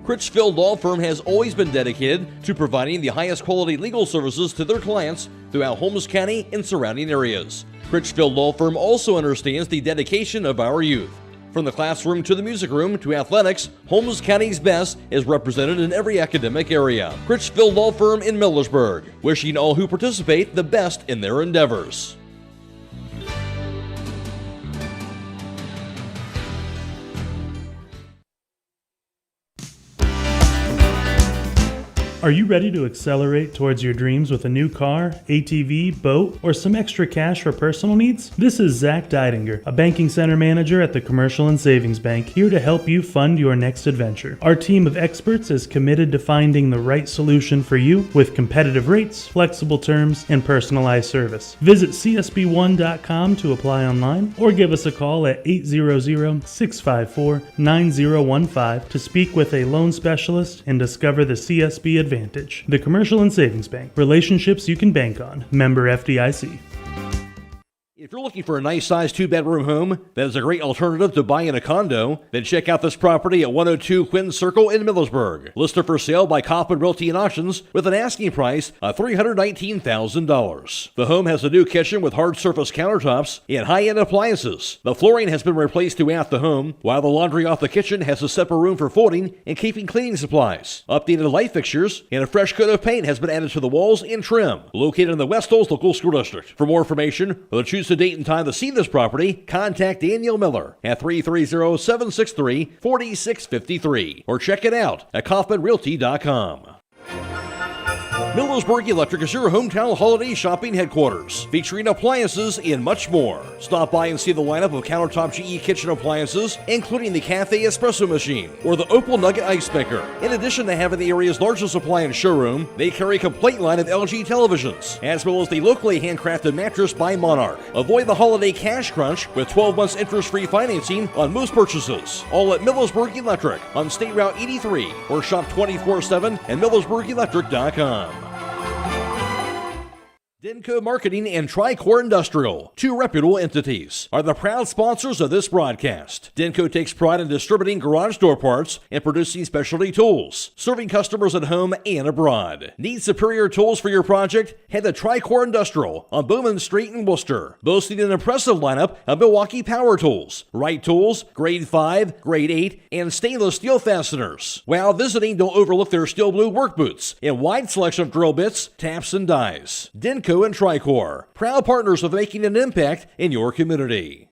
Critchfield Law Firm has always been dedicated to providing the highest quality legal services to their clients throughout Holmes County and surrounding areas. Critchfield Law Firm also understands the dedication of our youth. From the classroom to the music room to athletics, Holmes County's best is represented in every academic area. Critchfield Law Firm in Millersburg, wishing all who participate the best in their endeavors. Are you ready to accelerate towards your dreams with a new car, ATV, boat, or some extra cash for personal needs? This is Zach Deidinger, a banking center manager at the Commercial and Savings Bank, here to help you fund your next adventure. Our team of experts is committed to finding the right solution for you with competitive rates, flexible terms, and personalized service. Visit csb1.com to apply online or give us a call at 800-654-9015 to speak with a loan specialist and discover the CSB Advantage. The Commercial and Savings Bank. Relationships you can bank on. Member FDIC. If you're looking for a nice size 2-bedroom home that is a great alternative to buying a condo, then check out this property at 102 Quinn Circle in Millersburg. Listed for sale by Kaufman Realty and Auctions with an asking price of $319,000. The home has a new kitchen with hard surface countertops and high-end appliances. The flooring has been replaced throughout the home, while the laundry off the kitchen has a separate room for folding and keeping cleaning supplies. Updated light fixtures and a fresh coat of paint has been added to the walls and trim. Located in the West Hills Local School District. For more information or to choose a date and time to see this property, contact Daniel Miller at 330-763-4653 or check it out at kaufmanrealty.com. Millersburg Electric is your hometown holiday shopping headquarters, featuring appliances and much more. Stop by and see the lineup of countertop GE kitchen appliances, including the Cafe Espresso Machine or the Opal Nugget Ice Maker. In addition to having the area's largest appliance showroom, they carry a complete line of LG televisions, as well as the locally handcrafted mattress by Monarch. Avoid the holiday cash crunch with 12 months interest-free financing on most purchases. All at Millersburg Electric on State Route 83 or shop 24/7 at millersburgelectric.com. Denko Marketing and Tricor Industrial, two reputable entities, are the proud sponsors of this broadcast. Denko takes pride in distributing garage door parts and producing specialty tools, serving customers at home and abroad. Need superior tools for your project? Head to Tricor Industrial on Bowman Street in Worcester, boasting an impressive lineup of Milwaukee power tools, Wright tools, grade 5, grade 8, and stainless steel fasteners. While visiting, don't overlook their steel blue work boots and wide selection of drill bits, taps, and dies. Denko and Tricor, proud partners of making an impact in your community.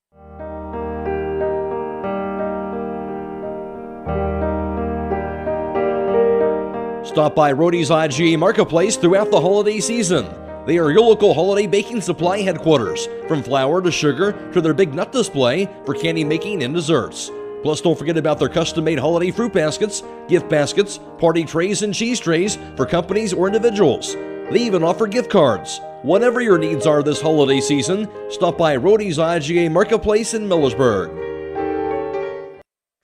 Stop by Rody's IGA Marketplace throughout the holiday season. They are your local holiday baking supply headquarters, from flour to sugar to their big nut display for candy making and desserts. Plus, don't forget about their custom-made holiday fruit baskets, gift baskets, party trays, and cheese trays for companies or individuals. They even offer gift cards. Whatever your needs are this holiday season, stop by Rody's IGA Marketplace in Millersburg.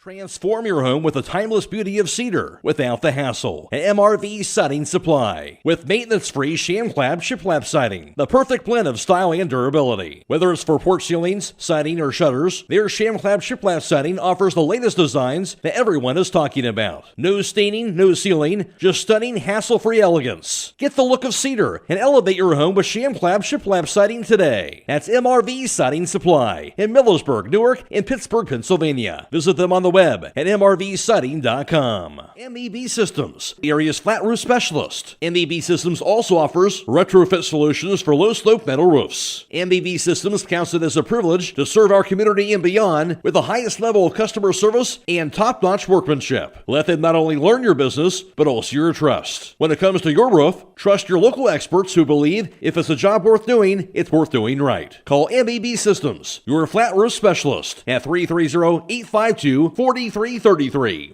Transform your home with the timeless beauty of cedar without the hassle at MRV Siding Supply. With maintenance-free sham-clad shiplap siding, the perfect blend of style and durability. Whether it's for porch ceilings, siding, or shutters, their sham-clad shiplap siding offers the latest designs that everyone is talking about. No staining, no sealing, just stunning, hassle-free elegance. Get the look of cedar and elevate your home with sham-clad shiplap siding today. That's MRV Siding Supply in Millersburg, Newark, and Pittsburgh, Pennsylvania. Visit them on the web at mrvsiding.com. MEB Systems, the area's flat roof specialist. MEB Systems also offers retrofit solutions for low-slope metal roofs. MEB Systems counts it as a privilege to serve our community and beyond with the highest level of customer service and top-notch workmanship. Let them not only learn your business, but also your trust. When it comes to your roof, trust your local experts who believe if it's a job worth doing, it's worth doing right. Call MEB Systems, your flat roof specialist, at 330-852-4333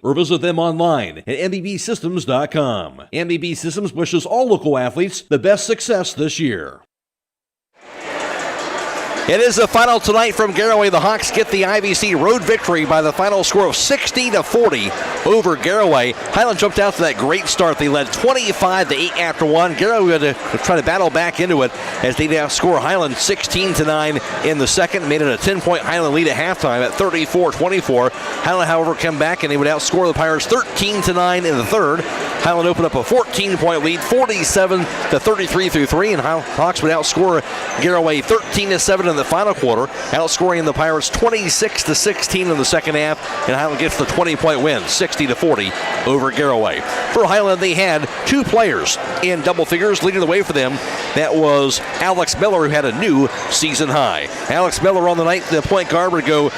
or visit them online at mbsystems.com. MEB Systems wishes all local athletes the best success this year. It is the final tonight from Garaway. The Hawks get the IVC road victory by the final score of 60-40 over Garaway. Hiland jumped out to that great start. They led 25-8 after one. Garaway had to try to battle back into it as they now score Hiland 16-9 in the second. Made it a 10-point Hiland lead at halftime at 34-24. Hiland, however, came back and they would outscore the Pirates 13-9 in the third. Hiland opened up a 14-point lead, 47-33 through 3, and Hawks would outscore Garaway 13-7 in the final quarter, outscoring the Pirates 26-16 in the second half, and Hiland gets the 20-point win, 60-40 over Garaway. For Hiland, they had two players in double figures leading the way for them. That was Alex Miller, who had a new season high. Alex Miller on the night, the point guard, would go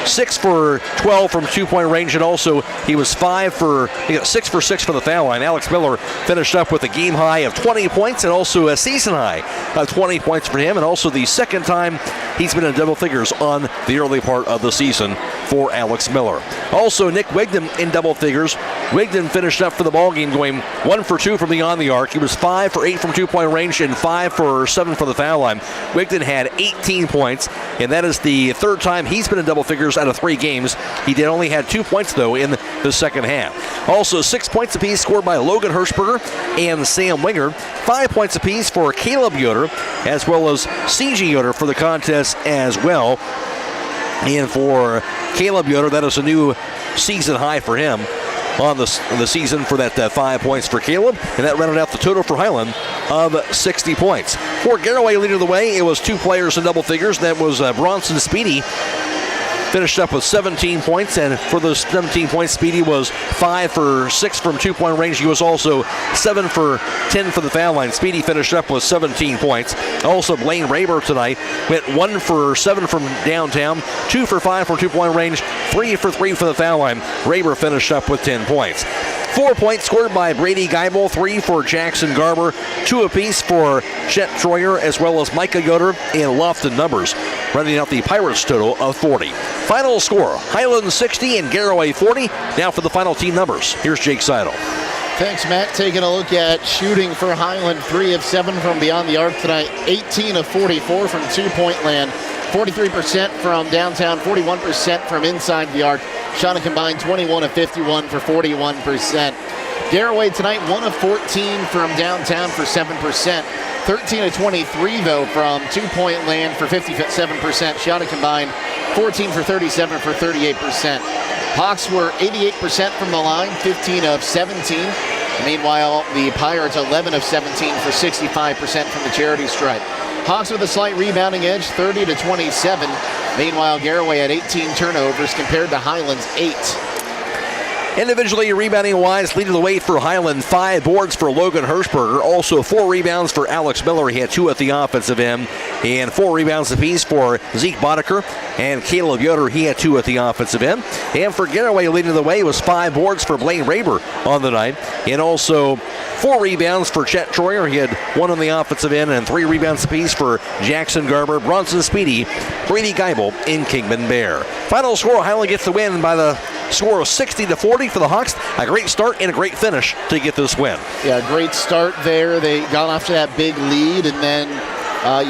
6 for 12 from 2-point range, and also he got 6 for 6 from the foul line. Alex Miller finished up with a game high of 20 points and also a season high of 20 points for him, and also the second time he's been in double figures on the early part of the season for Alex Miller. Also, Nick Wigden in double figures. Wigden finished up for the ballgame going 1 for 2 from beyond the arc. He was 5 for 8 from 2-point range and 5 for 7 from the foul line. Wigden had 18 points, and that is the third time he's been in double figures out of 3 games. He did only had 2 points, though, in the second half. Also, 6 points apiece scored by Logan Hirschberger and Sam Winger. 5 points apiece for Caleb Yoder, as well as CG Yoder for the contest as well. And for Caleb Yoder, that is a new season high for him on the season for that 5 points for Caleb, and that rounded out the total for Hiland of 60 points. For Garaway leading the way, it was 2 players in double figures. That was Bronson Speedy, finished up with 17 points, and for those 17 points, Speedy was 5 for 6 from 2-point range. He was also 7 for 10 for the foul line. Speedy finished up with 17 points. Also, Blaine Raber tonight went 1 for 7 from downtown, 2 for 5 from 2-point range, 3 for 3 for the foul line. Raber finished up with 10 points. 4 points scored by Brady Geibel, 3 for Jackson Garber, 2 apiece for Chet Troyer, as well as Micah Yoder and Lofton Numbers, running out the Pirates total of 40. Final score, Hiland 60 and Garaway 40. Now for the final team numbers. Here's Jake Seidel. Thanks, Matt. Taking a look at shooting for Hiland, 3 of 7 from beyond the arc tonight, 18 of 44 from 2-point land, 43% from downtown, 41% from inside the arc. Shot a combined 21 of 51 for 41%. Garaway tonight, 1 of 14 from downtown for 7%. 13 of 23, though, from 2-point land for 57%. Shot a combined 14 for 37 for 38%. Hawks were 88% from the line, 15 of 17. Meanwhile, the Pirates 11 of 17 for 65% from the charity stripe. Hawks with a slight rebounding edge, 30-27. Meanwhile, Garaway had 18 turnovers compared to Hiland's 8. Individually, rebounding-wise, leading the way for Hiland, 5 boards for Logan Hirschberger. Also, 4 rebounds for Alex Miller. He had 2 at the offensive end. And 4 rebounds apiece for Zeke Boddicker. And Caleb Yoder, he had 2 at the offensive end. And for Garaway, leading the way was 5 boards for Blaine Raber on the night. And also 4 rebounds for Chet Troyer. He had 1 on the offensive end and 3 rebounds apiece for Jackson Garber, Bronson Speedy, Brady Geibel, and Kingman Bear. Final score, Hiland gets the win by the score of 60-40 for the Hawks. A great start and a great finish to get this win. Yeah, great start there. They got off to that big lead, and then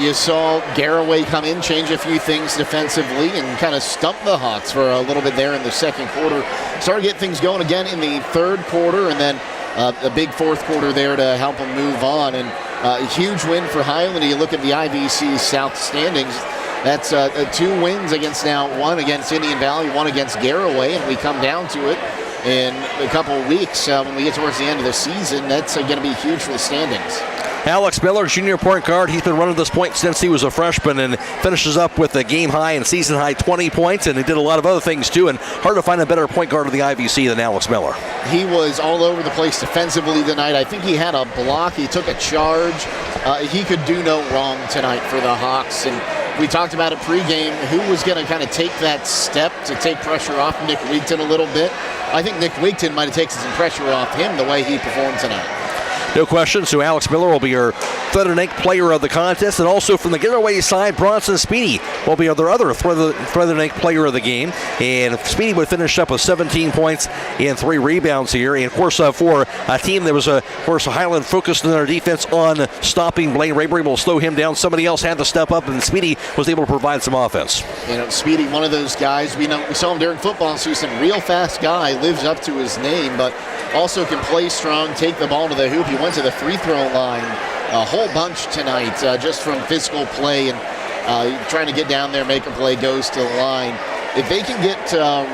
you saw Garaway come in, change a few things defensively, and kind of stump the Hawks for a little bit there in the second quarter. Started to get things going again in the third quarter, and then a big fourth quarter there to help them move on. And a huge win for Hiland. You look at the IVC South standings. That's 2 wins against now, 1 against Indian Valley, 1 against Garaway, and we come down to it in a couple of weeks when we get towards the end of the season. That's going to be huge for the standings. Alex Miller, junior point guard, he's been running this point since he was a freshman and finishes up with a game high and season high 20 points, and he did a lot of other things too, and hard to find a better point guard of the IVC than Alex Miller. He was all over the place defensively tonight. I think he had a block. He took a charge. He could do no wrong tonight for the Hawks, and we talked about it pregame, who was going to kind of take that step to take pressure off Nick Wigton a little bit. I think Nick Wigton might have taken some pressure off him the way he performed tonight. No question. So Alex Miller will be our Threadneck player of the contest. And also from the Garaway side, Bronson Speedy will be their other Threadneck player of the game. And Speedy would finish up with 17 points and 3 rebounds here. And of course, for a team that was, of course, Hiland focused in their defense on stopping Blaine Raybury, will slow him down. Somebody else had to step up, and Speedy was able to provide some offense. Speedy, one of those guys, we saw him during football season, real fast guy, lives up to his name, but also can play strong, take the ball to the hoop. He went to the free throw line a whole bunch tonight, just from physical play and trying to get down there, make a play, goes to the line. If they can get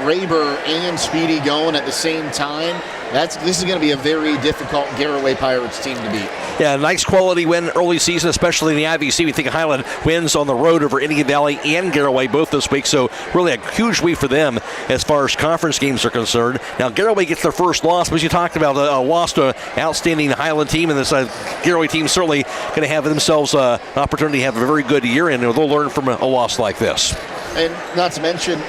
Rayber and Speedy going at the same time, this is going to be a very difficult Garaway Pirates team to beat. Yeah, nice quality win early season, especially in the IVC. We think Hiland wins on the road over Indian Valley and Garaway both this week, so really a huge week for them as far as conference games are concerned. Now, Garaway gets their first loss, but as you talked about, a loss to an outstanding Hiland team, and this Garaway team certainly going to have themselves an opportunity to have a very good year, and they'll learn from a loss like this. And not to mention,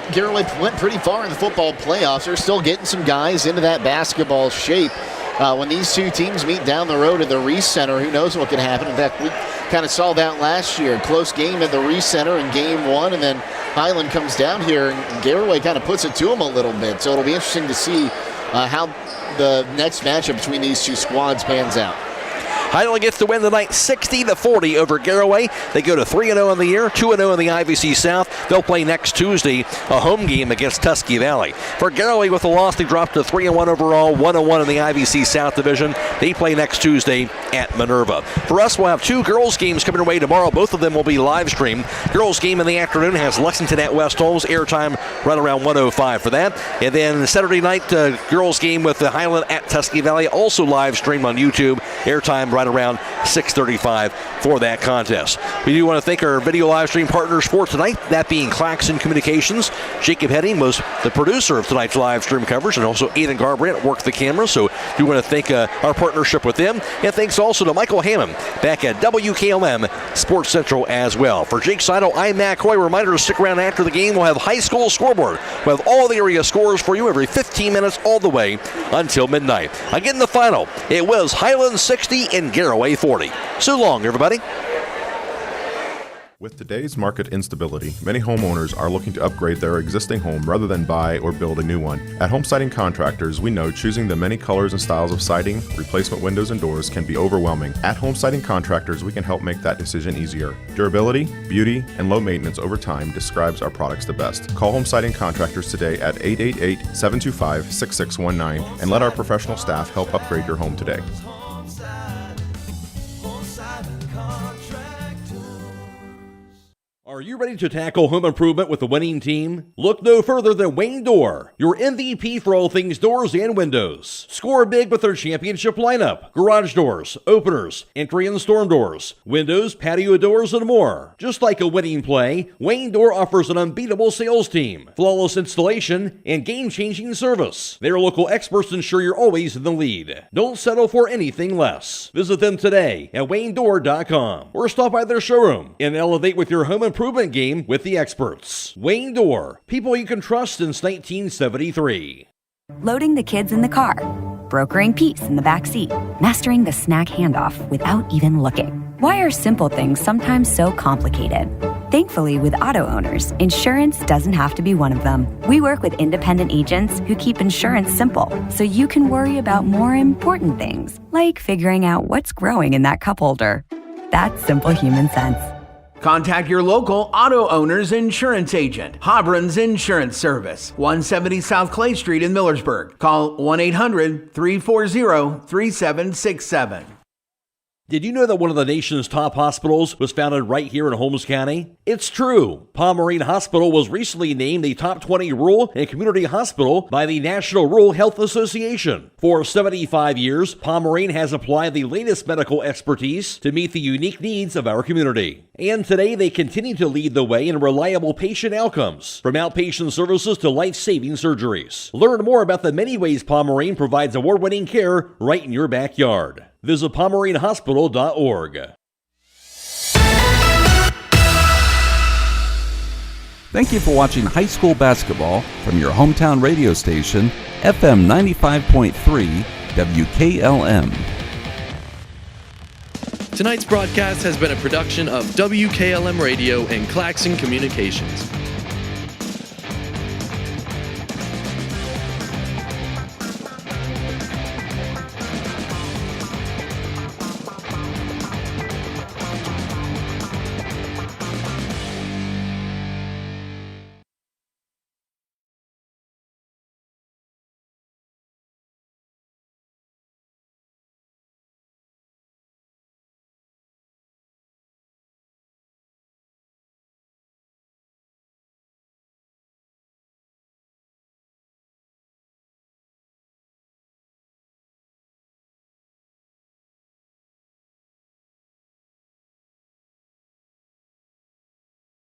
Garaway went pretty far in the football playoffs. They're still getting some guys into that basketball shape. When these two teams meet down the road at the Reese Center, who knows what can happen. In fact, we kind of saw that last year. Close game at the Reese Center in game 1, and then Hiland comes down here, and Garaway kind of puts it to them a little bit. So it'll be interesting to see how the next matchup between these two squads pans out. Hiland gets the win tonight, 60-40 over Garaway. They go to 3-0 in the year, 2-0 in the IVC South. They'll play next Tuesday a home game against Tusky Valley. For Garaway with the loss, they dropped to 3-1 overall, 1-1 in the IVC South Division. They play next Tuesday at Minerva. For us, we'll have 2 girls games coming away tomorrow. Both of them will be live streamed. Girls game in the afternoon has Lexington at West Holmes. Airtime right around 1:05 for that. And then Saturday night, girls game with the Hiland at Tusky Valley, also live streamed on YouTube. Airtime right around 6:35 for that contest. We do want to thank our video live stream partners for tonight, that being Claxon Communications. Jacob Heading was the producer of tonight's live stream coverage, and also Aidan Garabrandt worked the camera, so we want to thank our partnership with them. And thanks also to Michael Hammond back at WKLM Sports Central as well. For Jake Seidel, I'm Matt Coy. Reminder to stick around after the game. We'll have high school scoreboard. We'll have all the area scores for you every 15 minutes all the way until midnight. Again, the final, it was Hiland 60 and Garaway 40. So long, everybody. With today's market instability, many homeowners are looking to upgrade their existing home rather than buy or build a new one. At Home Siding Contractors, we know choosing the many colors and styles of siding, replacement windows, and doors can be overwhelming. At Home Siding Contractors, we can help make that decision easier. Durability, beauty, and low maintenance over time describes our products the best. Call Home Siding Contractors today at 888-725-6619 and let our professional staff help upgrade your home today. Are you ready to tackle home improvement with a winning team? Look no further than Wayne Door, your MVP for all things doors and windows. Score big with their championship lineup: garage doors, openers, entry and storm doors, windows, patio doors, and more. Just like a winning play, Wayne Door offers an unbeatable sales team, flawless installation, and game-changing service. Their local experts ensure you're always in the lead. Don't settle for anything less. Visit them today at WayneDoor.com or stop by their showroom and elevate with your home improvement game with the experts. Wayne Door, people you can trust since 1973. Loading the kids in the car, brokering peace in the back seat, mastering the snack handoff without even looking. Why are simple things sometimes so complicated? Thankfully, with auto owners, insurance doesn't have to be one of them. We work with independent agents who keep insurance simple, so you can worry about more important things, like figuring out what's growing in that cup holder. That's simple human sense. Contact your local auto owner's insurance agent. Hobron's Insurance Service, 170 South Clay Street in Millersburg. Call 1-800-340-3767. Did you know that one of the nation's top hospitals was founded right here in Holmes County? It's true. Pomerene Hospital was recently named a top 20 rural and community hospital by the National Rural Health Association. For 75 years, Pomerene has applied the latest medical expertise to meet the unique needs of our community. And today they continue to lead the way in reliable patient outcomes, from outpatient services to life-saving surgeries. Learn more about the many ways Pomerene provides award-winning care right in your backyard. Visit PomereneHospital.org. Thank you for watching high school basketball from your hometown radio station, FM 95.3 WKLM. Tonight's broadcast has been a production of WKLM Radio and Claxon Communications.